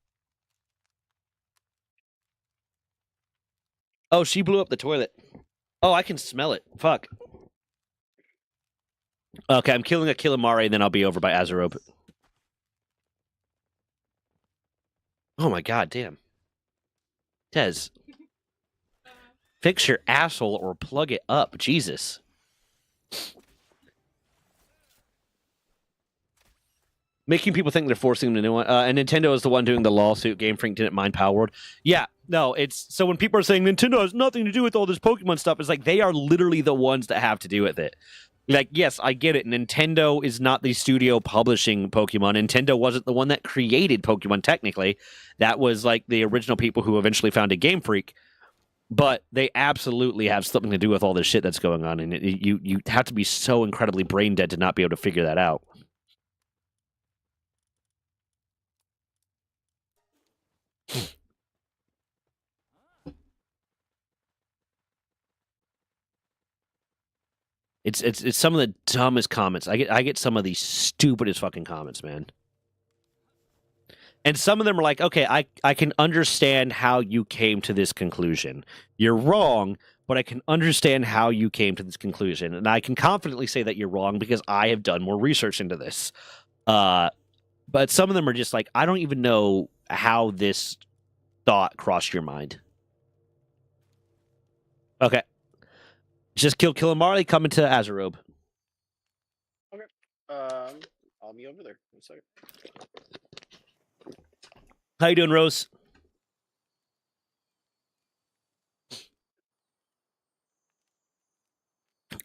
Oh, she blew up the toilet. Oh, I can smell it. Fuck. Okay, I'm killing a Killamari, and then I'll be over by Azarob. Oh my god, damn. Tez, fix your asshole or plug it up. Jesus. Making people think they're forcing them to do it. And Nintendo is the one doing the lawsuit. Game Freak didn't mind Palworld. Yeah, no, it's so when people are saying Nintendo has nothing to do with all this Pokemon stuff, it's like they are literally the ones that have to do with it. Like, yes, I get it. Nintendo is not the studio publishing Pokemon. Nintendo wasn't the one that created Pokemon, technically. That was like the original people who eventually founded Game Freak. But they absolutely have something to do with all this shit that's going on. And you have to be so incredibly brain dead to not be able to figure that out. It's some of the dumbest comments. I get some of the stupidest fucking comments, man. And some of them are like, okay, I can understand how you came to this conclusion. You're wrong, but I can understand how you came to this conclusion. And I can confidently say that you're wrong because I have done more research into this. But some of them are just like, I don't even know how this thought crossed your mind. Okay. Just kill Killamari, coming to Azarob. Okay. I'll be over there in a second. How you doing, Rose?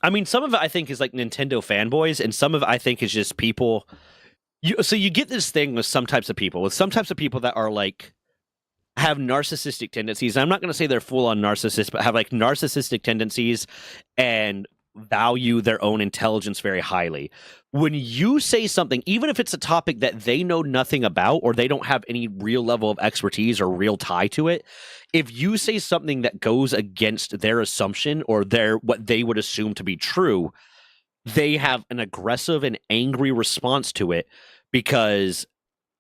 I mean, some of it I think is like Nintendo fanboys, and some of it I think is just people. So you get this thing with some types of people, that are like have narcissistic tendencies. I'm not going to say they're full on narcissists, but have like narcissistic tendencies and value their own intelligence very highly. When you say something, even if it's a topic that they know nothing about or they don't have any real level of expertise or real tie to it, if you say something that goes against their assumption or what they would assume to be true, they have an aggressive and angry response to it because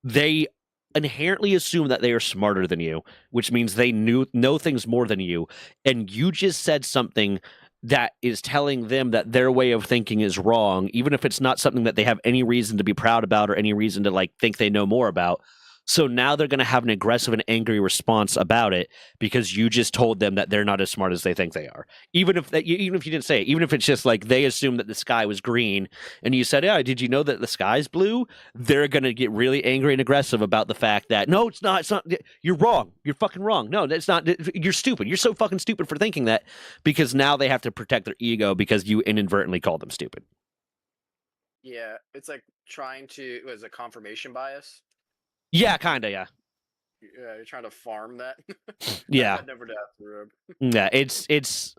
they inherently assume that they are smarter than you, which means they know things more than you, and you just said something that is telling them that their way of thinking is wrong, even if it's not something that they have any reason to be proud about or any reason to like think they know more about. So now they're going to have an aggressive and angry response about it because you just told them that they're not as smart as they think they are. Even if you didn't say it, even if it's just like they assume that the sky was green and you said, "Yeah, did you know that the sky's blue?" They're going to get really angry and aggressive about the fact that no, it's not. It's not. You're wrong. You're fucking wrong. No, that's not. You're stupid. You're so fucking stupid for thinking that because now they have to protect their ego because you inadvertently called them stupid. Yeah, it's like trying to was a confirmation bias. Yeah, kinda. Yeah. Yeah, you're trying to farm that. Yeah. That never does. Yeah. It's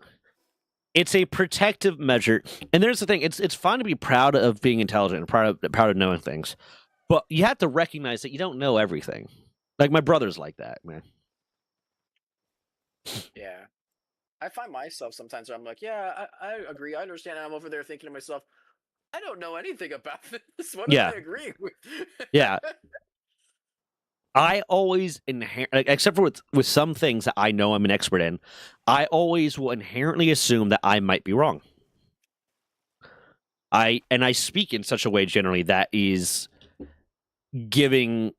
a protective measure, and there's the thing. It's fine to be proud of being intelligent and proud of knowing things, but you have to recognize that you don't know everything. Like my brother's like that, man. Yeah. I find myself sometimes where I'm like, yeah, I agree. I understand. And I'm over there thinking to myself, I don't know anything about this. What am Yeah. I agreeing with? Yeah. I always except for with some things that I know I'm an expert in, I always will inherently assume that I might be wrong. I speak in such a way generally that is giving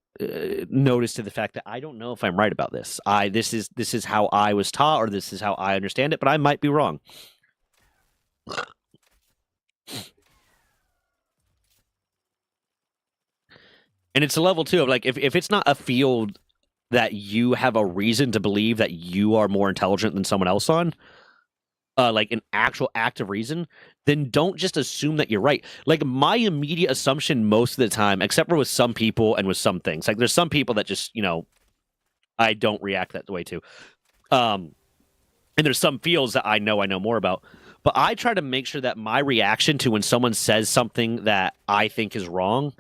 notice to the fact that I don't know if I'm right about this. This is how I was taught, or this is how I understand it, but I might be wrong. And it's a level too of like if it's not a field that you have a reason to believe that you are more intelligent than someone else on, like an actual active reason, then don't just assume that you're right. Like my immediate assumption most of the time, except for with some people and with some things, like there's some people that just, I don't react that way to. And there's some fields that I know more about. But I try to make sure that my reaction to when someone says something that I think is wrong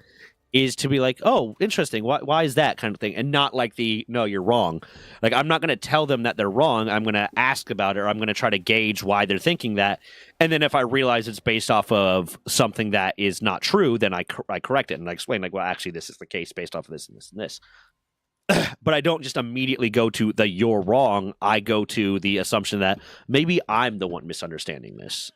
is to be like, oh, interesting. Why is that kind of thing? And not like no, you're wrong. Like, I'm not going to tell them that they're wrong. I'm going to ask about it, or I'm going to try to gauge why they're thinking that. And then if I realize it's based off of something that is not true, then I correct it and I explain, like, well, actually, this is the case based off of this and this and this. But I don't just immediately go to the you're wrong. I go to the assumption that maybe I'm the one misunderstanding this.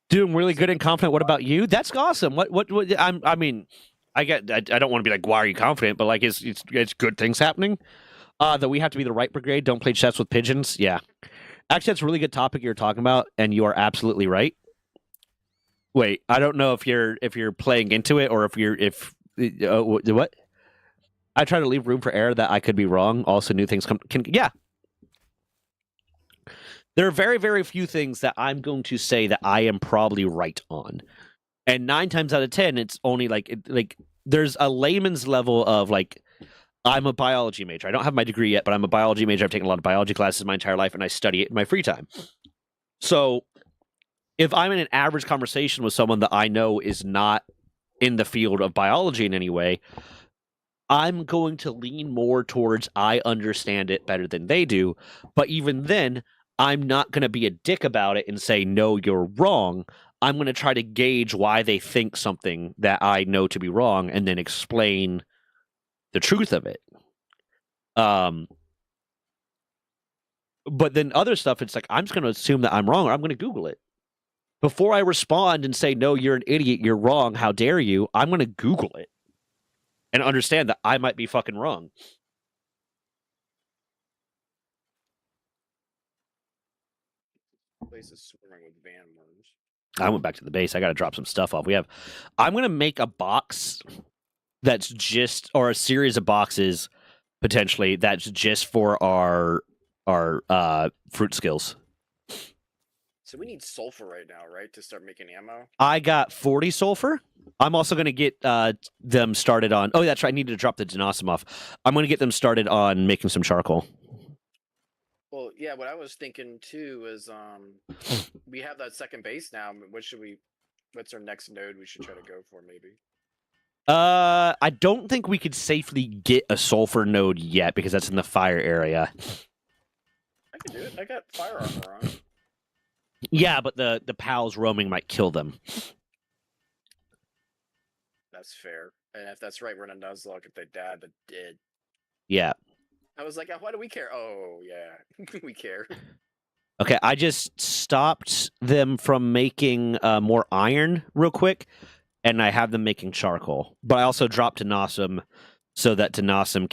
Doing really good and confident. What about you? That's awesome. What I mean, I don't want to be like, why are you confident? But like, it's good things happening. That we have to be the right brigade. Don't play chess with pigeons. Yeah, actually, that's a really good topic you're talking about, and you are absolutely right. Wait, I don't know if you're playing into it or if what? I try to leave room for error that I could be wrong. Also, new things yeah. There are very, very few things that I'm going to say that I am probably right on. And 9 times out of 10, it's only like there's a layman's level of like, I'm a biology major. I don't have my degree yet, but I'm a biology major. I've taken a lot of biology classes my entire life, and I study it in my free time. So if I'm in an average conversation with someone that I know is not in the field of biology in any way, I'm going to lean more towards I understand it better than they do. But even then, I'm not going to be a dick about it and say, no, you're wrong. I'm going to try to gauge why they think something that I know to be wrong and then explain the truth of it. But then other stuff, it's like, I'm just going to assume that I'm wrong, or I'm going to Google it. Before I respond and say, no, you're an idiot, you're wrong, how dare you, I'm going to Google it and understand that I might be fucking wrong. Place is swarming with van worms. I went back to the base. I got to drop some stuff off. I'm going to make a box that's just, or a series of boxes potentially that's just for our fruit skills. So we need sulfur right now, right, to start making ammo? I got 40 sulfur. I'm also going to get them started on... Oh, that's right. I needed to drop the denosum off. I'm going to get them started on making some charcoal. Well, yeah, what I was thinking, too, is we have that second base now. What's our next node we should try to go for, maybe? I don't think we could safely get a sulfur node yet, because that's in the fire area. I can do it. I got fire armor on. Yeah, but the pals roaming might kill them. That's fair. And if that's right, we're in a Nuzlocke. If they died, they did. Yeah. I was like, why do we care? Oh, yeah. We care. Okay, I just stopped them from making more iron real quick, and I have them making charcoal. But I also dropped denosum so that denosum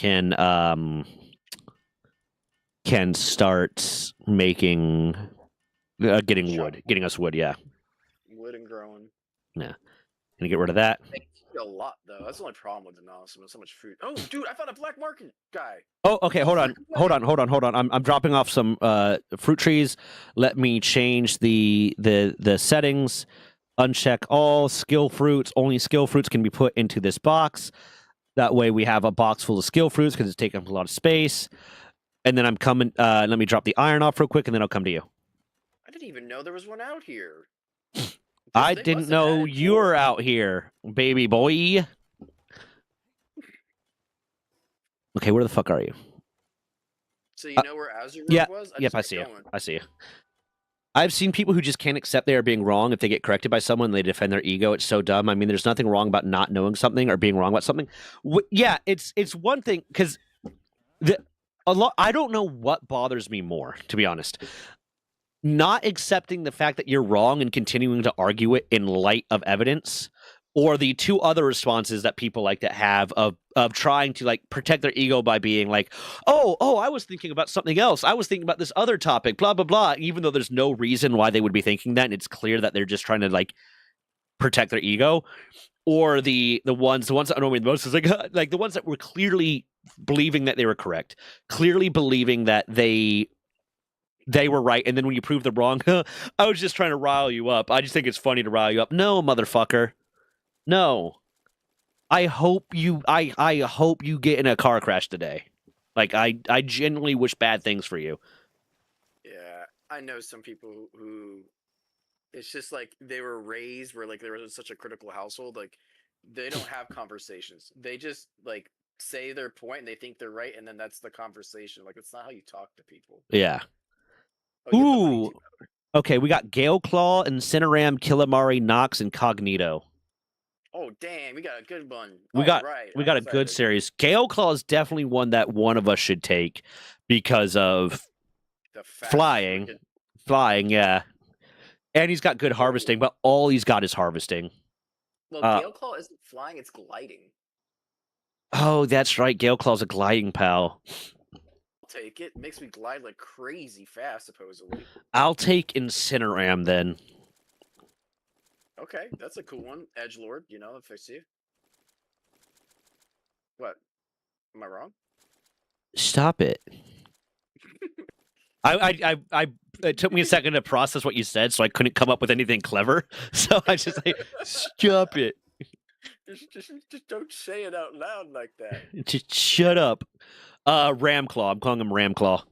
can start making... getting wood. Getting us wood, yeah. Wood and growing. Yeah. Gonna get rid of that. They eat a lot, though. That's the only problem with denosum. There's so much food. Oh, dude, I found a black market guy. Oh, okay, hold on. I'm dropping off some fruit trees. Let me change the settings. Uncheck all skill fruits. Only skill fruits can be put into this box. That way we have a box full of skill fruits because it's taking up a lot of space. And then I'm coming. Let me drop the iron off real quick, and then I'll come to you. I didn't even know there was one out here. I didn't know you were out here, baby boy. Okay, where the fuck are you? So you know where Azure yeah, was? Yep, I see you. I see you. I've seen people who just can't accept they are being wrong if they get corrected by someone. They defend their ego. It's so dumb. I mean, there's nothing wrong about not knowing something or being wrong about something. Yeah, it's one thing because I don't know what bothers me more, to be honest. Not accepting the fact that you're wrong and continuing to argue it in light of evidence, or the two other responses that people like to have of trying to like protect their ego by being like, oh, I was thinking about something else. I was thinking about this other topic, blah, blah, blah, even though there's no reason why they would be thinking that. And it's clear that they're just trying to like protect their ego. Or the ones that annoy me the most is like the ones that were clearly believing that they were correct, clearly believing that they were right, and then when you prove them wrong, I was just trying to rile you up. I just think it's funny to rile you up. No, motherfucker. No. I hope you get in a car crash today. Like, I genuinely wish bad things for you. Yeah, I know some people who It's just like they were raised where like they were in such a critical household. Like they don't have conversations. They just like say their point and they think they're right, and then that's the conversation. Like it's not how you talk to people. Yeah. Oh, you have the money Ooh. too. Okay, we got Gale Claw, Incineram, Killamari, Nox, and Cognito. Oh damn, we got a good one. We All got right, we I'm got a good excited. series. Gale Claw is definitely one that one of us should take because of The fast flying. freaking- Flying, yeah. And he's got good Oh. harvesting, but all he's got is harvesting. Well, Uh, Gale Claw isn't flying; it's gliding. Oh, that's right. Gale Claw's a gliding pal. I'll take it. Makes me glide like crazy fast, supposedly. I'll take Incineram then. Okay, that's a cool one. Edgelord, you know, if I see. What? Am I wrong? Stop it. It took me a second to process what you said, so I couldn't come up with anything clever. So I just like, stop it. Just don't say it out loud like that. Just shut up. Ramclaw. I'm calling him Ramclaw.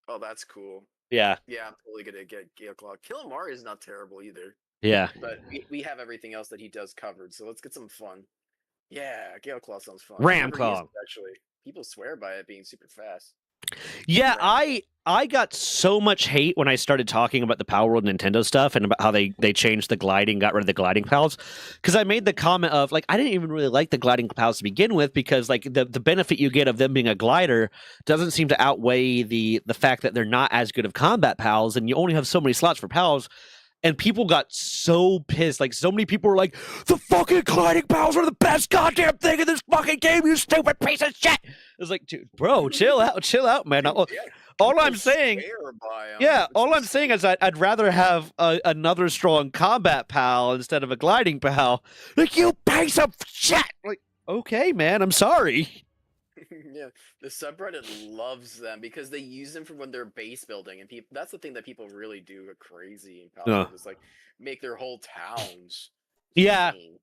Oh, that's cool. Yeah. Yeah, I'm totally gonna get Gale Claw. Killamari is not terrible either, Yeah. but we have everything else that he does covered, so let's get some fun. Yeah, Gale Claw sounds fun. Ramclaw. I've never used it, actually. People swear by it being super fast. Yeah, Ramclaw. I got so much hate when I started talking about the Power World Nintendo stuff and about how they changed the gliding, got rid of the gliding pals. Because I made the comment of like I didn't even really like the gliding pals to begin with because like the benefit you get of them being a glider doesn't seem to outweigh the fact that they're not as good of combat pals and you only have so many slots for pals. And people got so pissed. Like, so many people were like, the fucking gliding pals are the best goddamn thing in this fucking game, you stupid piece of shit. It was like, dude, bro, chill out, man. All I'm saying, yeah, all I'm saying is I'd rather have another strong combat pal instead of a gliding pal. Like, you piece of shit. Like, okay, man, I'm sorry. Yeah, the subreddit loves them because they use them for when they're base building, and people. That's the thing that people really do go crazy in Power is like make their whole towns. Yeah, insane.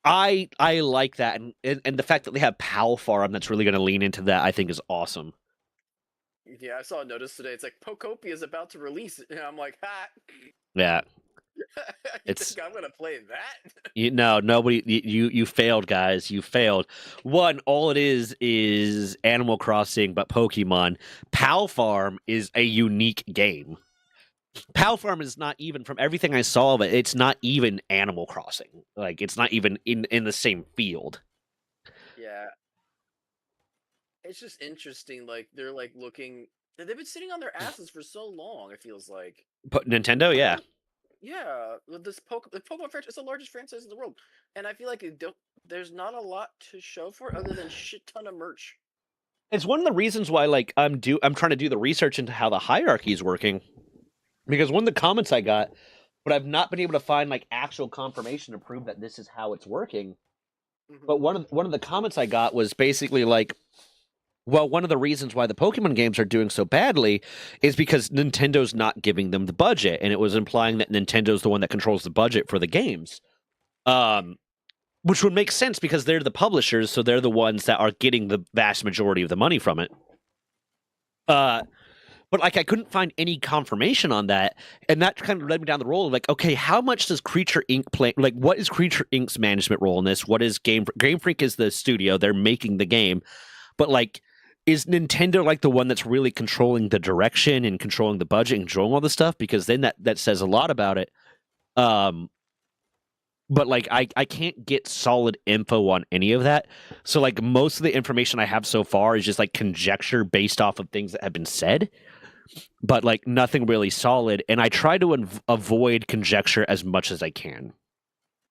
I like that, and the fact that they have Pal Farm that's really going to lean into that, I think, is awesome. Yeah, I saw a notice today. It's like Pokopia is about to release it, and I'm like, ha. Yeah. You think I'm gonna play that? Nobody. You failed, guys. You failed. One, all it is Animal Crossing, but Pokemon. Pal Farm is a unique game. Pal Farm is not even, from everything I saw of it, it's not even Animal Crossing. Like, it's not even in the same field. Yeah. It's just interesting. Like they're like looking. They've been sitting on their asses for so long. It feels like. Nintendo, yeah. Yeah, the Pokemon franchise is the largest franchise in the world, and I feel like there's not a lot to show for it other than shit ton of merch. It's one of the reasons why, like, I'm trying to do the research into how the hierarchy is working, because one of the comments I got, but I've not been able to find like actual confirmation to prove that this is how it's working. Mm-hmm. But one of the comments I got was basically like, well, one of the reasons why the Pokemon games are doing so badly is because Nintendo's not giving them the budget, and it was implying that Nintendo's the one that controls the budget for the games. Which would make sense because they're the publishers, so they're the ones that are getting the vast majority of the money from it. But like I couldn't find any confirmation on that, and that kind of led me down the road of like, okay, how much does Creature Inc. play? Like, what is Creature Inc.'s management role in this? What is Game Freak is the studio, they're making the game, but like, is Nintendo like the one that's really controlling the direction and controlling the budget and controlling all this stuff? Because then that says a lot about it. But like I can't get solid info on any of that. So like most of the information I have so far is just like conjecture based off of things that have been said, but like nothing really solid. And I try to avoid conjecture as much as I can.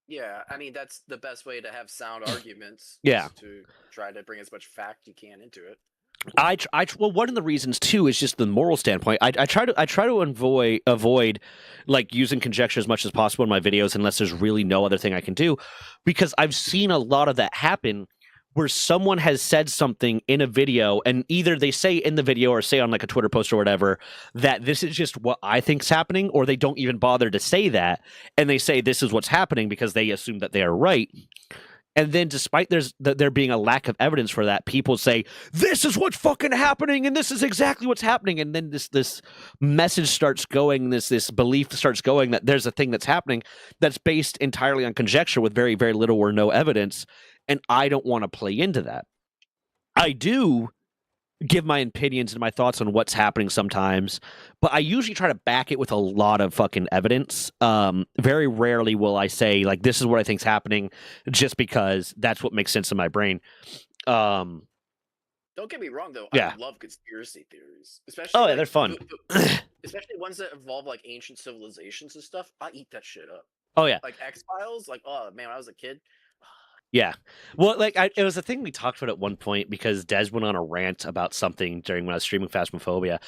Yeah, I mean that's the best way to have sound arguments. Yeah, to try to bring as much fact you can into it. Well, one of the reasons too is just the moral standpoint. I try to avoid like using conjecture as much as possible in my videos unless there's really no other thing I can do, because I've seen a lot of that happen where someone has said something in a video and either they say in the video or say on like a Twitter post or whatever that this is just what I think's happening, or they don't even bother to say that and they say this is what's happening because they assume that they are right. And then, despite there being a lack of evidence for that, people say this is what's fucking happening, and this is exactly what's happening. And then this message starts going, this belief starts going that there's a thing that's happening that's based entirely on conjecture with very, very little or no evidence. And I don't want to play into that. I do give my opinions and my thoughts on what's happening sometimes, but I usually try to back it with a lot of fucking evidence. Very rarely will I say, like, this is what I think's happening just because that's what makes sense in my brain. Don't get me wrong, though. Yeah. I love conspiracy theories, especially. Oh, yeah, they're fun. Especially ones that involve like ancient civilizations and stuff. I eat that shit up. Oh yeah, like X-Files. Like, oh man, when I was a kid. Yeah. Well, like, it was a thing we talked about at one point because Des went on a rant about something during when I was streaming Phasmophobia.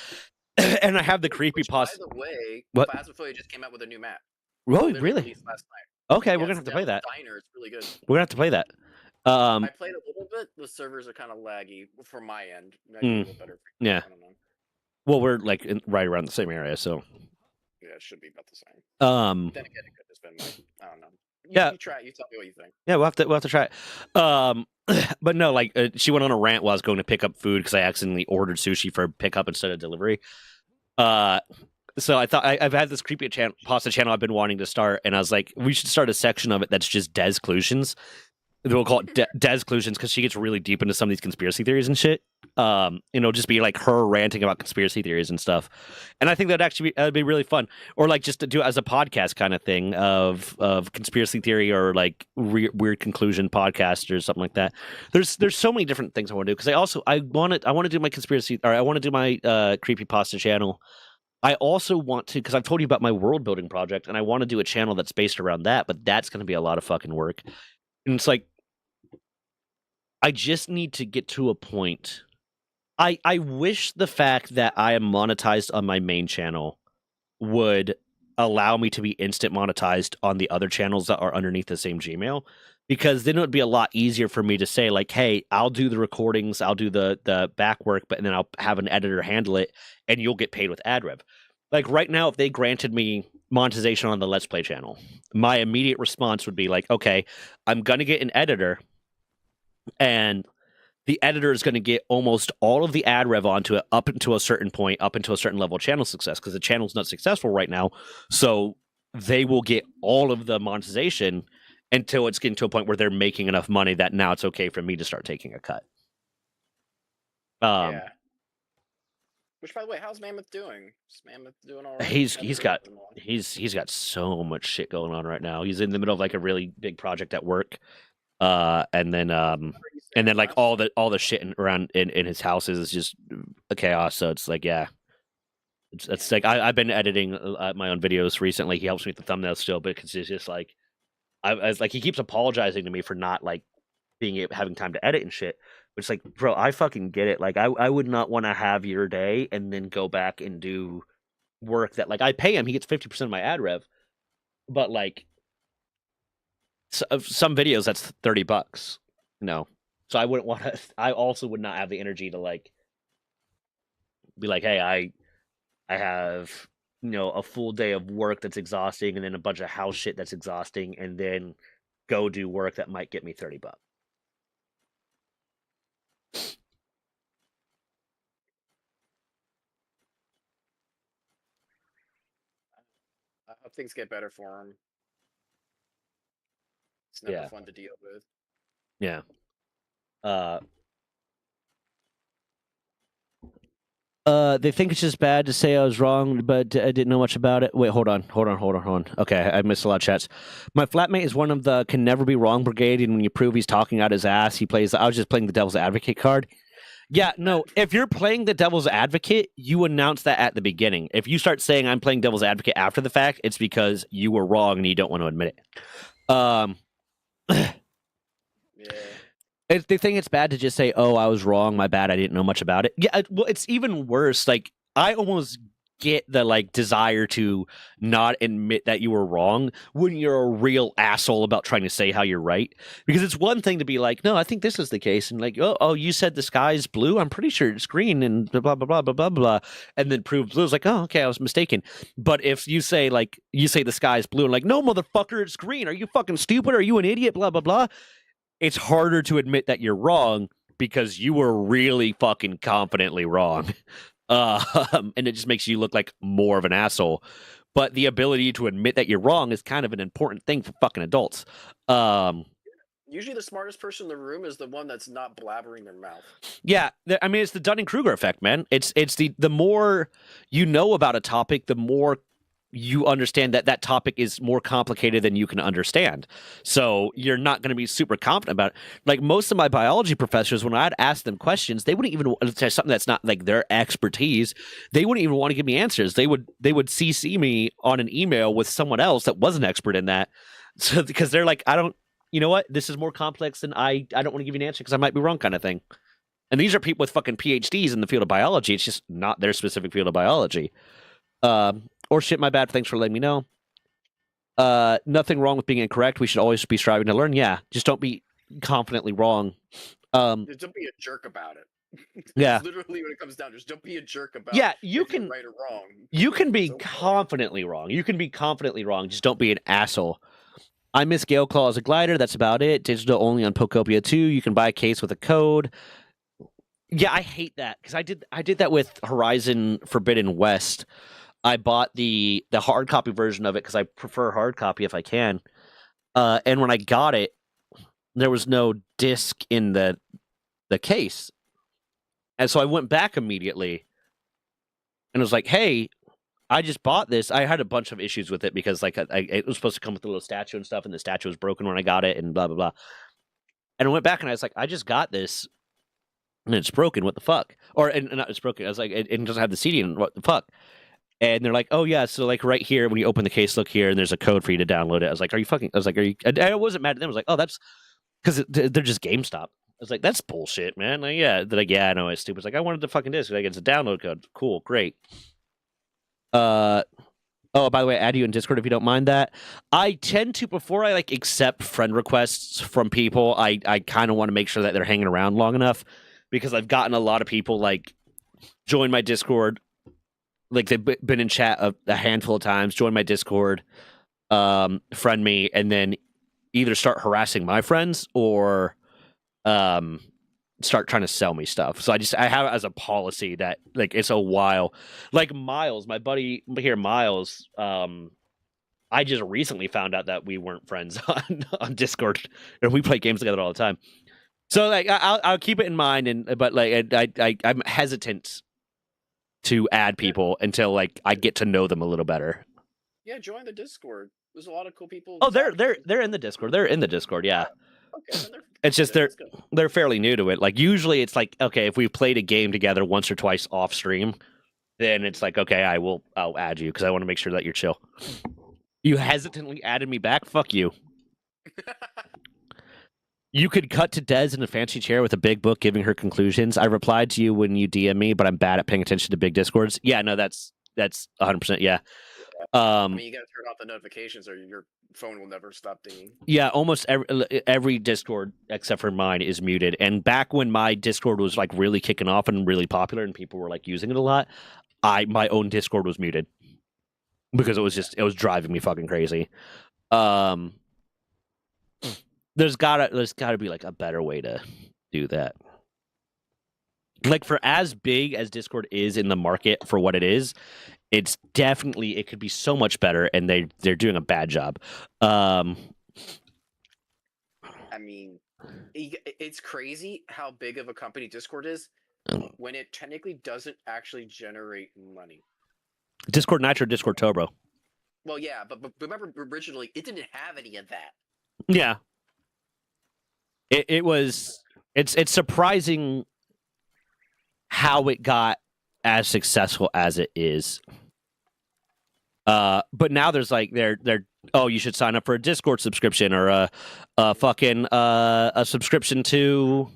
And I have the creepy pasta. By the way, what? Phasmophobia just came out with a new map. Really? Released last night. Okay, we're gonna have to play that. Diner, it's really good. We're gonna have to play that. I played a little bit. The servers are kind of laggy from my end. Maybe a little better. Yeah. I don't know. Well, we're like right around the same area, so. Yeah, it should be about the same. Then again, it could have been. I don't know. You try. You tell me what you think. Yeah, we'll have to try it. But no, like she went on a rant while I was going to pick up food because I accidentally ordered sushi for pickup instead of delivery. So I thought I've had this creepy pasta channel I've been wanting to start, and I was like, we should start a section of it that's just Desclusions. We'll call it Desclusions because she gets really deep into some of these conspiracy theories and shit. It'll just be like her ranting about conspiracy theories and stuff, and I think that'd be really fun. Or like just to do it as a podcast kind of thing of conspiracy theory or like weird conclusion podcast or something like that. There's so many different things I want to do because I want to do my conspiracy or I want to do my creepypasta channel. I also want to because I've told you about my world building project and I want to do a channel that's based around that, but that's going to be a lot of fucking work. And it's like, I just need to get to a point. I wish the fact that I am monetized on my main channel would allow me to be instant monetized on the other channels that are underneath the same Gmail, because then it would be a lot easier for me to say like, hey, I'll do the recordings, I'll do the back work, but then I'll have an editor handle it and you'll get paid with ad rev. Like right now, if they granted me monetization on the Let's Play channel, my immediate response would be like, okay, I'm going to get an editor and the editor is going to get almost all of the ad rev onto it up until a certain point, up until a certain level of channel success, because the channel's not successful right now. So they will get all of the monetization until it's getting to a point where they're making enough money that now it's okay for me to start taking a cut. Yeah. Which, by the way, how's Mammoth doing? Is Mammoth doing all right? He's got so much shit going on right now. He's in the middle of like a really big project at work, and then like all the shit around in his house is just a chaos. So it's like, yeah, it's like I've been editing my own videos recently. He helps me with the thumbnails still, but it's just like I was like he keeps apologizing to me for not like having time to edit and shit. It's like, bro, I fucking get it. Like, I would not want to have your day and then go back and do work that, like, I pay him. He gets 50% of my ad rev. But, like, some videos, that's $30. No. So I wouldn't want to, I also would not have the energy to, like, be like, hey, I have, a full day of work that's exhausting and then a bunch of house shit that's exhausting and then go do work that might get me $30. I hope things get better for him. It's never fun to deal with. Yeah. They think it's just bad to say I was wrong, but I didn't know much about it. Wait, hold on. Okay, I missed a lot of chats. My flatmate is one of the can never be wrong brigade, and when you prove he's talking out his ass, he plays. I was just playing the devil's advocate card. Yeah, no, if you're playing the devil's advocate, you announce that at the beginning. If you start saying I'm playing devil's advocate after the fact, it's because you were wrong and you don't want to admit it. Yeah. They think it's bad to just say, oh, I was wrong, my bad, I didn't know much about it. Yeah, well, it's even worse. Like, I almost get the, like, desire to not admit that you were wrong when you're a real asshole about trying to say how you're right. Because it's one thing to be like, no, I think this is the case. And like, oh, you said the sky's blue? I'm pretty sure it's green and blah, blah, blah, blah, blah, blah. And then prove blue. It's like, oh, okay, I was mistaken. But if you say, the sky's blue and like, no, motherfucker, it's green. Are you fucking stupid? Are you an idiot? Blah, blah, blah. it's harder to admit that you're wrong because you were really fucking confidently wrong. And it just makes you look like more of an asshole. But the ability to admit that you're wrong is kind of an important thing for fucking adults. Usually the smartest person in the room is the one that's not blabbering their mouth. Yeah, I mean, it's the Dunning-Kruger effect, man. It's the more you know about a topic, the more you understand that that topic is more complicated than you can understand. So you're not going to be super confident about it. Like most of my biology professors, when I'd ask them questions, they wouldn't even something that's not like their expertise. They wouldn't even want to give me answers. They would CC me on an email with someone else that wasn't expert in that. So because they're like, I don't, you know what? This is more complex than I don't want to give you an answer because I might be wrong, kind of thing. And these are people with fucking PhDs in the field of biology. It's just not their specific field of biology. Or shit, my bad. Thanks for letting me know. Nothing wrong with being incorrect. We should always be striving to learn. Yeah, just don't be confidently wrong. Just don't be a jerk about it. Yeah, literally when it comes down, just don't be a jerk about. Yeah, you can right or wrong. You can be okay. confidently wrong. You can be confidently wrong. Just don't be an asshole. I miss Gale Claw as a glider. That's about it. Digital only on Pokopia 2. You can buy a case with a code. Yeah, I hate that because I did that with Horizon Forbidden West. I bought the hard copy version of it because I prefer hard copy if I can. And when I got it, there was no disc in the case, and so I went back immediately, and was like, "Hey, I just bought this." I had a bunch of issues with it because like it was supposed to come with a little statue and stuff, and the statue was broken when I got it, and blah blah blah. And I went back and I was like, "I just got this, and it's broken. What the fuck?" And not it's broken. I was like, "It doesn't have the CD in. What the fuck?" And they're like, "Oh yeah, so like right here when you open the case, look here, and there's a code for you to download it." I was like, "Are you fucking?" I was like, "Are you?" And I wasn't mad at them. I was like, "Oh, that's because they're just GameStop." I was like, "That's bullshit, man." Like, yeah, they're like, "Yeah, I know it's stupid." It's like, "I wanted the fucking disc. Like, it's a download code. Cool, great." Oh, by the way, add you in Discord if you don't mind that. I tend to, before I like accept friend requests from people, I kind of want to make sure that they're hanging around long enough because I've gotten a lot of people like join my Discord. Like they've been in chat a handful of times, join my Discord, friend me, and then either start harassing my friends or start trying to sell me stuff. So I have it as a policy that like it's a while. Like Miles, my buddy here, Miles, I just recently found out that we weren't friends on Discord, and we play games together all the time. So like I'll keep it in mind, but like I'm hesitant to add people until like I get to know them a little better. Yeah, join the Discord. There's a lot of cool people. Oh, they're in the Discord. They're in the Discord, yeah. Okay, then it's just they're fairly new to it. Like usually it's like, okay, if we've played a game together once or twice off stream, then it's like, okay, I'll add you because I want to make sure that you're chill. You hesitantly added me back? Fuck you. You could cut to Des in a fancy chair with a big book giving her conclusions. I replied to you when you DM me, but I'm bad at paying attention to big Discords. Yeah, no, that's 100%. Yeah. I mean, you gotta turn off the notifications, or your phone will never stop dinging. Yeah, almost every Discord except for mine is muted. And back when my Discord was like really kicking off and really popular, and people were like using it a lot, my own Discord was muted because it was driving me fucking crazy. There's gotta be like a better way to do that. Like for as big as Discord is in the market for what it is, it's definitely it could be so much better, and they're doing a bad job. I mean, it's crazy how big of a company Discord is when it technically doesn't actually generate money. Discord Nitro, Discord Turbo. Well, yeah, but remember originally it didn't have any of that. Yeah. It's surprising how it got as successful as it is. But now there's like they're you should sign up for a Discord subscription or a fucking a subscription to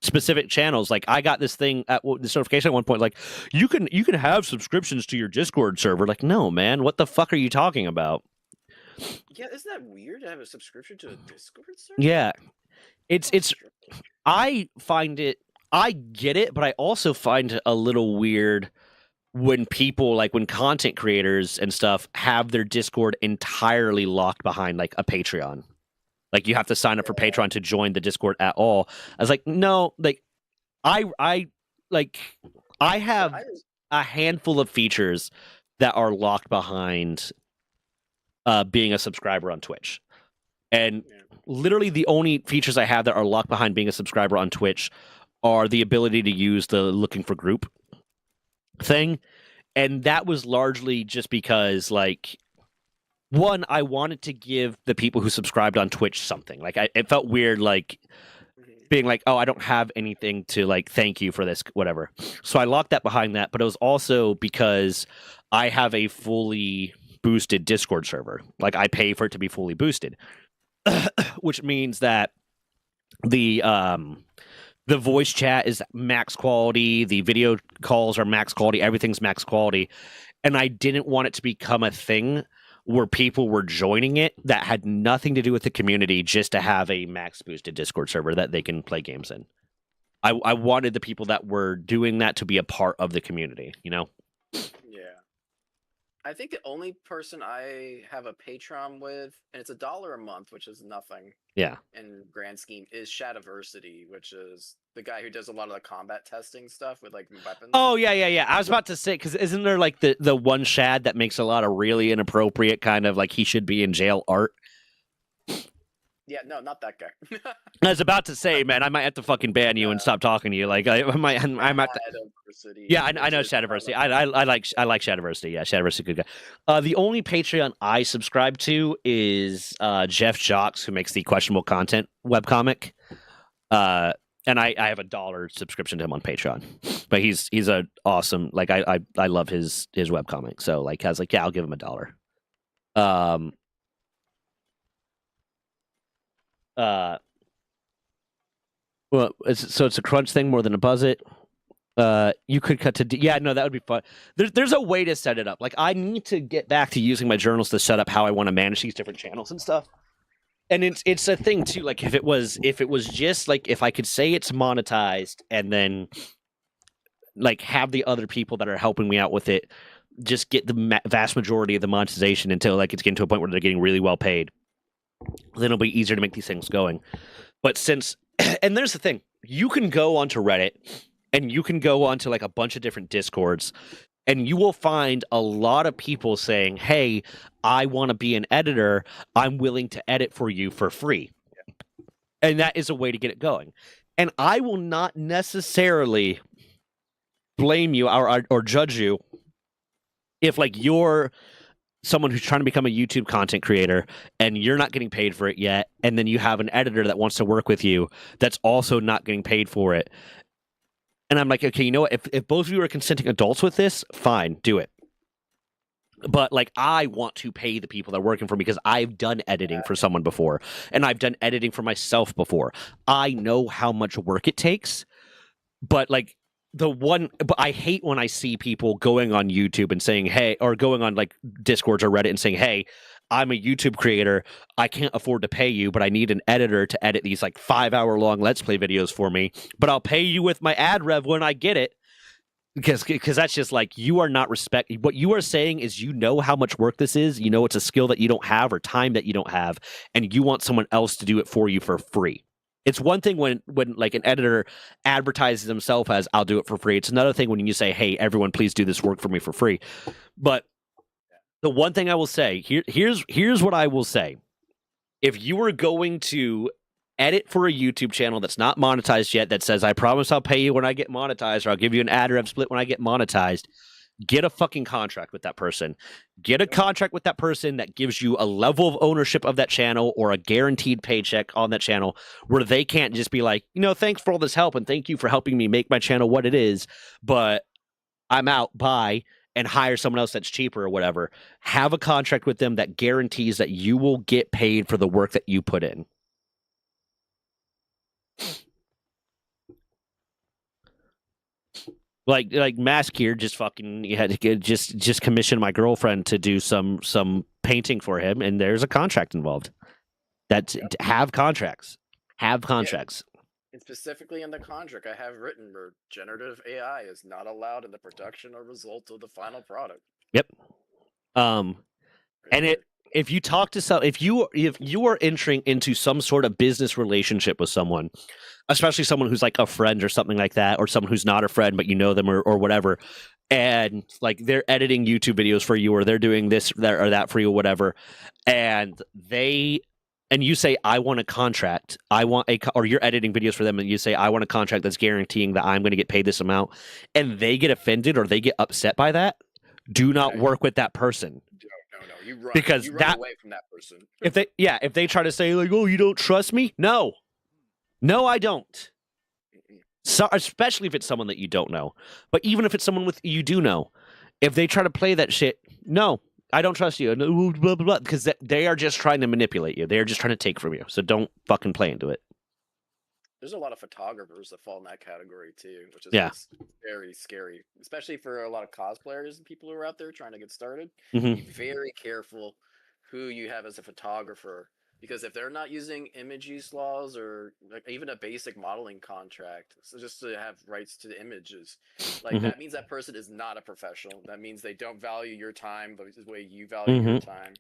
specific channels. Like I got this thing at this notification at one point, like you can have subscriptions to your Discord server. Like, no, man, what the fuck are you talking about? Yeah, isn't that weird to have a subscription to a Discord server? Yeah. It's I find it, I get it, but I also find it a little weird when people like when content creators and stuff have their Discord entirely locked behind like a Patreon. Like you have to sign up for Patreon to join the Discord at all. I was like, no, like I have a handful of features that are locked behind being a subscriber on Twitch. And literally the only features I have that are locked behind being a subscriber on Twitch are the ability to use the looking for group thing. And that was largely just because, like, one, I wanted to give the people who subscribed on Twitch something. Like, it felt weird, like, being like, oh, I don't have anything to, like, thank you for this, whatever. So I locked that behind that, but it was also because I have a fully boosted Discord server. Like, I pay for it to be fully boosted, which means that the voice chat is max quality, the video calls are max quality, everything's max quality, and I didn't want it to become a thing where people were joining it that had nothing to do with the community just to have a max boosted Discord server that they can play games in. I wanted the people that were doing that to be a part of the community, you know? Yeah. I think the only person I have a Patreon with, and it's $1 a month, which is nothing. Yeah. In grand scheme, is Shadiversity, which is the guy who does a lot of the combat testing stuff with like weapons. Oh yeah. I was about to say, because isn't there like the one Shad that makes a lot of really inappropriate kind of like he should be in jail art? Yeah, no, not that guy. I was about to say, man, I might have to fucking ban you and stop talking to you. Like I might. Yeah, I know Shadiversity. I like Shadiversity. Yeah, Shadiversity, good guy. The only Patreon I subscribe to is Jeff Jocks, who makes the questionable content webcomic. And I have $1 subscription to him on Patreon. But he's a awesome, like I love his webcomic. So like I was like, yeah, I'll give him $1. Well, it's a crunch thing more than a buzz it. You could cut to yeah, no, that would be fun. There's a way to set it up. Like I need to get back to using my journals to set up how I want to manage these different channels and stuff. And it's a thing too. Like if it was just like if I could say it's monetized and then like have the other people that are helping me out with it just get the vast majority of the monetization until like it's getting to a point where they're getting really well paid, then it'll be easier to make these things going. But since and there's the thing, you can go onto Reddit and you can go onto like a bunch of different Discords and you will find a lot of people saying, hey, I want to be an editor. I'm willing to edit for you for free. And that is a way to get it going. And I will not necessarily blame you or judge you if like you're someone who's trying to become a YouTube content creator and you're not getting paid for it yet, and then you have an editor that wants to work with you that's also not getting paid for it. And I'm like, okay, you know what? If both of you are consenting adults with this, fine, do it. But like, I want to pay the people that are working for me because I've done editing for someone before, and I've done editing for myself before. I know how much work it takes, but like, but I hate when I see people going on YouTube and saying, hey, or going on like Discords or Reddit and saying, hey, I'm a YouTube creator. I can't afford to pay you, but I need an editor to edit these like 5-hour long Let's Play videos for me. But I'll pay you with my ad rev when I get it. Because that's just like, you are not what you are saying is, you know how much work this is. You know, it's a skill that you don't have or time that you don't have. And you want someone else to do it for you for free. It's one thing when like an editor advertises himself as, I'll do it for free. It's another thing when you say, hey, everyone, please do this work for me for free. But the one thing I will say, here's what I will say. If you are going to edit for a YouTube channel that's not monetized yet, that says, I promise I'll pay you when I get monetized, or I'll give you an ad rev split when I get monetized, get a fucking contract with that person. Get a contract with that person that gives you a level of ownership of that channel or a guaranteed paycheck on that channel, where they can't just be like, you know, thanks for all this help and thank you for helping me make my channel what it is, but I'm out, bye, and hire someone else that's cheaper or whatever. Have a contract with them that guarantees that you will get paid for the work that you put in. Like Mask here just fucking had to just commission my girlfriend to do some painting for him, and there's a contract involved. That's have contracts. Have contracts. Yeah. And specifically in the contract I have written where generative AI is not allowed in the production or result of the final product. Yep. And if you talk to if you are entering into some sort of business relationship with someone, especially someone who's like a friend or something like that, or someone who's not a friend but you know them or whatever, and like they're editing YouTube videos for you or they're doing this that, or that for you or whatever, and you say I want a contract, or you're editing videos for them and you say I want a contract that's guaranteeing that I'm going to get paid this amount, and they get offended or they get upset by that, do not work with that person. No, you run. Because you run away from that person. if they try to say like, oh, you don't trust me, no, I don't. So, especially if it's someone that you don't know, but even if it's someone you do know, if they try to play that shit, no, I don't trust you, blah, blah, blah, because they are just trying to manipulate you. They are just trying to take from you. So don't fucking play into it. There's a lot of photographers that fall in that category too, which is very scary, especially for a lot of cosplayers and people who are out there trying to get started. Be very careful who you have as a photographer, because if they're not using image use laws or like even a basic modeling contract, so just to have rights to the images, like that means that person is not a professional. That means they don't value your time the way you value your time.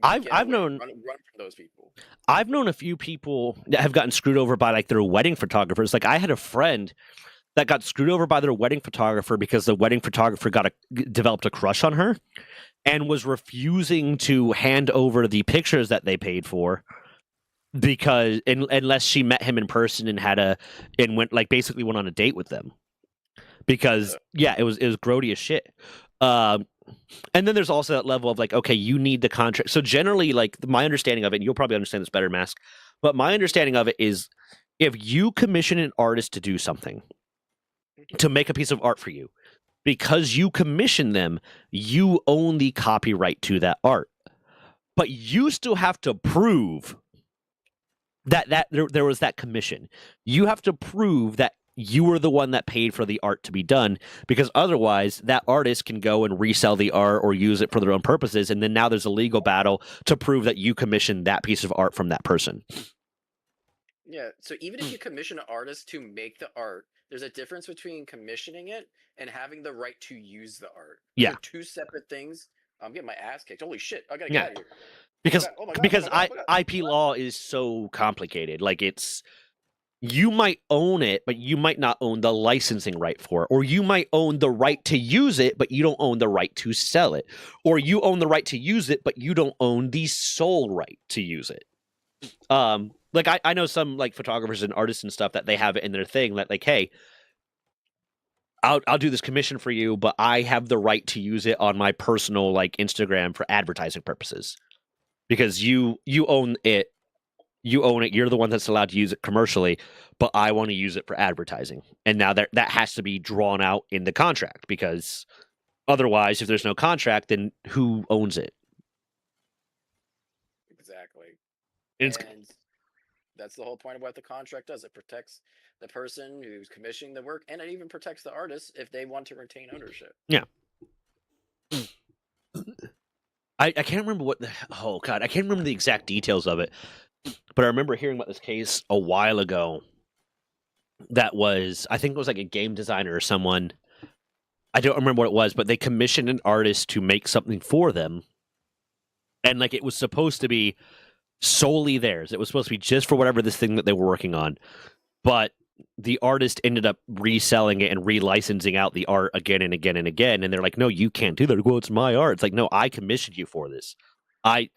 I've known run from those people. I've known a few people that have gotten screwed over by like their wedding photographers. Like I had a friend that got screwed over by their wedding photographer because the wedding photographer developed a crush on her and was refusing to hand over the pictures that they paid for because unless she met him in person and went on a date with them. Because it was grody as shit. And then there's also that level of like, okay, you need the contract. So generally, like my understanding of it, and you'll probably understand this better, Mask, but my understanding of it is if you commission an artist to do something, to make a piece of art for you, because you commission them, you own the copyright to that art. But you still have to prove that there was that commission. You have to prove that you were the one that paid for the art to be done, because otherwise that artist can go and resell the art or use it for their own purposes, and then now there's a legal battle to prove that you commissioned that piece of art from that person. Yeah, so even if you commission an artist to make the art, there's a difference between commissioning it and having the right to use the art. Yeah. They're two separate things. I'm getting my ass kicked. Holy shit, I gotta get out of here. Because IP law is so complicated. Like you might own it, but you might not own the licensing right for it. Or you might own the right to use it, but you don't own the right to sell it. Or you own the right to use it, but you don't own the sole right to use it. Like I know some like photographers and artists and stuff that they have it in their thing that like, hey, I'll do this commission for you, but I have the right to use it on my personal like Instagram for advertising purposes. Because you own it. You own it. You're the one that's allowed to use it commercially, but I want to use it for advertising. And now that has to be drawn out in the contract, because otherwise, if there's no contract, then who owns it? Exactly. And that's the whole point of what the contract does. It protects the person who's commissioning the work, and it even protects the artist if they want to retain ownership. Yeah. I can't remember I can't remember the exact details of it, but I remember hearing about this case a while ago. I think it was like a game designer or someone. I don't remember what it was, but they commissioned an artist to make something for them. And like it was supposed to be solely theirs. It was supposed to be just for whatever this thing that they were working on. But the artist ended up reselling it and relicensing out the art again and again and again. And they're like, no, you can't do that. Well, it's my art. It's like, no, I commissioned you for this. And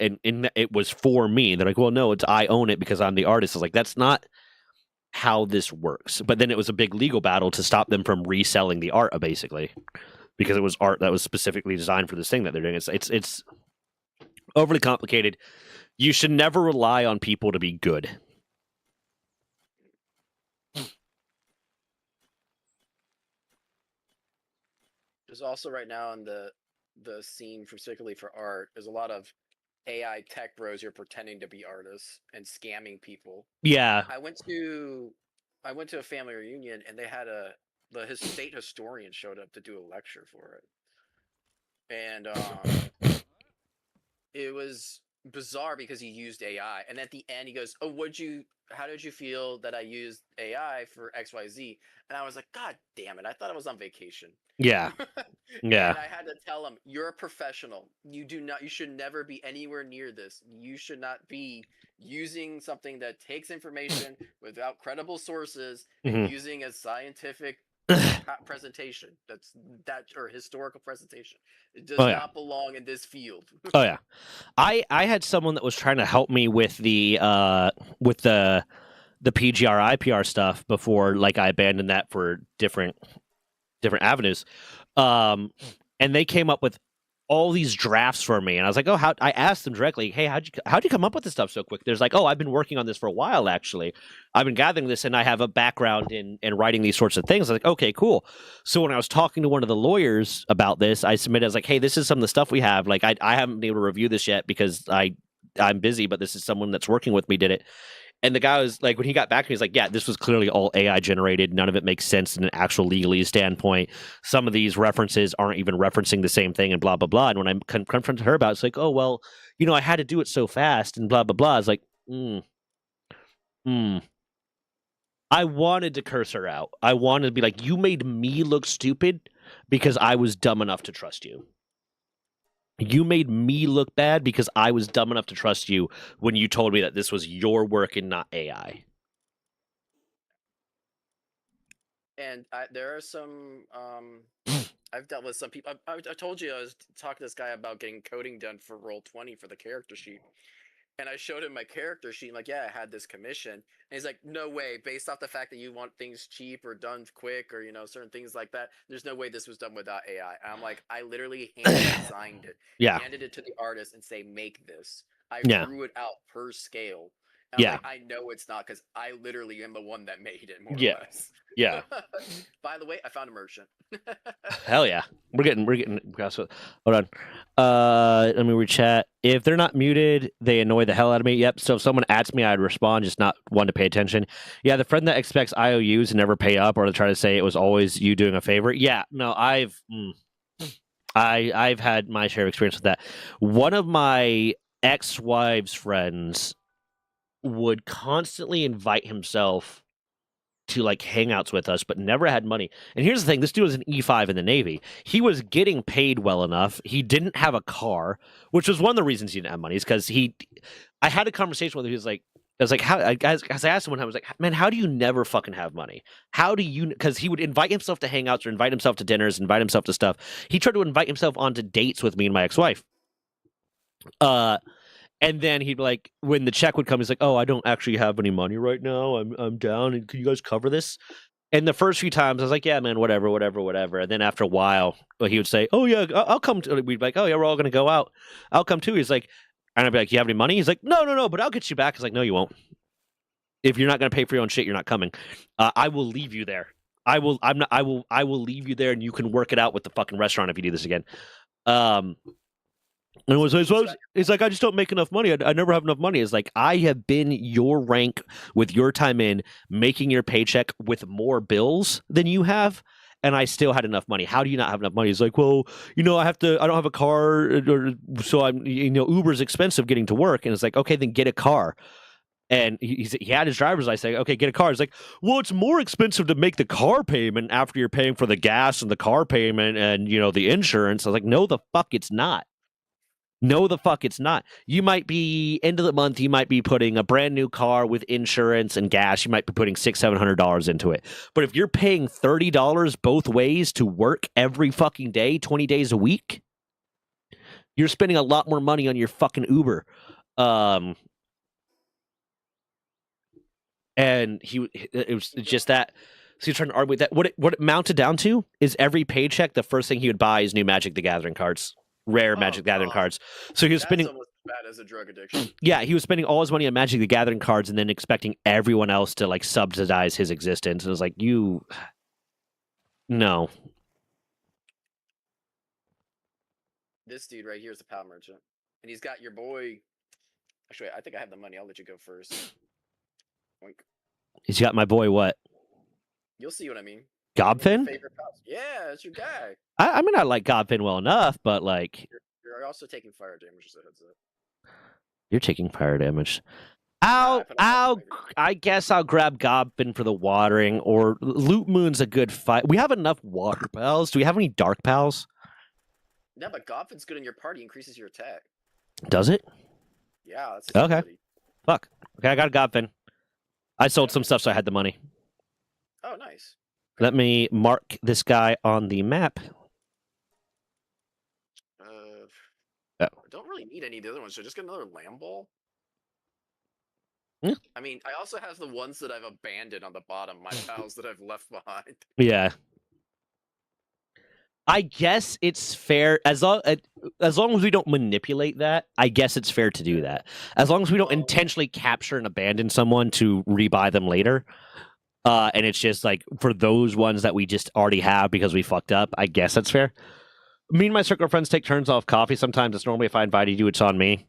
it was for me. They're like, well, no, I own it because I'm the artist. I was like, that's not how this works. But then it was a big legal battle to stop them from reselling the art, basically, because it was art that was specifically designed for this thing that they're doing. It's overly complicated. You should never rely on people to be good. There's also right now in the scene, particularly for art, there's a lot of AI tech bros who are pretending to be artists and scamming people. Yeah. I went to a family reunion and they had the state historian showed up to do a lecture for it. And it was bizarre because he used AI. And at the end, he goes, "Oh, how did you feel that I used AI for XYZ?" And I was like, "God damn it! I thought I was on vacation." Yeah. Yeah. And I had to tell him, "You're a professional. You should never be anywhere near this. You should not be using something that takes information without credible sources and Mhm. using a scientific presentation or historical presentation. It does Oh yeah. not belong in this field." Oh yeah. I had someone that was trying to help me with the PGR IPR stuff before, like, I abandoned that for different avenues. And they came up with all these drafts for me, and I was like, "Oh, how?" I asked them directly, "Hey, how'd you come up with this stuff so quick?" There's like, "Oh, I've been working on this for a while, actually. I've been gathering this, and I have a background in writing these sorts of things." I was like, "Okay, cool." So when I was talking to one of the lawyers about this, I submitted, I was like, "Hey, this is some of the stuff we have. Like, I haven't been able to review this yet because I'm busy, but this is someone that's working with me did it." And the guy was like, when he got back to me, he's like, "Yeah, this was clearly all AI generated. None of it makes sense in an actual legalese standpoint. Some of these references aren't even referencing the same thing, and blah, blah, blah." And when I confronted her about it, it's like, "Oh, well, I had to do it so fast, and blah, blah, blah." It's like, I wanted to curse her out. I wanted to be like, "You made me look stupid because I was dumb enough to trust you. You made me look bad because I was dumb enough to trust you when you told me that this was your work and not AI." And there are some. I've dealt with some people. I told you I was talking to this guy about getting coding done for Roll20 for the character sheet. And I showed him my character sheet. I'm like, "Yeah, I had this commission." And he's like, "No way. Based off the fact that you want things cheap or done quick or certain things like that, there's no way this was done without AI." And I'm like, "I literally hand designed it, Yeah. handed it to the artist, and say, 'Make this.' I Yeah. drew it out per scale." And I'm Yeah. like, "I know it's not because I literally am the one that made it, more or Yeah. less." Yeah. By the way, I found a merchant. Hell yeah. We're getting hold on. Let me rechat. If they're not muted, they annoy the hell out of me. Yep. So if someone adds me, I'd respond, just not one to pay attention. Yeah, the friend that expects IOUs and never pay up, or to try to say it was always you doing a favor. Yeah, no, I've had my share of experience with that. One of my ex-wife's friends would constantly invite himself to, like, hangouts with us, but never had money. And here's the thing: this dude was an E5 in the Navy. He was getting paid well enough. He didn't have a car, which was one of the reasons he didn't have money. Is because I had a conversation with him. He was like, I was like, how? As I asked him one time, I was like, "Man, how do you never fucking have money? How do you?" Because he would invite himself to hangouts or invite himself to dinners, invite himself to stuff. He tried to invite himself onto dates with me and my ex-wife. And then he'd, like, when the check would come, he's like, "Oh, I don't actually have any money right now. I'm down. And can you guys cover this?" And the first few times, I was like, "Yeah, man, whatever, whatever, whatever." And then after a while, he would say, "Oh yeah, I'll come." We'd be like, "Oh yeah, we're all gonna go out. I'll come too." He's like, and I'd be like, "You have any money?" He's like, "No, no, no, but I'll get you back." He's like, "No, you won't. If you're not gonna pay for your own shit, you're not coming. I will leave you there. I will. I'm not. I will leave you there, and you can work it out with the fucking restaurant if you do this again." And it's like, "I just don't make enough money. I never have enough money." It's like, I have been your rank with your time in, making your paycheck with more bills than you have, and I still had enough money. How do you not have enough money? It's like, "Well, I don't have a car, so I'm, Uber's expensive getting to work." And it's like, "Okay, then get a car." And he had his driver's license. I say, "Okay, get a car." He's like, "Well, it's more expensive to make the car payment after you're paying for the gas and the car payment and, the insurance." I was like, "No, the fuck it's not. No, the fuck it's not. You might be, end of the month, you might be putting a brand new car with insurance and gas. You might be putting $600-700 into it. But if you're paying $30 both ways to work every fucking day, 20 days a week, you're spending a lot more money on your fucking Uber." And it was just that. So he's trying to argue with that. What it mounted down to is, every paycheck, the first thing he would buy is new Magic the Gathering cards. Rare Magic the Gathering cards. So he was spending. That's almost as bad as a drug addiction. Yeah, he was spending all his money on Magic the Gathering cards, and then expecting everyone else to, like, subsidize his existence. And it was like, no. This dude right here is a pal merchant, and he's got your boy. Actually, I think I have the money. I'll let you go first. Oink. He's got my boy, what? You'll see what I mean. Gobfin? Favorite pals. Yeah, that's your guy. I mean, I like Gobfin well enough, but, like, You're also taking fire damage, as a heads up. You're taking fire damage. I put a I guess I'll grab Goblin for the watering, or Loot Moon's a good fight. We have enough water pals. Do we have any dark pals? Yeah, but Goblin's good in your party, increases your attack. Does it? Yeah, that's his Okay. ability. Fuck. Okay, I got a Goblin. I sold some stuff, so I had the money. Oh, nice. Let me mark this guy on the map. I don't really need any of the other ones, so just get another Lamb Ball. Yeah. I mean, I also have the ones that I've abandoned on the bottom, my pals that I've left behind. Yeah. I guess it's fair as long as we don't manipulate that. I guess it's fair to do that. As long as we don't intentionally capture and abandon someone to rebuy them later, and it's just like for those ones that we just already have because we fucked up. I guess that's fair. Me and my circle of friends take turns off coffee. Sometimes it's normally if I invited you, it's on me.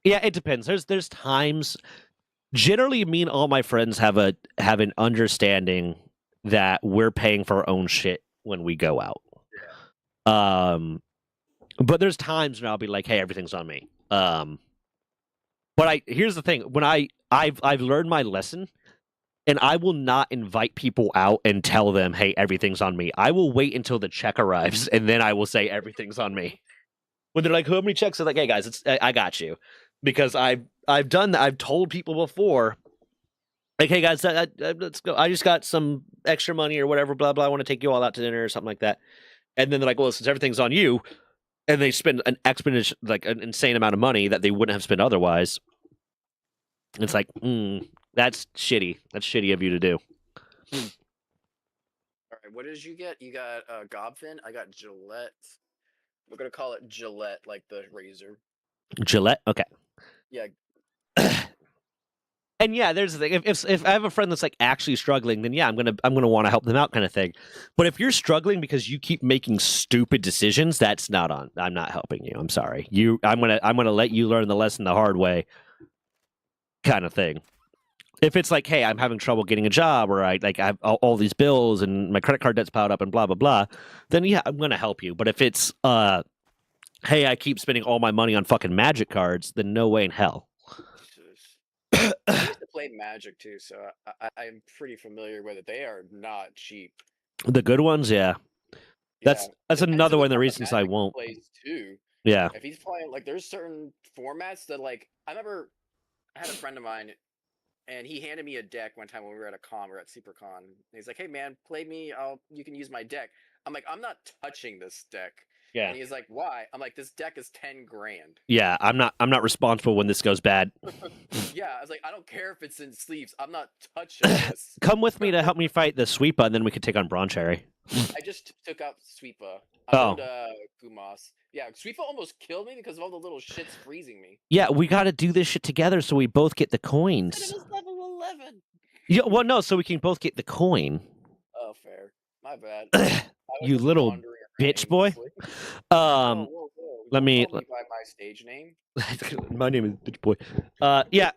Yeah, it depends. There's times. Generally, me and all my friends have an understanding that we're paying for our own shit when we go out. But there's times when I'll be like, "Hey, everything's on me." But here's the thing: when I've learned my lesson, and I will not invite people out and tell them, "Hey, everything's on me." I will wait until the check arrives, and then I will say everything's on me. When they're like, "How many checks?" I'm like, "Hey guys, I got you," because I've done that. I've told people before, like, "Hey guys, let's go. I just got some extra money or whatever. Blah blah. I want to take you all out to dinner or something like that." And then they're like, "Well, since everything's on you," and they spend an exponential, like an insane amount of money that they wouldn't have spent otherwise. It's like, that's shitty. That's shitty of you to do. All right, what did you get? You got Gobfin. I got Gillette. We're gonna call it Gillette, like the razor. Gillette. Okay. Yeah. And yeah, there's the thing. If I have a friend that's like actually struggling, then yeah, I'm gonna want to help them out, kind of thing. But if you're struggling because you keep making stupid decisions, that's not on. I'm not helping you. I'm sorry. I'm gonna let you learn the lesson the hard way, kind of thing. If it's like, hey, I'm having trouble getting a job, or I have all these bills and my credit card debt's piled up and blah blah blah, then yeah, I'm gonna help you. But if it's hey, I keep spending all my money on fucking magic cards, then no way in hell. I used to play Magic too, so I'm pretty familiar with it. They are not cheap. The good ones, yeah. That's another one of the reasons I won't. Plays too. Yeah. If he's playing, like, there's certain formats that, like, I remember I had a friend of mine, and he handed me a deck one time when we were at a con, we were at SuperCon. He's like, "Hey man, play me. You can use my deck." I'm like, "I'm not touching this deck." Yeah. And he's like, "Why?" I'm like, "This deck is 10 grand." Yeah, I'm not responsible when this goes bad. Yeah, I was like, "I don't care if it's in sleeves. I'm not touching this." Come with me to help me fight the Sweepa, and then we could take on Broncherry. I just took out Sweepa. Oh. Gumas. Yeah, Sweepa almost killed me because of all the little shits freezing me. Yeah, we got to do this shit together so we both get the coins. It was level 11. Yeah, well, no, so we can both get the coin. Oh, fair. My bad. You little bitch boy. Whoa. Let me. Call me by my stage name. My name is bitch boy. Yeah.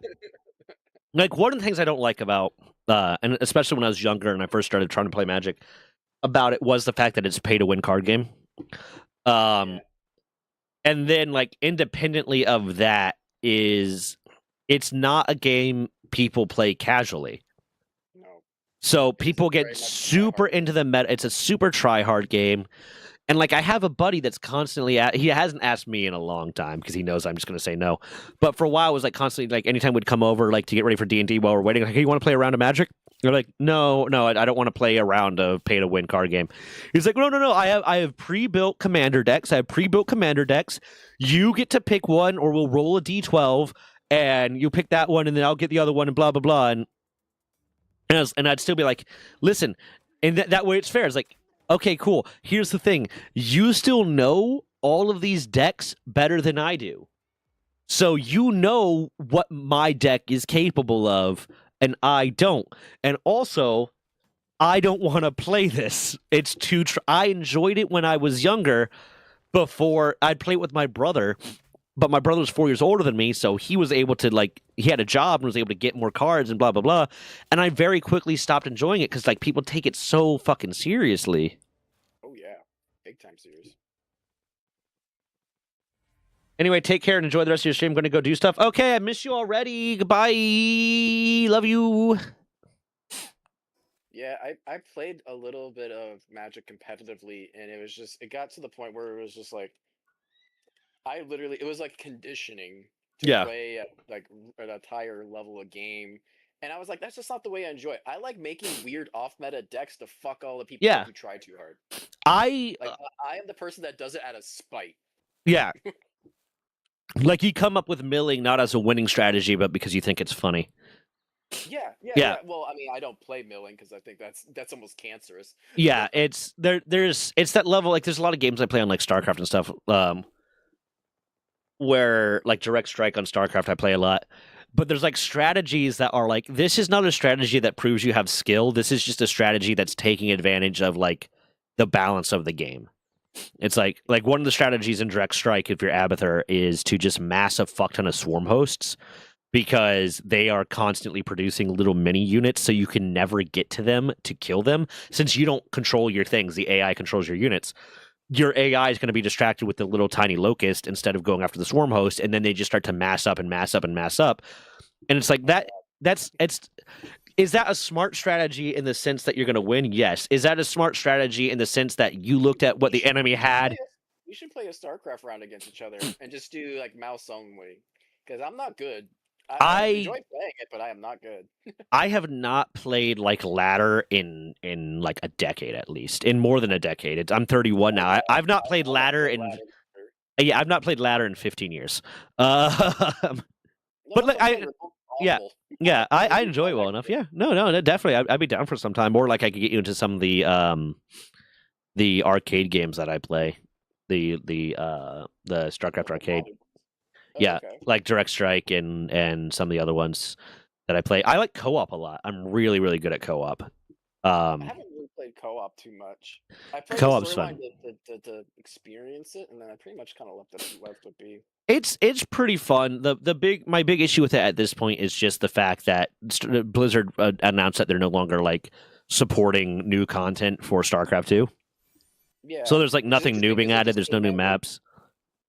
Like, one of the things I don't like about, and especially when I was younger and I first started trying to play Magic, about it was the fact that it's a pay-to-win card game. Yeah. And then, like, independently of that is, it's not a game people play casually. No. So people get super into the meta. It's a super try-hard game. And, like, I have a buddy that's constantly he hasn't asked me in a long time because he knows I'm just going to say no. But for a while, it was, like, constantly, like, anytime we'd come over, like, to get ready for D&D while we're waiting, like, hey, you want to play a round of Magic? They're like, no, I don't want to play a round of pay-to-win card game. He's like, no, I have pre-built commander decks. You get to pick one, or we'll roll a d12, and you pick that one, and then I'll get the other one, and blah, blah, blah. And I'd still be like, listen, and that way it's fair. It's like, okay, cool. Here's the thing. You still know all of these decks better than I do. So you know what my deck is capable of, and I don't. And also, I don't want to play this. It's too... I enjoyed it when I was younger, before I'd play it with my brother, but my brother was 4 years older than me, so he was able to, like... He had a job and was able to get more cards and blah, blah, blah. And I very quickly stopped enjoying it because, like, people take it so fucking seriously. Oh, yeah. Big time serious. Anyway, take care and enjoy the rest of your stream. I'm going to go do stuff. Okay, I miss you already. Goodbye. Love you. Yeah, I played a little bit of Magic competitively, and it got to the point where it was just like it was like conditioning to Yeah. play at like at a higher level of game. And I was like, that's just not the way I enjoy it. I like making weird off meta decks to fuck all the people Yeah. who try too hard. I I am the person that does it out of spite. yeah. Like you come up with milling not as a winning strategy, but because you think it's funny. Yeah. Well, I mean, I don't play milling because I think that's almost cancerous. Yeah, it's it's that level. Like, there's a lot of games I play on like StarCraft and stuff, where like Direct Strike on StarCraft I play a lot. But there's like strategies that are like, this is not a strategy that proves you have skill. This is just a strategy that's taking advantage of like the balance of the game. It's like one of the strategies in Direct Strike, if you're Abathur, is to just mass a fuck ton of swarm hosts, because they are constantly producing little mini units, so you can never get to them to kill them. Since you don't control your things, the AI controls your units. Your AI is going to be distracted with the little tiny locust instead of going after the swarm host, and then they just start to mass up and mass up and mass up. And it's like that. Is that a smart strategy in the sense that you're going to win? Yes. Is that a smart strategy in the sense that you looked at what the enemy had? We should play a StarCraft round against each other and just do like mouse only, because I'm not good. I enjoy playing it, but I am not good. I have not played like ladder in like a decade, at least in more than a decade. I'm 31 now. I've not played ladder in yeah, I've not played ladder in 15 years. But like yeah, I enjoy it well enough. Yeah, no, definitely. I'd be down for some time. Or like I could get you into some of the arcade games that I play, the StarCraft arcade. Yeah, like Direct Strike and some of the other ones that I play. I like co-op a lot. I'm really, really good at co-op. I haven't really played co-op too much. I played co-op's the fun to experience it, and then I pretty much kind of left it be. It's pretty fun. My big issue with it at this point is just the fact that Blizzard announced that they're no longer like supporting new content for StarCraft 2. Yeah. So there's like nothing new being added. There's no new maps.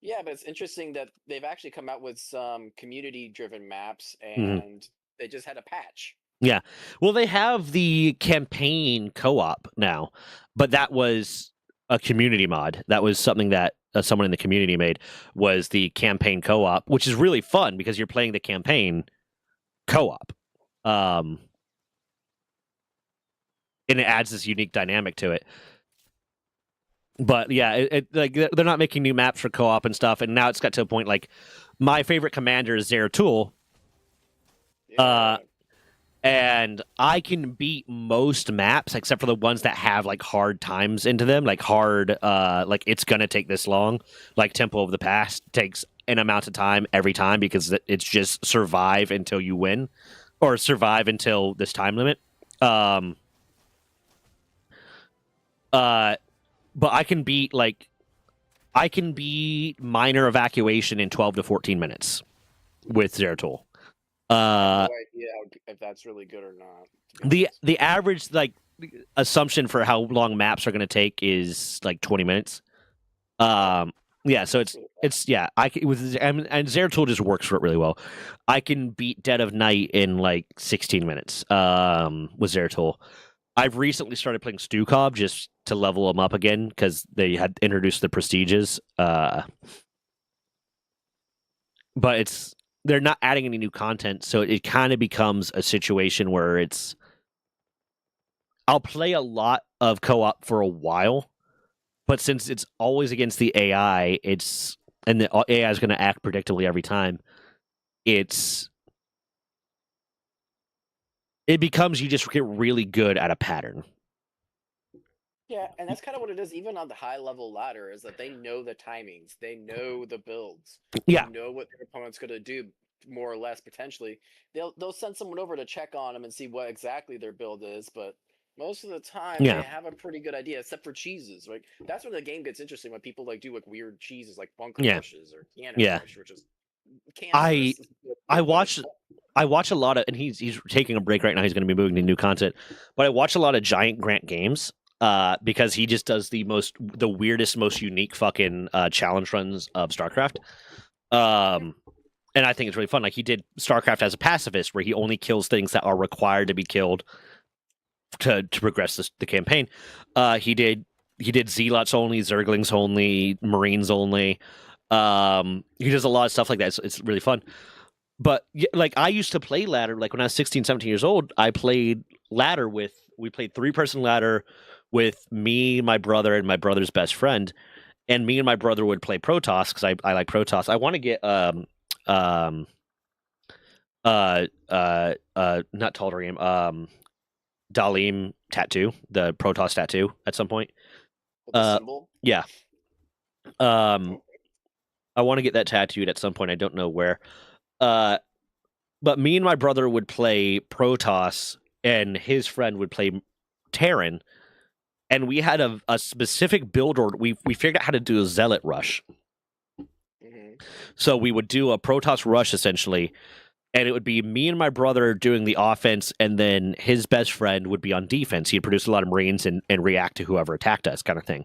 Yeah, but it's interesting that they've actually come out with some community-driven maps, and they just had a patch. Yeah. Well, they have the campaign co-op now, but that was a community mod. That was something that someone in the community made, was the campaign co-op, which is really fun because you're playing the campaign co-op. And it adds this unique dynamic to it. But yeah, like they're not making new maps for co-op and stuff, and now it's got to a point like my favorite commander is Zeratul. Yeah. And I can beat most maps except for the ones that have like hard times into them, like hard, like it's gonna take this long. Like Temple of the Past takes an amount of time every time because it's just survive until you win, or survive until this time limit. But I can beat minor evacuation in 12 to 14 minutes with Zeratul. I have no idea if that's really good or not. The average like assumption for how long maps are going to take is like 20 minutes. Yeah, so it's yeah. And Zeratul just works for it really well. I can beat Dead of Night in like 16 minutes. With Zeratul. I've recently started playing Stukov just to level them up again because they had introduced the prestiges. But they're not adding any new content, so it kind of becomes a situation where I'll play a lot of co-op for a while, but since it's always against the AI, and the AI is going to act predictably every time, it becomes you just get really good at a pattern. Yeah, and that's kind of what it is, even on the high level ladder, is that they know the timings, they know the builds, yeah, they know what their opponent's going to do, more or less potentially. They'll send someone over to check on them and see what exactly their build is, but most of the time they have a pretty good idea, except for cheeses. Like that's when the game gets interesting, when people like do like weird cheeses like bunker rushes or cannon rush, which is cancerous. I watch a lot of, and he's taking a break right now. He's going to be moving to new content, but I watch a lot of Giant Grant games. Because he just does the weirdest, most unique fucking challenge runs of StarCraft. And I think it's really fun. Like he did StarCraft as a pacifist, where he only kills things that are required to be killed to progress the campaign. He did Zealots only, Zerglings only, Marines only. He does a lot of stuff like that. It's really fun. But like I used to play ladder. Like when I was 16, 17 years old, I played ladder we played 3-person ladder with me, my brother, and my brother's best friend. And me and my brother would play Protoss because I like Protoss. I want to get not Tal'Darim, Dalim tattoo, the Protoss tattoo at some point. With the symbol? Yeah. I want to get that tattooed at some point. I don't know where. But me and my brother would play Protoss, and his friend would play Terran, and we had a specific build order. We figured out how to do a Zealot rush. Mm-hmm. So we would do a Protoss rush essentially, and it would be me and my brother doing the offense, and then his best friend would be on defense. He'd produce a lot of Marines and react to whoever attacked us, kind of thing.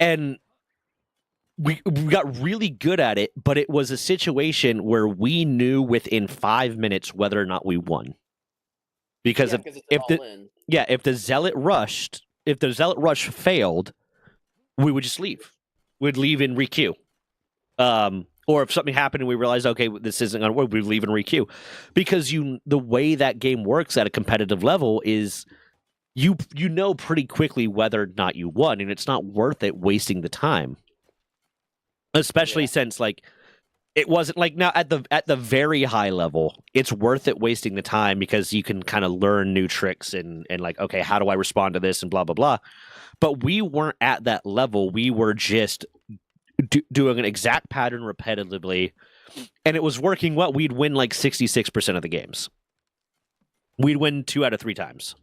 And we got really good at it, but it was a situation where we knew within 5 minutes whether or not we won. Because if the Zealot rush failed, we would just leave. We'd leave and requeue. Or if something happened and we realized, okay, this isn't going to work, we'd leave and requeue. Because the way that game works at a competitive level is you know pretty quickly whether or not you won, and it's not worth it wasting the time. Especially since like it wasn't like now at the very high level, it's worth it wasting the time because you can kind of learn new tricks and like, okay, how do I respond to this and blah blah blah. But we weren't at that level. We were just doing an exact pattern repetitively, and it was working well. We'd win like 66% of the games. We'd win 2 out of 3 times.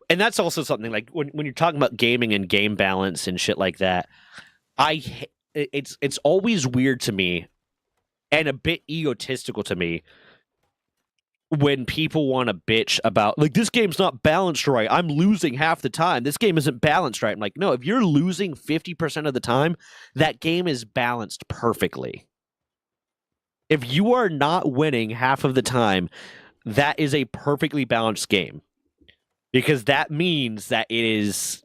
And that's also something like when you're talking about gaming and game balance and shit like that, it's always weird to me and a bit egotistical to me when people want to bitch about like this game's not balanced right. I'm losing half the time. This game isn't balanced right. I'm like, no, if you're losing 50% of the time, that game is balanced perfectly. If you are not winning half of the time, that is a perfectly balanced game. Because that means that it is,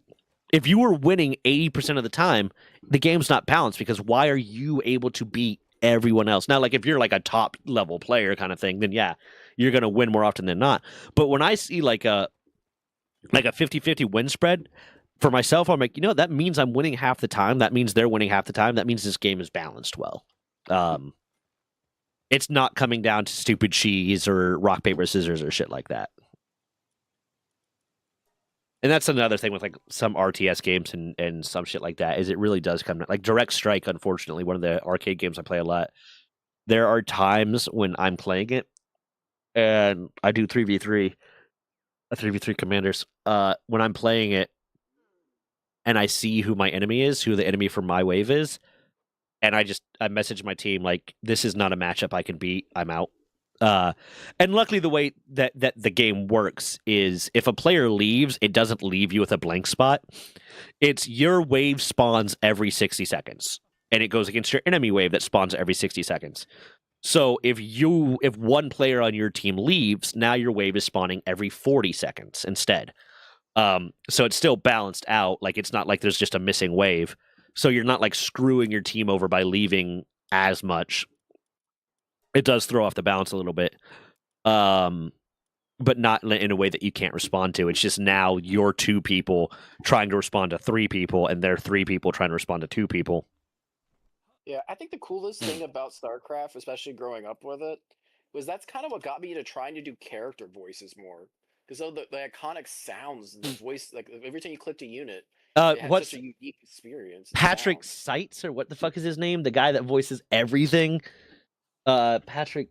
if you were winning 80% of the time, the game's not balanced because why are you able to beat everyone else? Now, like if you're like a top level player kind of thing, then yeah, you're going to win more often than not. But when I see like a 50-50 win spread for myself, I'm like, that means I'm winning half the time. That means they're winning half the time. That means this game is balanced well. It's not coming down to stupid cheese or rock, paper, scissors or shit like that. And that's another thing with like some RTS games and some shit like that, is it really does come like Direct Strike, unfortunately, one of the arcade games I play a lot. There are times when I'm playing it and I do 3v3 commanders. When I'm playing it and I see who my enemy is, who the enemy from my wave is, and I message my team like, this is not a matchup I can beat. I'm out. And luckily the way that the game works is if a player leaves, it doesn't leave you with a blank spot. It's your wave spawns every 60 seconds, and it goes against your enemy wave that spawns every 60 seconds. So if one player on your team leaves, now your wave is spawning every 40 seconds instead. So it's still balanced out. Like it's not like there's just a missing wave. So you're not like screwing your team over by leaving as much. It does throw off the balance a little bit, but not in a way that you can't respond to. It's just now you're 2 people trying to respond to 3 people, and they're 3 people trying to respond to 2 people. Yeah, I think the coolest thing about StarCraft, especially growing up with it, was that's kind of what got me to trying to do character voices more. Because the iconic sounds, the voice, like every time you clicked a unit, it had such a unique experience. Patrick Seitz, or what the fuck is his name? The guy that voices everything. Patrick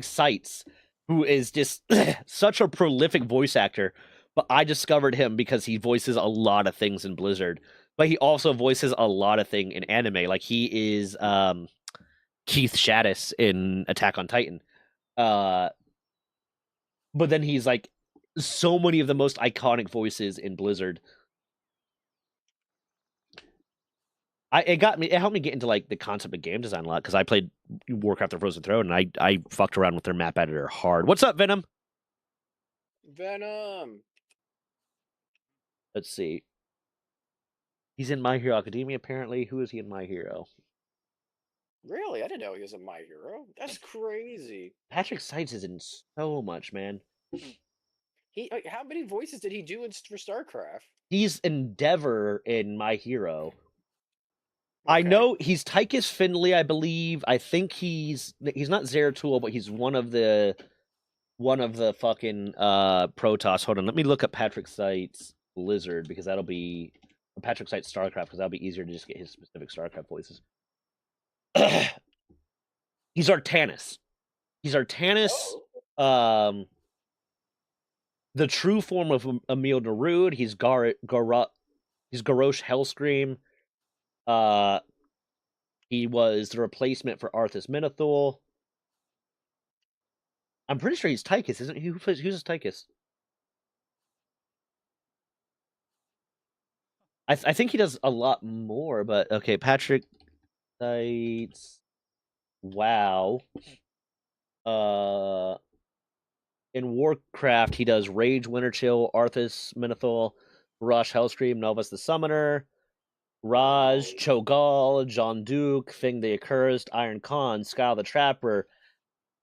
Seitz, who is just such a prolific voice actor. But I discovered him because he voices a lot of things in Blizzard. But he also voices a lot of things in anime. Like he is Keith Shadis in Attack on Titan. But then he's like so many of the most iconic voices in Blizzard. It helped me get into like the concept of game design a lot because I played Warcraft: The Frozen Throne and I fucked around with their map editor hard. What's up, Venom? Venom. Let's see. He's in My Hero Academia apparently. Who is he in My Hero? Really? I didn't know he was a My Hero. That's crazy. Patrick Seitz is in so much, man. How many voices did he do for StarCraft? He's Endeavor in My Hero. I Okay. know he's Tychus Finley, I believe. I think he's not Zeratul, but he's one of the fucking Protoss. Hold on, let me look up Patrick Seitz Blizzard because that'll be Patrick Seitz StarCraft because that'll be easier to just get his specific StarCraft voices. He's Artanis. He's Artanis. Oh. The true form of Emil Narud. He's he's Garrosh Hellscream. He was the replacement for Arthas Menethil. I'm pretty sure he's Tychus, isn't he? Who's his Tychus? I think he does a lot more, but okay, Patrick Seitz. Wow. In Warcraft, he does Rage, Winterchill, Arthas Menethil, Rush, Hellscream, Novus the Summoner, Raj, Cho'Gall, John Duke, Fing the Accursed, Iron Khan, Skyle the Trapper,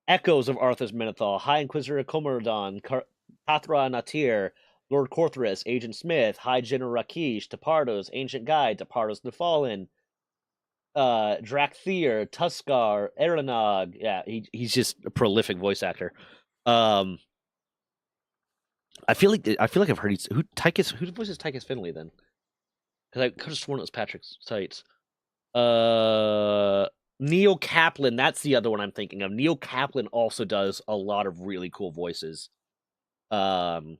Echoes of Arthas Menethil, High Inquisitor Comorodon, Kathra Natir, Lord Korthris, Agent Smith, High General Rakish, Tapardos, Ancient Guide, Tapardos the Fallen, Drakthir, Tuskar, Eranog. Yeah, he's just a prolific voice actor. I feel like I've heard who voices Tychus Finley then? Because I could have sworn it was Patrick Seitz. Neil Kaplan, that's the other one I'm thinking of. Neil Kaplan also does a lot of really cool voices. I'm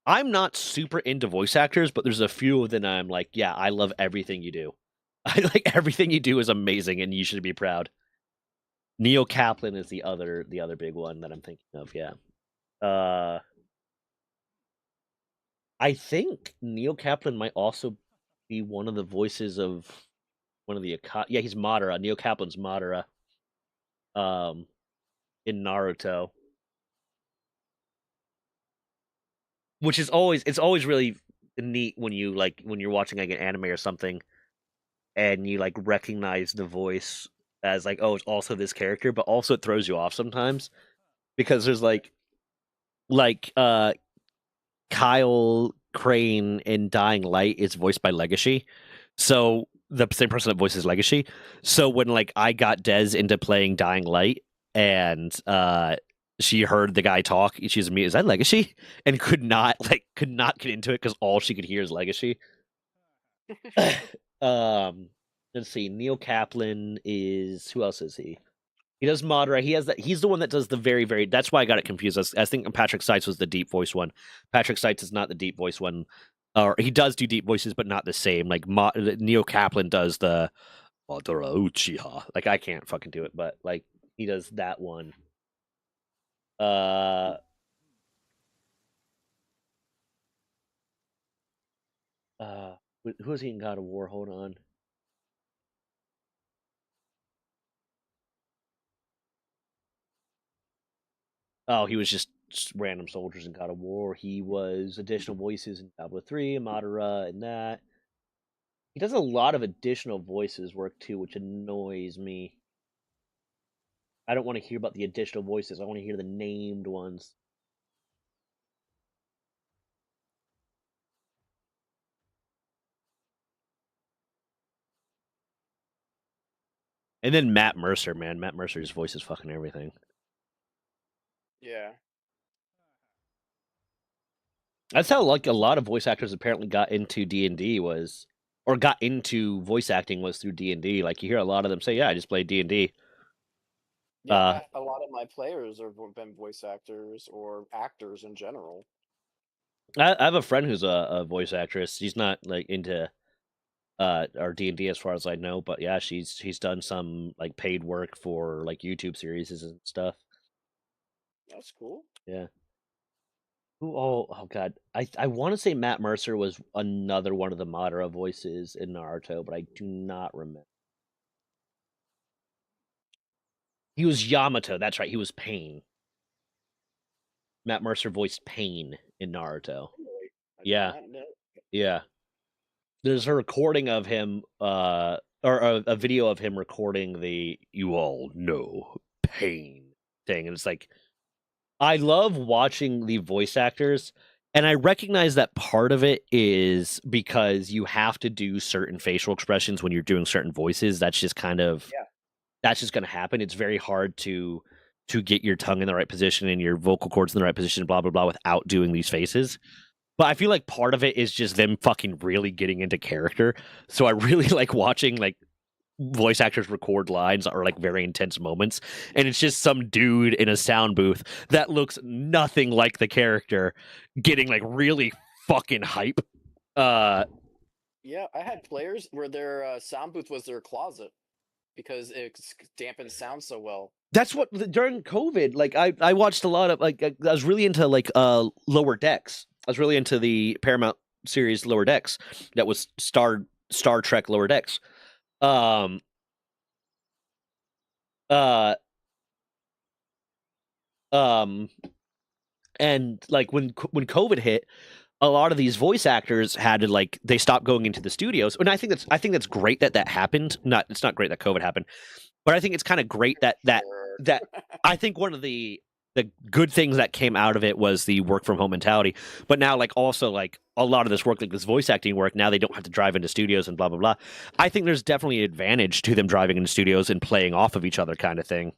not super into voice actors, but there's a few of them I'm like, yeah, I love everything you do. I like everything you do is amazing, and you should be proud. Neil Kaplan is the other big one that I'm thinking of. Yeah. I think Neil Kaplan might also be one of the voices of one of the yeah, he's Madara. Neil Kaplan's Madara. In Naruto. Which is always really neat when you're watching like an anime or something and you like recognize the voice as like, oh, it's also this character, but also it throws you off sometimes because there's like Kyle Crane in Dying Light is voiced by Legacy. So the same person that voices Legacy. So when like I got Dez into playing Dying Light and she heard the guy talk, she was me, is that Legacy? And could not get into it because all she could hear is Legacy. Let's see. Neil Kaplan is who else is he? He does Madara. He's the one that does the very, very. That's why I got it confused. I was thinking Patrick Seitz was the deep voice one. Patrick Seitz is not the deep voice one. Or he does do deep voices, but not the same. Like Neil Kaplan does the Madara Uchiha. Like I can't fucking do it, but like he does that one. Who is he in God of War? Hold on. Oh, he was just random soldiers in God of War. He was additional voices in Diablo 3, Madara, and that. He does a lot of additional voices work too, which annoys me. I don't want to hear about the additional voices. I want to hear the named ones. And then Matt Mercer, man. Matt Mercer's voice is fucking everything. Yeah. That's how like a lot of voice actors apparently got into D&D got into voice acting was through D&D. Like you hear a lot of them say, "Yeah, I just played D&D." Yeah, a lot of my players have been voice actors or actors in general. I have a friend who's a voice actress. She's not like into or D&D as far as I know, but yeah, she's done some like paid work for like YouTube series and stuff. That's cool. Yeah. Oh god. I want to say Matt Mercer was another one of the Madara voices in Naruto, but I do not remember. He was Yamato. That's right. He was Pain. Matt Mercer voiced Pain in Naruto. Really? I did Yeah, not know. yeah. There's a recording of him, or a video of him recording the "You all know pain" thing, and it's like I love watching the voice actors, and I recognize that part of it is because you have to do certain facial expressions when you're doing certain voices. That's just kind of Yeah. that's just going to happen. It's very hard to get your tongue in the right position and your vocal cords in the right position, blah blah blah, without doing these faces. But I feel like part of it is just them fucking really getting into character. So I really like watching like voice actors record lines or like very intense moments, and it's just some dude in a sound booth that looks nothing like the character getting like really fucking hype. Yeah, I had players where their sound booth was their closet because it dampened sound so well. That's what during COVID, like I watched a lot of like I was really into like Lower Decks. I was really into the Paramount series Lower Decks that was Star Trek Lower Decks. Um uh um and like when COVID hit, a lot of these voice actors had to like they stopped going into the studios. And I think that's great that that happened. Not it's not great that COVID happened, but I think it's kind of great that Sure. that I think one of the good things that came out of it was the work from home mentality. But now like also like a lot of this work, like this voice acting work, now they don't have to drive into studios and blah blah blah. I think there's definitely an advantage to them driving into studios and playing off of each other kind of thing.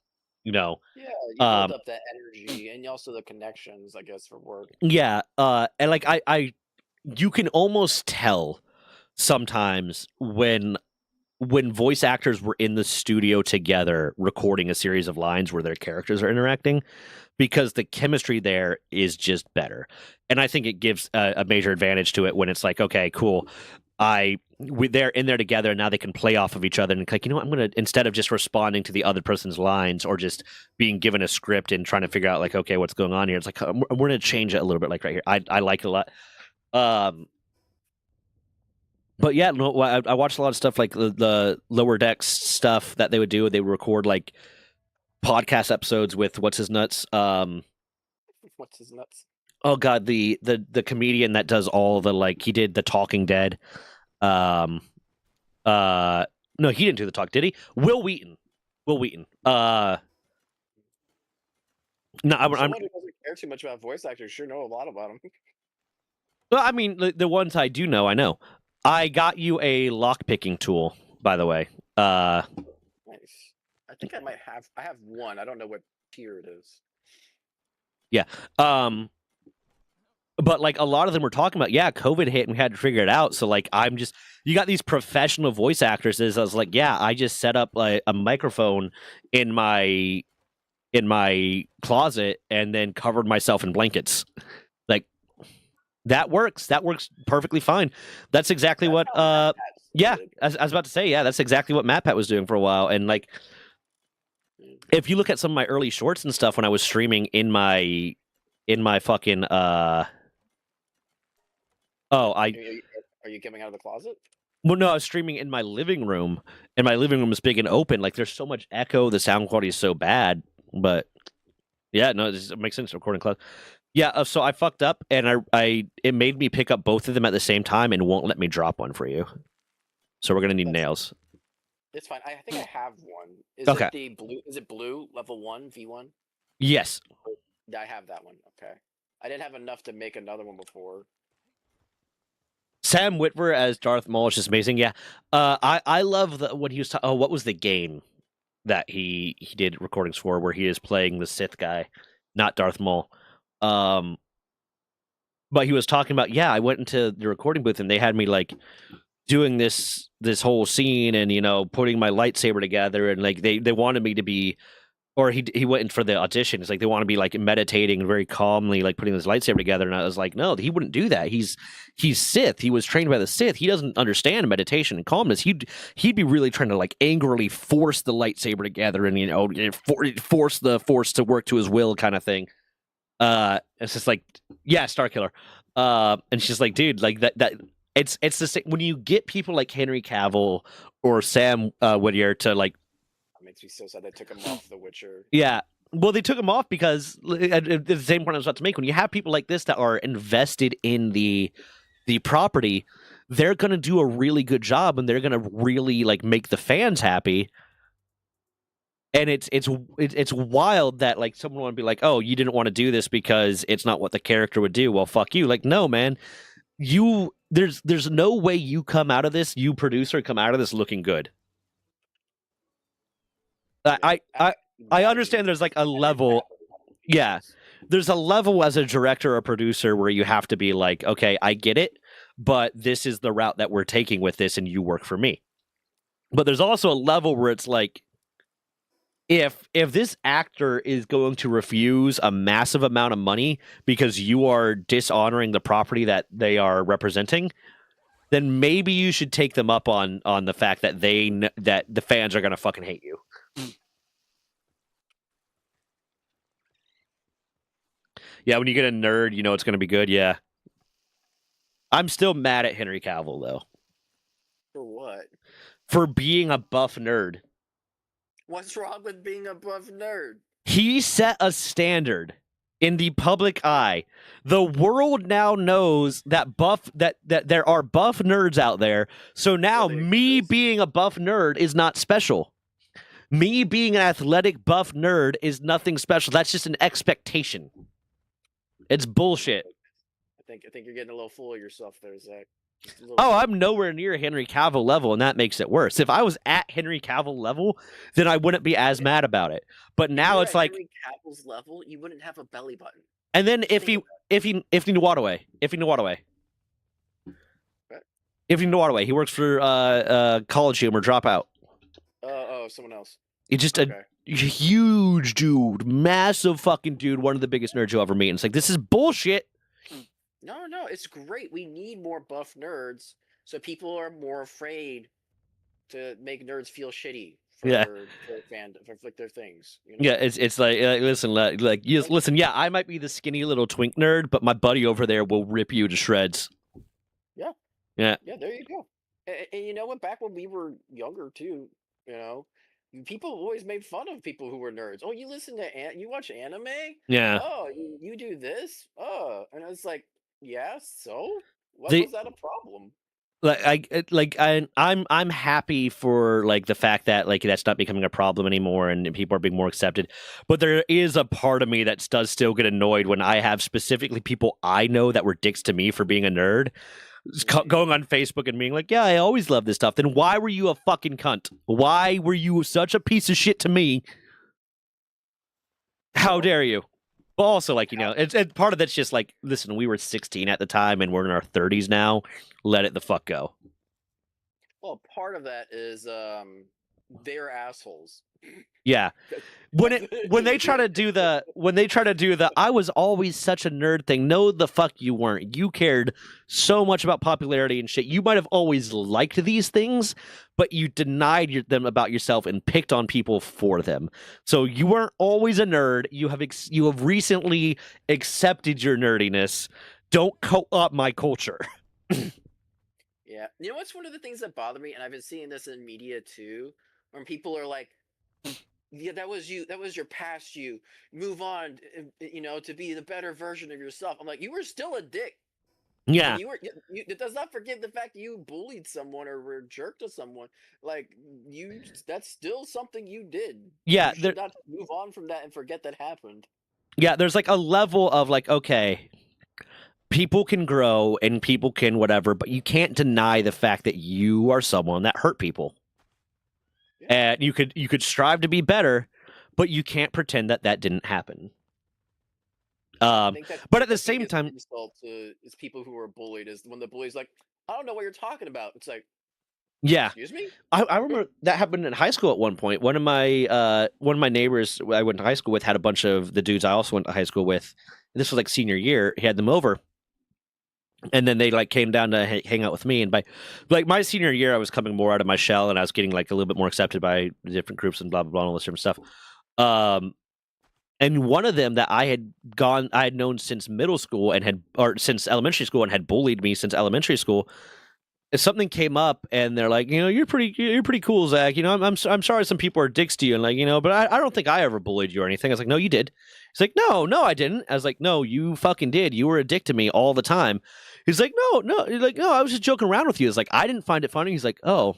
You know. Yeah, you build up that energy and also the connections, I guess, for work. Yeah, and like I you can almost tell sometimes when voice actors were in the studio together recording a series of lines where their characters are interacting because the chemistry there is just better. And I think it gives a major advantage to it when it's like, okay, cool. They're in there together and now they can play off of each other and like, you know what, I'm gonna instead of just responding to the other person's lines or just being given a script and trying to figure out like, okay, what's going on here, it's like we're gonna change it a little bit, like right here. I like it a lot. But yeah, no, I watched a lot of stuff like the Lower Decks stuff that they would do. They would record like podcast episodes with what's his nuts. What's his nuts? Oh god, the comedian that does all the like he did the Talking Dead. Um, no, he didn't do the talk, did he? Will Wheaton. Will Wheaton. No, I'm Someone who doesn't care too much about voice actors sure know a lot about them. well, I mean the ones I do know, I know. I got you a lock picking tool, by the way. Nice. I think I have one. I don't know what tier it is. Yeah. But like a lot of them were talking about, yeah, COVID hit and we had to figure it out. So like you got these professional voice actors. I was like, yeah, I just set up like a microphone in my closet and then covered myself in blankets. Like that works. That works perfectly fine. That's exactly what yeah, I was about to say, yeah, that's exactly what MatPat was doing for a while. And like if you look at some of my early shorts and stuff when I was streaming in my fucking Are you coming out of the closet? well, no, I was streaming in my living room, and my living room is big and open. Like, there's so much echo, the sound quality is so bad. But yeah, no, it makes sense. Recording closet. Yeah, so I fucked up, and it made me pick up both of them at the same time, and won't let me drop one for you. So we're gonna need nails. It's fine. I think I have one. Okay. It the blue? Is it blue level 1 V1? Yes. Yeah, I have that one. Okay. I didn't have enough to make another one before. Sam Witwer as Darth Maul is just amazing. Yeah, I love when he was. What was the game that he did recordings for where he is playing the Sith guy, not Darth Maul. But he was talking about, yeah, I went into the recording booth and they had me like doing this whole scene and putting my lightsaber together and like they wanted me to be. Or he went in for the audition. It's like they want to be like meditating and very calmly, like putting this lightsaber together. And I was like, no, he wouldn't do that. He's Sith. He was trained by the Sith. He doesn't understand meditation and calmness. He'd be really trying to like angrily force the lightsaber together and force the force to work to his will, kind of thing. It's just like, yeah, Star Killer. And she's like, dude, like that it's the same when you get people like Henry Cavill or Sam Whittier to like, It makes me so sad they took him off The Witcher. yeah. Well, they took him off because at the same point I was about to make, when you have people like this that are invested in the property, they're gonna do a really good job and they're gonna really like make the fans happy. And it's wild that like someone would be like, oh, you didn't want to do this because it's not what the character would do. Well, fuck you. Like, no, man, there's no way you come out of this, you producer, come out of this looking good. I understand there's like a level, yeah. There's a level as a director or producer where you have to be like, okay, I get it, but this is the route that we're taking with this, and you work for me. But there's also a level where it's like, if this actor is going to refuse a massive amount of money because you are dishonoring the property that they are representing, then maybe you should take them up on the fact that that the fans are going to fucking hate you. Yeah, when you get a nerd, you know it's going to be good. Yeah. I'm still mad at Henry Cavill, though. For what? For being a buff nerd. What's wrong with being a buff nerd? He set a standard in the public eye. The world now knows that that there are buff nerds out there. So now me being a buff nerd is not special. Me being an athletic buff nerd is nothing special. That's just an expectation. It's bullshit. I think you're getting a little full of yourself there, Zach. Oh, I'm nowhere near Henry Cavill level, and that makes it worse. If I was at Henry Cavill level, then I wouldn't be as mad about it. But now it's like Henry Cavill's level, you wouldn't have a belly button. And then if he Nwadaway, he works for College Humor Dropout. Someone else. He's just a huge dude, massive fucking dude, one of the biggest nerds you'll ever meet. And it's like, this is bullshit. No, it's great. We need more buff nerds so people are more afraid to make nerds feel shitty for their things. You know? Yeah, it's like listen, yeah, I might be the skinny little twink nerd, but my buddy over there will rip you to shreds. Yeah. Yeah. Yeah, there you go. And you know what? Back when we were younger too, you know, people always made fun of people who were nerds. Oh, you you watch anime? Yeah. Oh, you do this? Oh, and I was like, yeah, so what was that a problem? I'm happy for like the fact that like that's not becoming a problem anymore and people are being more accepted. But there is a part of me that does still get annoyed when I have specifically people I know that were dicks to me for being a nerd going on Facebook and being like, yeah, I always love this stuff. Then why were you a fucking cunt? Why were you such a piece of shit to me? How dare you? But also, like, you know, it's part of that's just like, listen, we were 16 at the time and we're in our 30s now. Let it the fuck go. Well, part of that is they're assholes. Yeah. When they try to do the I was always such a nerd thing. No, the fuck you weren't. You cared so much about popularity and shit. You might have always liked these things, but you denied them about yourself and picked on people for them. So you weren't always a nerd. You have recently accepted your nerdiness. Don't co-opt my culture. Yeah. You know what's one of the things that bother me, and I've been seeing this in media too, when people are like, yeah, that was you. That was your past you. Move on, you know, to be the better version of yourself. I'm like, you were still a dick. Yeah. It does not forget the fact that you bullied someone or were a jerk to someone. Like, that's still something you did. Yeah. You should not move on from that and forget that happened. Yeah, there's like a level of like, okay, people can grow and people can whatever, but you can't deny the fact that you are someone that hurt people. And you could strive to be better, but you can't pretend that didn't happen. But at the same time, insult is people who are bullied is when the bully's like, I don't know what you're talking about. It's like, yeah, excuse me. I remember that happened in high school at one point. One of my neighbors I went to high school with had a bunch of the dudes I also went to high school with. This was like senior year. He had them over. And then they like came down to hang out with me. And by like my senior year, I was coming more out of my shell and I was getting like a little bit more accepted by different groups and blah, blah, blah, and all this different stuff. And one of them that I had known since middle school or since elementary school and had bullied me since elementary school. If something came up and they're like, you're pretty cool, Zach. I'm sorry some people are dicks to you, and like, but I don't think I ever bullied you or anything. I was like, no, you did. He's like, no, I didn't. I was like, no, you fucking did. You were a dick to me all the time. He's like, no. He's like, no, I was just joking around with you. It's like, I didn't find it funny. He's like, oh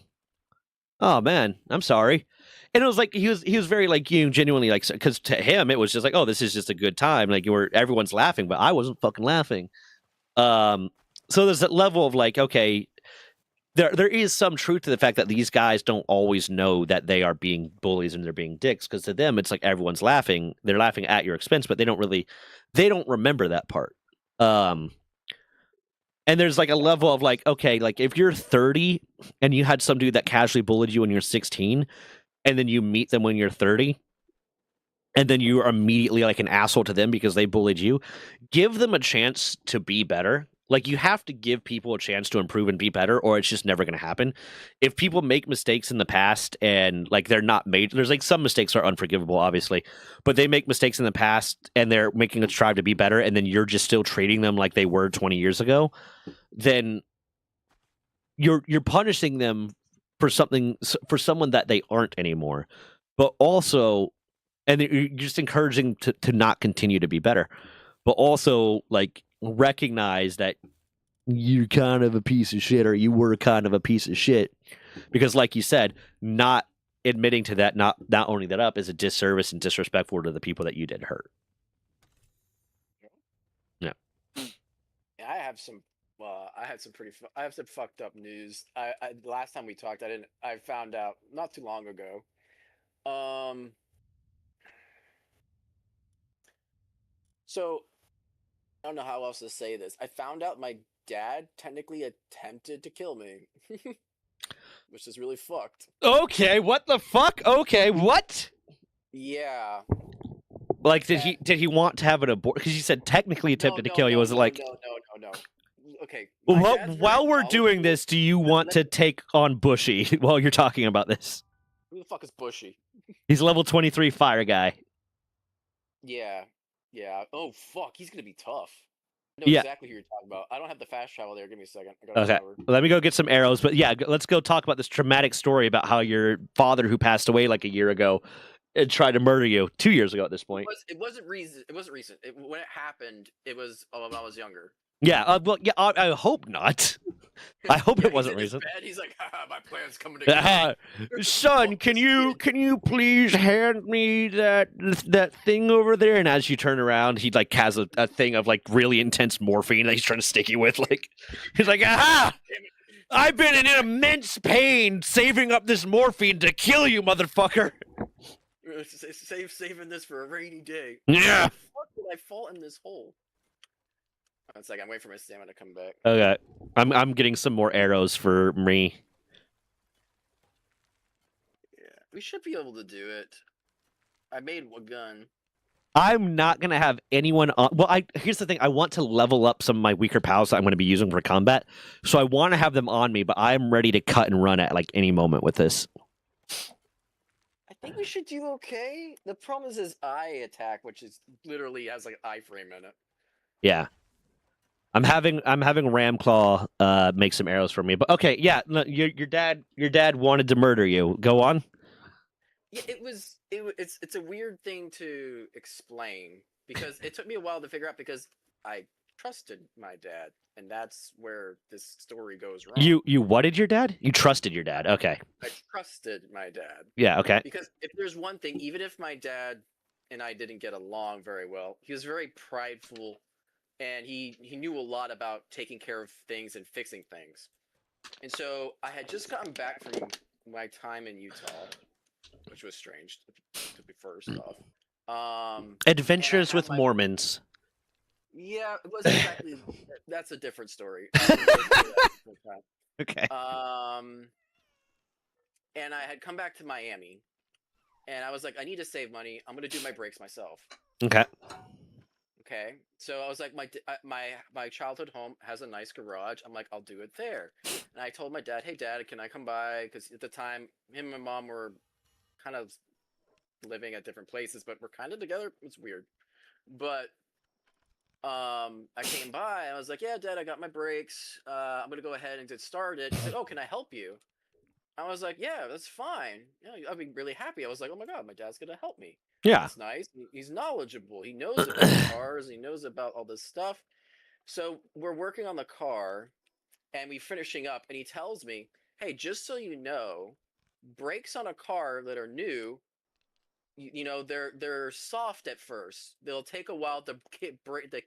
man, I'm sorry. And it was like he was very like genuinely like, because to him it was just like, oh, this is just a good time, like everyone's laughing, but I wasn't fucking laughing. So there's that level of like, okay, there is some truth to the fact that these guys don't always know that they are being bullies and they're being dicks, because to them it's like everyone's laughing, they're laughing at your expense, but they don't remember that part. And there's like a level of like, okay, like if you're 30 and you had some dude that casually bullied you when you're 16, and then you meet them when you're 30, and then you are immediately like an asshole to them because they bullied you, give them a chance to be better. Like, you have to give people a chance to improve and be better, or it's just never going to happen. If people make mistakes in the past and like they're not made, there's like some mistakes are unforgivable, obviously, but they make mistakes in the past and they're making a strive to be better, and then you're just still treating them like they were 20 years ago, then you're punishing them for someone that they aren't anymore. But also, and you're just encouraging to not continue to be better, but also like recognize that you're kind of a piece of shit, or you were kind of a piece of shit, because like you said, not admitting to that, not owning that up, is a disservice and disrespectful to the people that you did hurt. Yeah. I have some. I had some I have some fucked up news. Last time we talked, I found out not too long ago. Um. So I don't know how else to say this. I found out my dad technically attempted to kill me, which is really fucked. Okay, what the fuck? Okay, what? Yeah. Like, did he want to have an abortion? Because you said technically attempted to kill you. Was it like, no. Okay. well, while we're doing this, do you want to take on Bushy while you're talking about this? Who the fuck is Bushy? He's level 23 fire guy. Yeah. Oh fuck, he's gonna be tough. I know Yeah. exactly who you're talking about. I don't have the fast travel there. Give me a second. Okay. Let me go get some arrows. But yeah, let's go talk about this traumatic story about how your father, who passed away like a year ago, tried to murder you 2 years ago at this point. It wasn't recent. When it happened, it was when I was younger. Yeah. Well, yeah. I hope not. I hope it wasn't recent. He's like, my plan's coming together. Son, can you please hand me that thing over there? And as you turn around, he like has a thing of like really intense morphine that he's trying to stick you with. Like, he's like, aha! I've been in immense pain saving up this morphine to kill you, motherfucker. Saving this for a rainy day. Yeah. How the fuck did I fall in this hole? One second, I'm waiting for my stamina to come back. Okay. I'm getting some more arrows for me. Yeah, we should be able to do it. I made a gun. I'm not gonna have anyone on. Well, here's the thing. I want to level up some of my weaker pals that I'm going to be using for combat, so I want to have them on me. But I'm ready to cut and run at like any moment with this. I think we should do okay. The problem is his eye attack, which is literally has like an iframe in it. Yeah. I'm having Ramclaw make some arrows for me. But okay, yeah, no, your dad wanted to murder you. Go on. Yeah, it's a weird thing to explain, because it took me a while to figure out, because I trusted my dad, and that's where this story goes wrong. You whatted your dad? You trusted your dad. Okay. I trusted my dad. Yeah, okay. Because if there's one thing, even if my dad and I didn't get along very well, he was very prideful. And he knew a lot about taking care of things and fixing things. And so I had just gotten back from my time in Utah, which was strange to be first off. Adventures with Mormons. Yeah, it wasn't exactly. That's a different story. Okay. And I had come back to Miami, and I was like, I need to save money. I'm gonna do my breaks myself. Okay. Okay, so I was like, my childhood home has a nice garage. I'm like, I'll do it there. And I told my dad, hey, Dad, can I come by? Because at the time, him and my mom were kind of living at different places, but we're kind of together. It's weird. But I came by and I was like, "Yeah, Dad, I got my brakes. I'm gonna go ahead and get started." He's like, "Oh, can I help you?" I was like, "Yeah, that's fine. Yeah, I'd be really happy." I was like, "Oh my god, my dad's gonna help me. Yeah. That's nice. He's knowledgeable. He knows about cars. He knows about all this stuff." So we're working on the car, and we finishing up, and he tells me, "Hey, just so you know, brakes on a car that are new, they're soft at first. They'll take a while to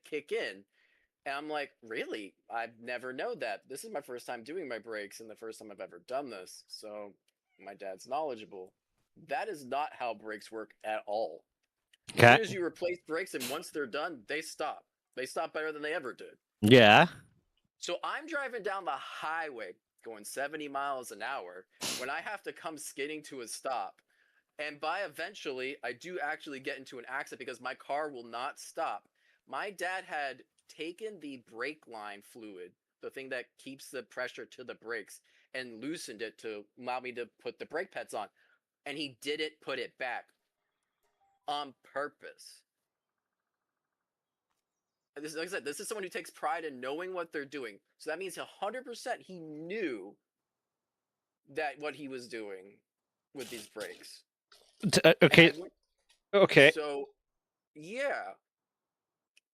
kick in." And I'm like, "Really? I've never known that. This is my first time doing my brakes and the first time I've ever done this." So my dad's knowledgeable. That is not how brakes work at all. As Okay. soon as you replace brakes and once they're done, they stop. They stop better than they ever did. Yeah. So I'm driving down the highway going 70 miles an hour when I have to come skidding to a stop. And by eventually, I do actually get into an accident because my car will not stop. My dad had taken the brake line fluid, the thing that keeps the pressure to the brakes, and loosened it to allow me to put the brake pads on. And he didn't put it back on purpose. This, like I said, this is someone who takes pride in knowing what they're doing. So that means 100% he knew that what he was doing with these brakes. Okay. Okay. So, yeah.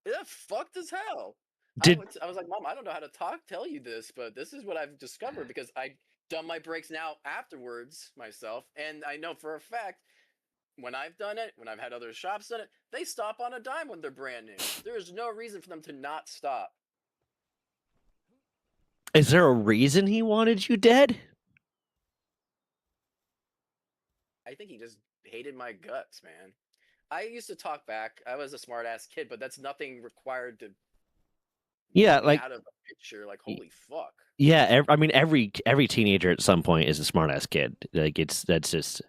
Yeah, fucked as hell. Did I was like, "Mom, I don't know how to tell you this, but this is what I've discovered because I done my brakes now afterwards myself, and I know for a fact when I've done it, when I've had other shops done it, they stop on a dime when they're brand new. There is no reason for them to not stop." is there a reason he wanted you dead? I think he just hated my guts, man. I used to talk back. I was a smart ass kid, but that's nothing required to Yeah, get me like out of a picture. Like, holy fuck. yeah, I mean every teenager at some point is a smart ass kid. Like that's just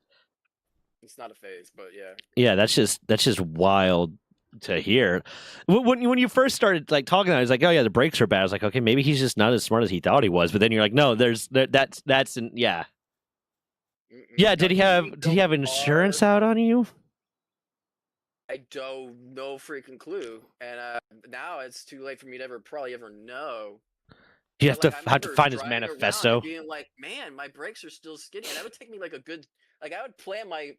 It's not a phase, but yeah. yeah, that's just wild to hear. When you first started like talking, I was like, oh yeah, the brakes are bad. I was like, okay, maybe he's just not as smart as he thought he was. But then you're like, no, yeah. Yeah, No, he did he built have insurance out on you? I don't no freaking clue, and now it's too late for me to probably ever know. You But like I have to remember find his driving around and manifesto. being like, "Man, my brakes are still skinny," and that would take me like a good, like I would plan my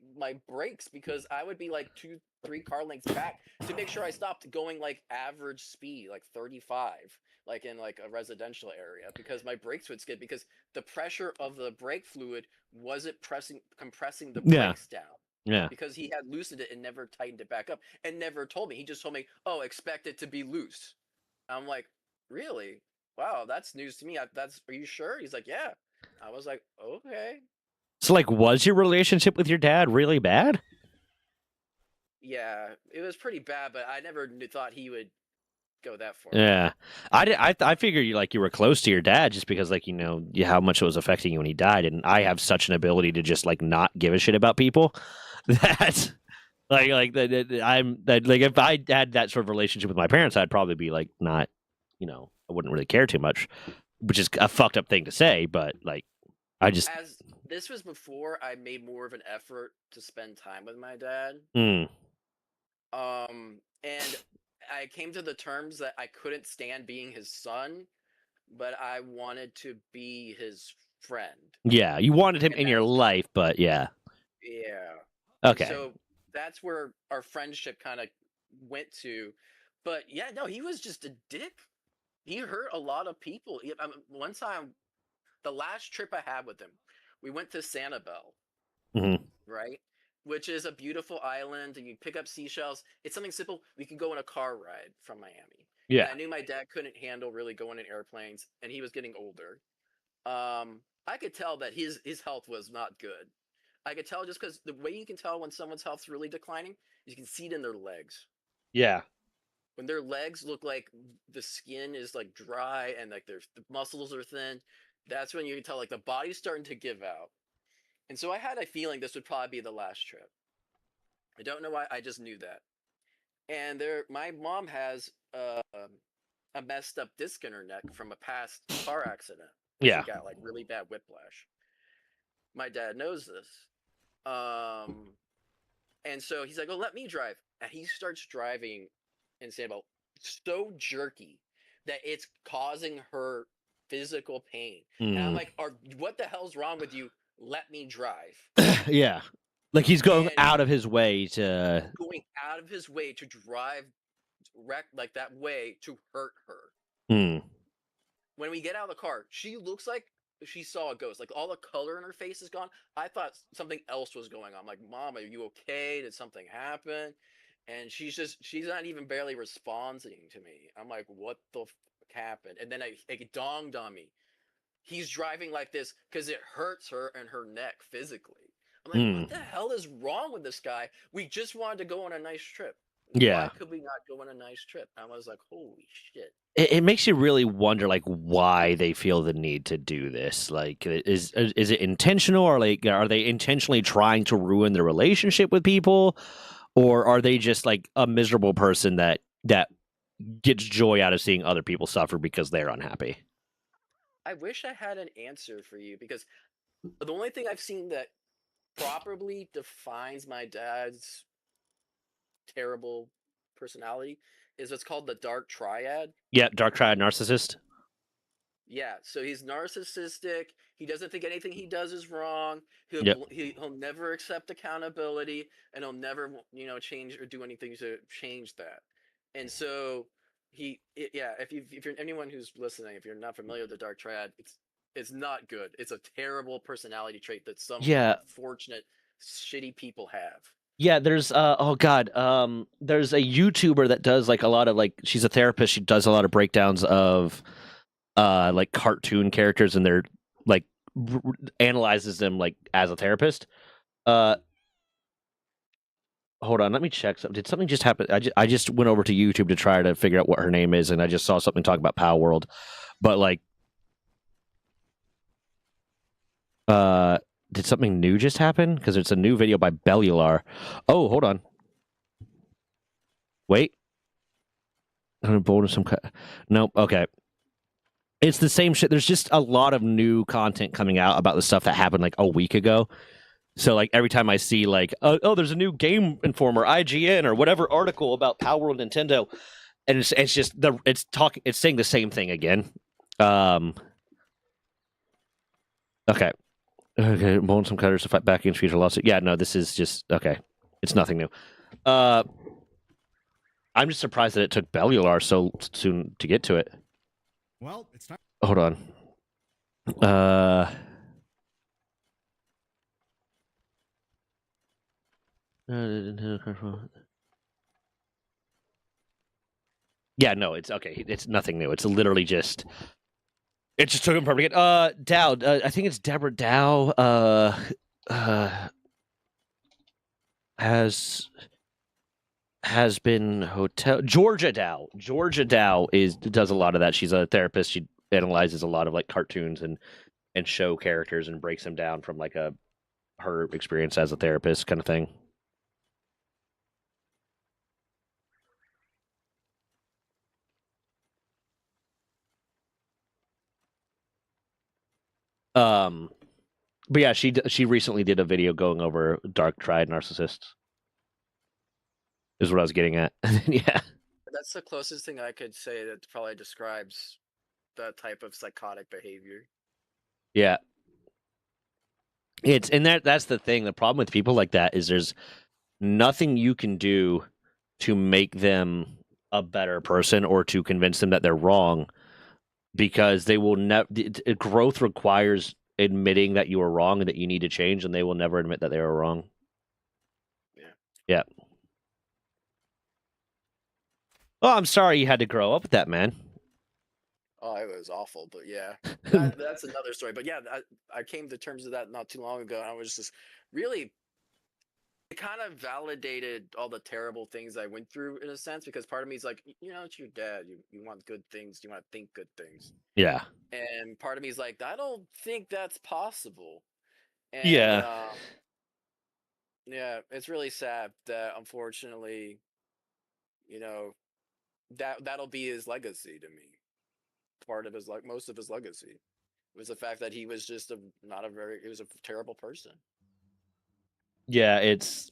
brakes because I would be like 2, 3 car lengths back to make sure I stopped going like average speed, like 35, like in like a residential area, because my brakes would skid because the pressure of the brake fluid wasn't compressing the Yeah, brakes down yeah. because he had loosened it and never tightened it back up and never told me. He just told me, "Oh, expect it to be loose." I'm like, "Really? Wow, that's news to me. Are you sure?" He's like, "Yeah." I was like, "Okay." So like, was your relationship with your dad really bad? Yeah, it was pretty bad, but I never thought he would go that far. Yeah, I figured you were close to your dad just because how much it was affecting you when he died, and I have such an ability to just like not give a shit about people that like if I had that sort of relationship with my parents, I'd probably be like not, I wouldn't really care too much, which is a fucked up thing to say, but like I just As this was before I made more of an effort to spend time with my dad. mm, And I came to the terms that I couldn't stand being his son, but I wanted to be his friend. yeah, you wanted him And in your that's life, but yeah, yeah. And okay, so that's where our friendship kind of went to. But yeah, no, he was just a dick. He hurt a lot of people. One time, the last trip I had with him, we went to Sanibel, hmm right? Which is a beautiful island, and you pick up seashells. It's something simple. We could go on a car ride from Miami. And yeah, I knew my dad couldn't handle really going in airplanes, and he was getting older. I could tell that his health was not good. I could tell just because the way you can tell when someone's health's really declining, you can see it in their legs. yeah, When their legs look like the skin is like dry and like the muscles are thin, that's when you can tell like the body's starting to give out. And so I had a feeling this would probably be the last trip. I don't know why. I just knew that. And my mom has a messed up disc in her neck from a past car accident where she yeah, got like really bad whiplash. My dad knows this. Um, And so he's like, "Oh, let me drive." And he starts driving in Sanibel so jerky that it's causing her physical pain. And I'm Mm. like, what the hell's wrong with you? Let me drive." Yeah. Like he's going And out of his way to. going out of his way to drive like that way to hurt her. Mm. When we get out of the car, she looks like she saw a ghost. Like all the color in her face is gone. I thought something else was going on. I'm like, "Mom, are you okay? Did something happen?" And she's not even barely responding to me. I'm like, "What the happened?" And then it dawned on me. He's driving like this because it hurts her and her neck physically. I'm like, Mm. "What the hell is wrong with this guy? We just wanted to go on a nice trip. Yeah. Why could we not go on a nice trip?" I was like, "Holy shit." It makes you really wonder, like, why they feel the need to do this. Like, is it intentional, or like, are they intentionally trying to ruin their relationship with people, or are they just like a miserable person that gets joy out of seeing other people suffer because they're unhappy? I wish I had an answer for you because the only thing I've seen that properly defines my dad's terrible personality is what's called the dark triad. Yeah, dark triad narcissist. Yeah, so he's narcissistic. He doesn't think anything he does is wrong. Yep. He'll never accept accountability, and he'll never change or do anything to change that. And so yeah, if you're anyone who's listening, if you're not familiar with the dark triad, it's not good. It's a terrible personality trait that some Yeah. unfortunate shitty people have. Yeah, there's oh god, there's a YouTuber that does like a lot of like she's a therapist, she does a lot of breakdowns of like cartoon characters, and they're like analyzes them like as a therapist. Hold on, let me check something. Did something just happen? I just went over to YouTube to try to figure out what her name is, and I just saw something talk about Power World. But like did something new just happen? Because it's a new video by Bellular. Oh, hold on. Wait. I'm bold some nope, okay. It's the same shit. There's just a lot of new content coming out about the stuff that happened like a week ago. So like every time I see like oh there's a new Game Informer, IGN, or whatever article about Power World Nintendo, and it's just it's saying the same thing again. Okay. Mold some cutters to fight back against future lawsuit. Yeah, no, this is just okay. It's nothing new. I'm just surprised that it took Bellular so soon to get to it. Well, it's time. Hold on. Yeah, no, it's okay. It's nothing new. It's literally just. It just took him forever to get. Dow. I think it's Deborah Dow. Has been hotel. Georgia Dow. Georgia Dow does a lot of that. She's a therapist. She analyzes a lot of like cartoons and show characters and breaks them down from like her experience as a therapist kind of thing. But yeah, she recently did a video going over dark triad narcissists. Is what I was getting at. Yeah. That's the closest thing I could say that probably describes that type of psychotic behavior. Yeah. That's the thing. The problem with people like that is there's nothing you can do to make them a better person or to convince them that they're wrong, because they will never. Growth requires admitting that you are wrong and that you need to change, and they will never admit that they are wrong. Yeah. Yeah. Oh, I'm sorry you had to grow up with that, man. Oh, it was awful, but yeah, that's another story. But yeah, I came to terms with that not too long ago. And I was just really, it kind of validated all the terrible things I went through in a sense, because part of me is like, it's your dad. You want good things. You want to think good things. Yeah. And part of me is like, I don't think that's possible. And, Yeah. Yeah, it's really sad that unfortunately, that'll be his legacy to me. Part of his most of his legacy was the fact that he was just he was a terrible person. Yeah, it's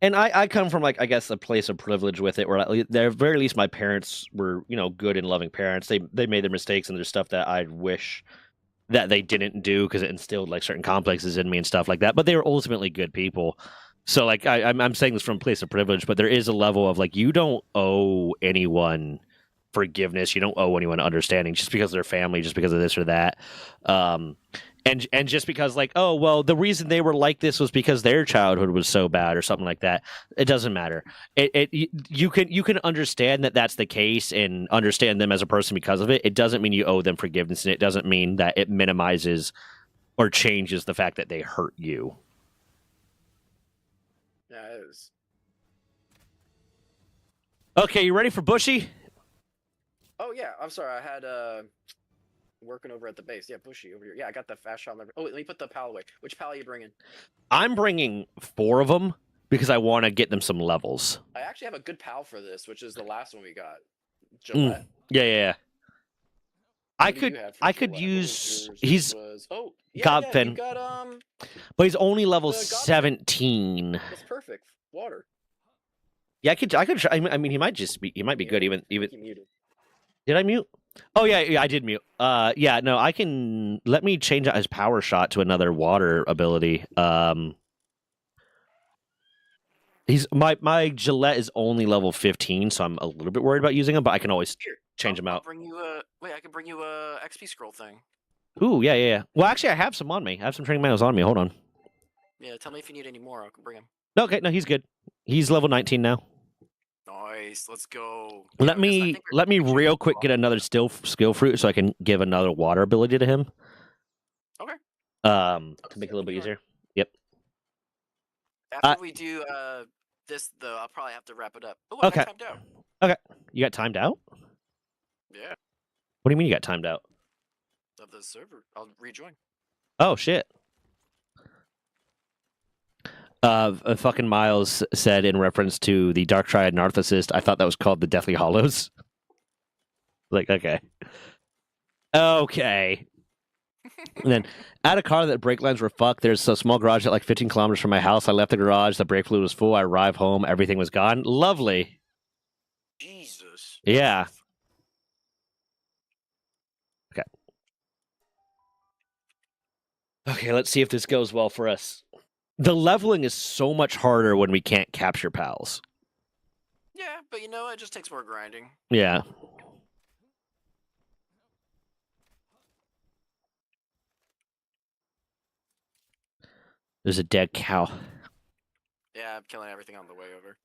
And I come from like I guess a place of privilege with it, where at the very least my parents were good and loving parents. They made their mistakes and there's stuff that I wish that they didn't do because it instilled like certain complexes in me and stuff like that. But they were ultimately good people. So like I'm saying this from a place of privilege, but there is a level of like you don't owe anyone forgiveness, you don't owe anyone understanding just because they're family, just because of this or that. And just because like, oh well, the reason they were like this was because their childhood was so bad or something like that. It doesn't matter. You can understand that that's the case and understand them as a person because of it. It doesn't mean you owe them forgiveness, and it doesn't mean that it minimizes or changes the fact that they hurt you. Yeah, it is. Okay, you ready for Bushy? Oh yeah, I'm sorry. I had working over at the base. Yeah, Bushy over here. Yeah, I got the fast shot. Oh, wait, let me put the pal away. Which pal are you bringing? I'm bringing 4 of them because I want to get them some levels. I actually have a good pal for this, which is the last one we got. Gillette. Yeah. What do you have for I could Gillette? use What was yours? he's Oh yeah, Godfin. you got but he's only level the Godfin. 17. That's perfect. Water. Yeah, I could try. I mean, he might be good even. He muted. Did I mute? Oh yeah, I did mute. Yeah, no, I can. Let me change out his power shot to another water ability. He's my Gillette is only level 15, so I'm a little bit worried about using him, but I can always change him out. I'll bring you a wait. I can bring you a XP scroll thing. Ooh, yeah. Well, actually, I have some on me. I have some training manuals on me. Hold on. Yeah, tell me if you need any more. I can bring him. No, okay, no, he's good. He's level 19 now. Nice. Let's go. Let me real quick get another skill fruit so I can give another water ability to him. Okay. To make it a little bit easier. Yep. After we do this, though, I'll probably have to wrap it up. Oh, okay. I timed out. Okay. You got timed out? Yeah. What do you mean you got timed out? Of the server. I'll rejoin. Oh shit. Fucking Miles said in reference to the Dark Triad Narcissist, I thought that was called the Deathly Hollows. Like, okay. Okay. And then, at a car that brake lines were fucked, there's a small garage at like 15 kilometers from my house. I left the garage, the brake fluid was full. I arrived home, everything was gone. Lovely. Jesus. Yeah. Okay. Okay, let's see if this goes well for us. The leveling is so much harder when we can't capture pals. Yeah, but you know, it just takes more grinding. Yeah. There's a dead cow. Yeah, I'm killing everything on the way over.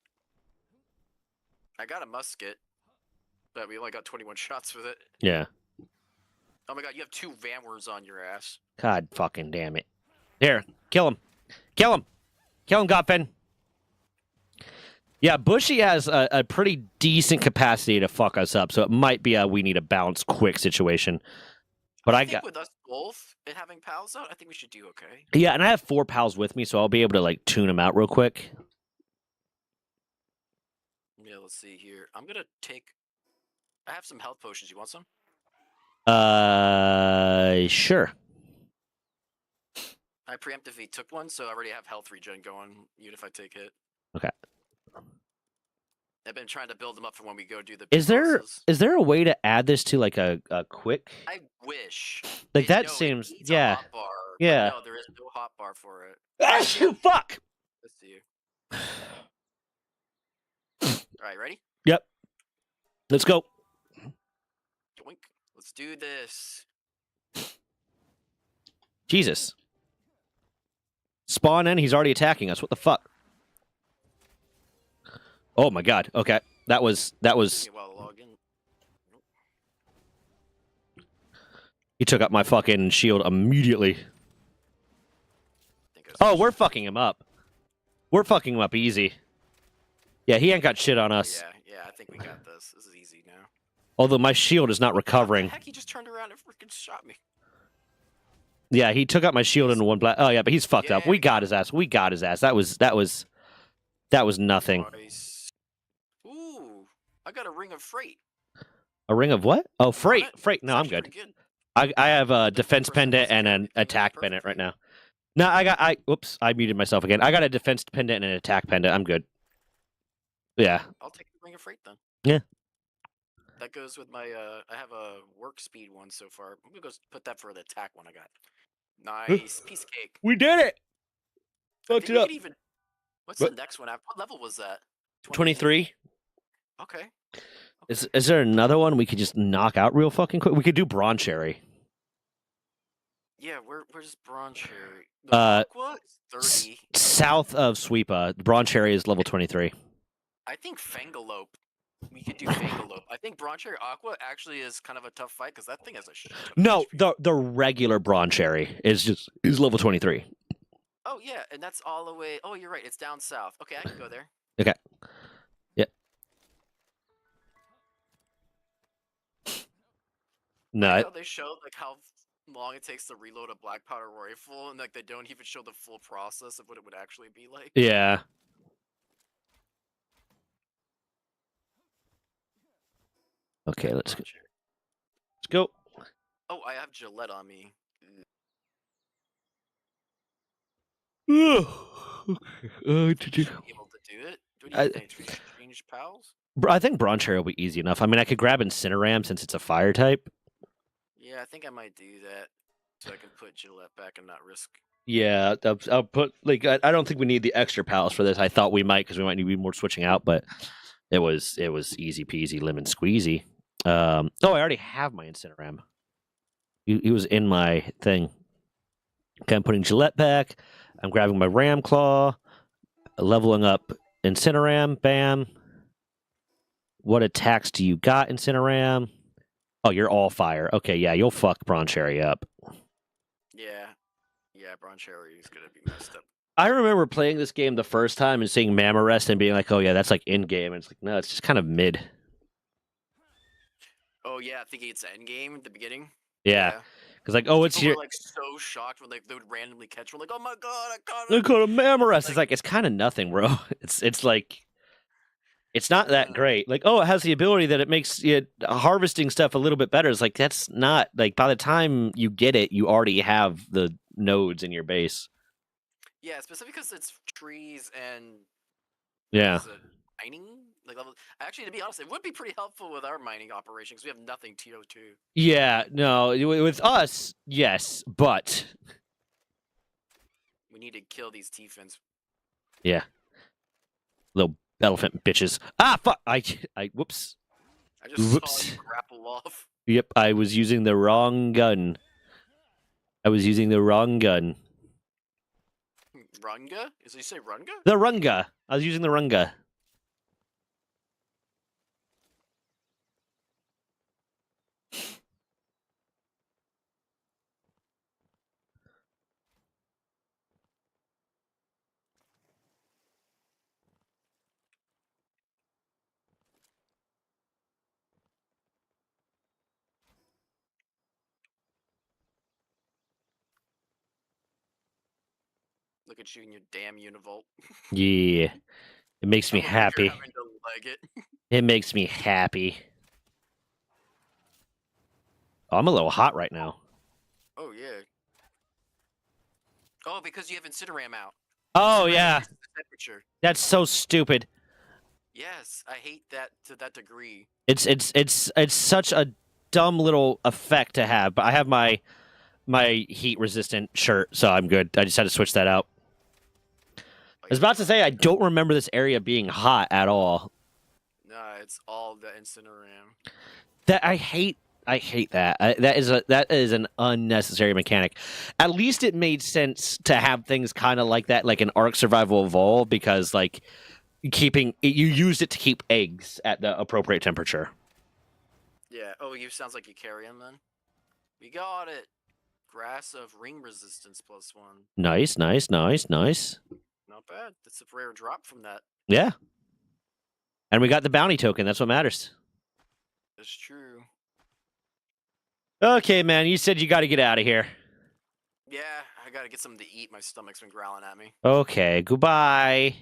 I got a musket, but we only got 21 shots with it. Yeah. Oh my god, you have 2 Vanworms on your ass. God fucking damn it. Here, kill him. Kill him. Kill him, Godfin. Yeah, Bushy has a pretty decent capacity to fuck us up, so it might be a we need a bounce quick situation. But I think with us both and having pals out, I think we should do okay. Yeah, and I have 4 pals with me, so I'll be able to like tune them out real quick. Yeah, let's see here. I'm gonna take. I have some health potions. You want some? Sure. I preemptively took one, so I already have health regen going, even if I take hit. Okay. I've been trying to build them up for when we go do the. Is there a way to add this to like a quick? I wish. Like that seems yeah. A hotbar, yeah. No, there is no hotbar for it. Fuck. Let's see. All right, ready? Yep. Let's go. Doink. Let's do this. Jesus. Spawn in. He's already attacking us. What the fuck? Oh my god. Okay. That was. He took up my fucking shield immediately. Oh, we're fucking him up. We're fucking him up easy. Yeah, he ain't got shit on us. Yeah, I think we got this. This is easy now. Although my shield is not recovering. Heck, he just turned around and freaking shot me. Yeah, he took out my shield in one blast. Oh yeah, but he's fucked up. We got his ass. That was nothing. Nice. Ooh, I got a ring of freight. A ring of what? Oh, freight. No, I'm good. I have a defense pendant and an attack pendant right now. No, whoops, I muted myself again. I got a defense pendant and an attack pendant. I'm good. Yeah. I'll take the Ring of Freight then. Yeah. That goes with my I have a work speed one so far. I'm gonna go put that for the attack one I got. Nice. Piece of cake. We did it. I Fucked think it we up. could even what's What? the next one? What level was that? 23. Okay. Is there another one we could just knock out real fucking quick? We could do Bronze Cherry. Yeah, where's Bronze Cherry? Aqua Aqua is 30. South of Sweepa. Bronze Cherry is level 23. I think Fangalope. We could do Fangalope. I think Bronze Cherry Aqua actually is kind of a tough fight because that thing has a shit ton of No, HP. the regular Bronze Cherry is level 23. Oh yeah, and that's all the way. Oh, you're right. It's down south. Okay, I can go there. Okay. Yep. No. Like how they show like how long it takes to reload a black powder rifle, and like they don't even show the full process of what it would actually be like. Yeah. Okay, let's go. Let's go. Oh, I have Gillette on me. Did you? Be able to do it? What do you think? Change pals? I think Bronze Cherry will be easy enough. I mean, I could grab Incineram since it's a fire type. Yeah, I think I might do that so I can put Gillette back and not risk. Yeah, I'll put like I don't think we need the extra pals for this. I thought we might because we might need more switching out, but it was easy peasy lemon squeezy. I already have my Incineram. He was in my thing. Okay, I'm putting Gillette back. I'm grabbing my Ram Claw, leveling up Incineram. Bam. What attacks do you got, Incineram? Oh, you're all fire. Okay, yeah, you'll fuck Bronze Cherry up. Yeah, Bronze Cherry is gonna be messed up. I remember playing this game the first time and seeing Mammorest and being like, oh yeah, that's like in game. And it's like, no, it's just kind of mid. Oh yeah, thinking it's end game at the beginning. Yeah. Because like, oh, it's People here. were like so shocked when they would randomly catch one, like, oh my god, I caught They him. call it Mammorest. It's like it's kind of nothing, bro. It's like it's not that great. Like, oh, it has the ability that it makes it harvesting stuff a little bit better. It's like that's not like by the time you get it, you already have the nodes in your base. Yeah, especially because it's trees and Yeah. Mining like level. Actually, to be honest, it would be pretty helpful with our mining operations. We have nothing TO2. Yeah. No, with us, yes, but we need to kill these T-fins. Yeah. Little elephant bitches. Ah, fuck! I whoops. I just saw you grapple off. Yep, I was using the wrong gun. Runga? Is it you say Runga? The Runga. I was using the Runga. Look at you and your damn Univolt. Yeah. It makes me happy. Having to leg it. It makes me happy. Oh, I'm a little hot right now. Oh, yeah. Oh, because you have Incineram out. Oh, yeah. Temperature. That's so stupid. Yes, I hate that to that degree. It's such a dumb little effect to have, but I have my heat resistant shirt, so I'm good. I just had to switch that out. I was about to say I don't remember this area being hot at all. No, it's all the Incineram. That I hate that. That is an unnecessary mechanic. At least it made sense to have things kind of like that, like an Ark Survival Evolve, because like you used it to keep eggs at the appropriate temperature. Yeah. Oh, you sounds like you carry him then. We got it. Grass of ring resistance +1. Nice. Not bad. That's a rare drop from that. Yeah. And we got the bounty token. That's what matters. That's true. Okay, man. You said you got to get out of here. Yeah, I gotta get something to eat. My stomach's been growling at me. Okay. Goodbye.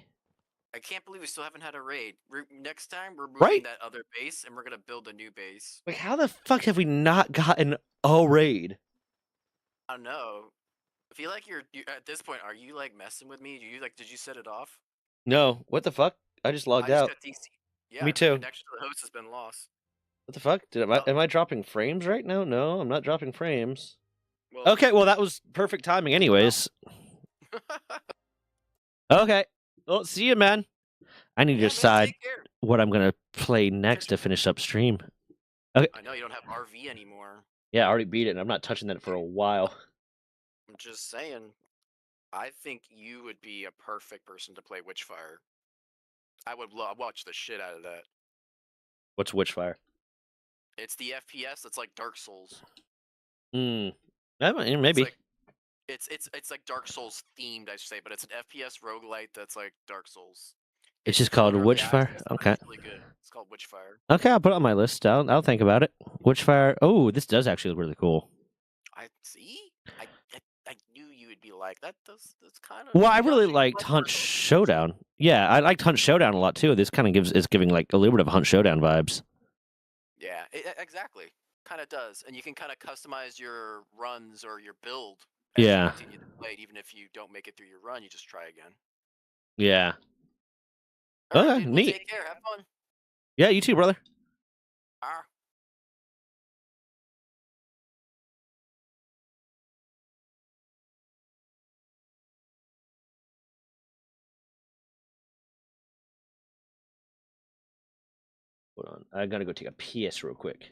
I can't believe we still haven't had a raid. Next time, we're moving that other base, and we're gonna build a new base. Like, how the fuck have we not gotten a raid? I don't know. I feel like you at this point. Are you like messing with me? Do you like? Did you set it off? No, what the fuck? I just logged I just out. got DC. Yeah, Me your too. connection to the host has been lost. What the fuck? Well, Am I dropping frames right now? No, I'm not dropping frames. well, Okay, well that was perfect timing anyways. Okay. Well, see you, man. I need to yeah, man, decide take care. what I'm gonna play next to finish up stream. Okay. I know you don't have RV anymore. Yeah, I already beat it, and I'm not touching that for a while. I'm just saying. I think you would be a perfect person to play Witchfire. I would watch the shit out of that. What's Witchfire? It's the FPS that's like Dark Souls. Hmm. It's Maybe. like it's like Dark Souls themed, I should say, but it's an FPS roguelite that's like Dark Souls. It's just called early Witchfire? access, but Okay. it's really good. It's called Witchfire. Okay, I'll put it on my list. I'll think about it. Witchfire. Oh, this does actually look really cool. I see. I knew you would be like that. That's kind of. Well, I really liked Hunt Showdown. Yeah, I liked Hunt Showdown a lot too. This kind of is giving like a little bit of Hunt Showdown vibes. Yeah, exactly. Kind of does, and you can kind of customize your runs or your build as Yeah. you continue to play it. Even if you don't make it through your run, you just try again. Yeah. All right, Okay, dude, well, neat. take care. Have fun. Yeah, you too, brother. Ah. Hold on. I gotta go take a piss real quick.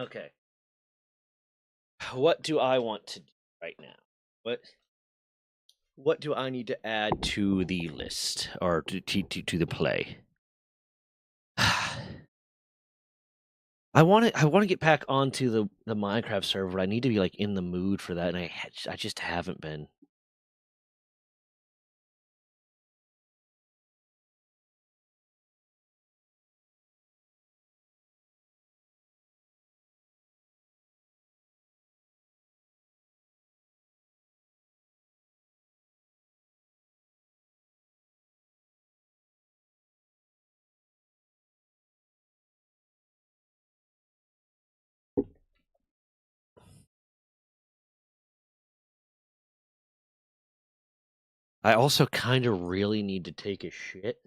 Okay. What do I want to do right now? What do I need to add to the list or to the play? I want to get back onto the Minecraft server. I need to be like in the mood for that, and I just haven't been. I also kind of really need to take a shit,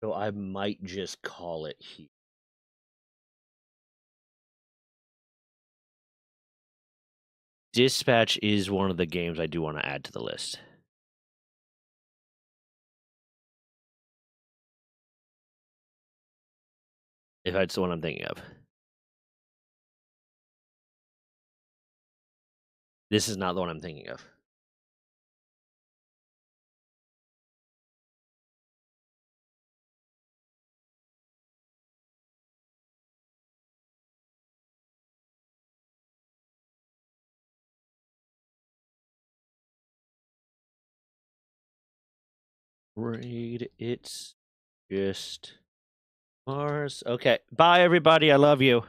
so I might just call it here. Dispatch is one of the games I do want to add to the list. If that's the one I'm thinking of. This is not the one I'm thinking of. Raid, it's just Mars. Okay. Bye, everybody. I love you.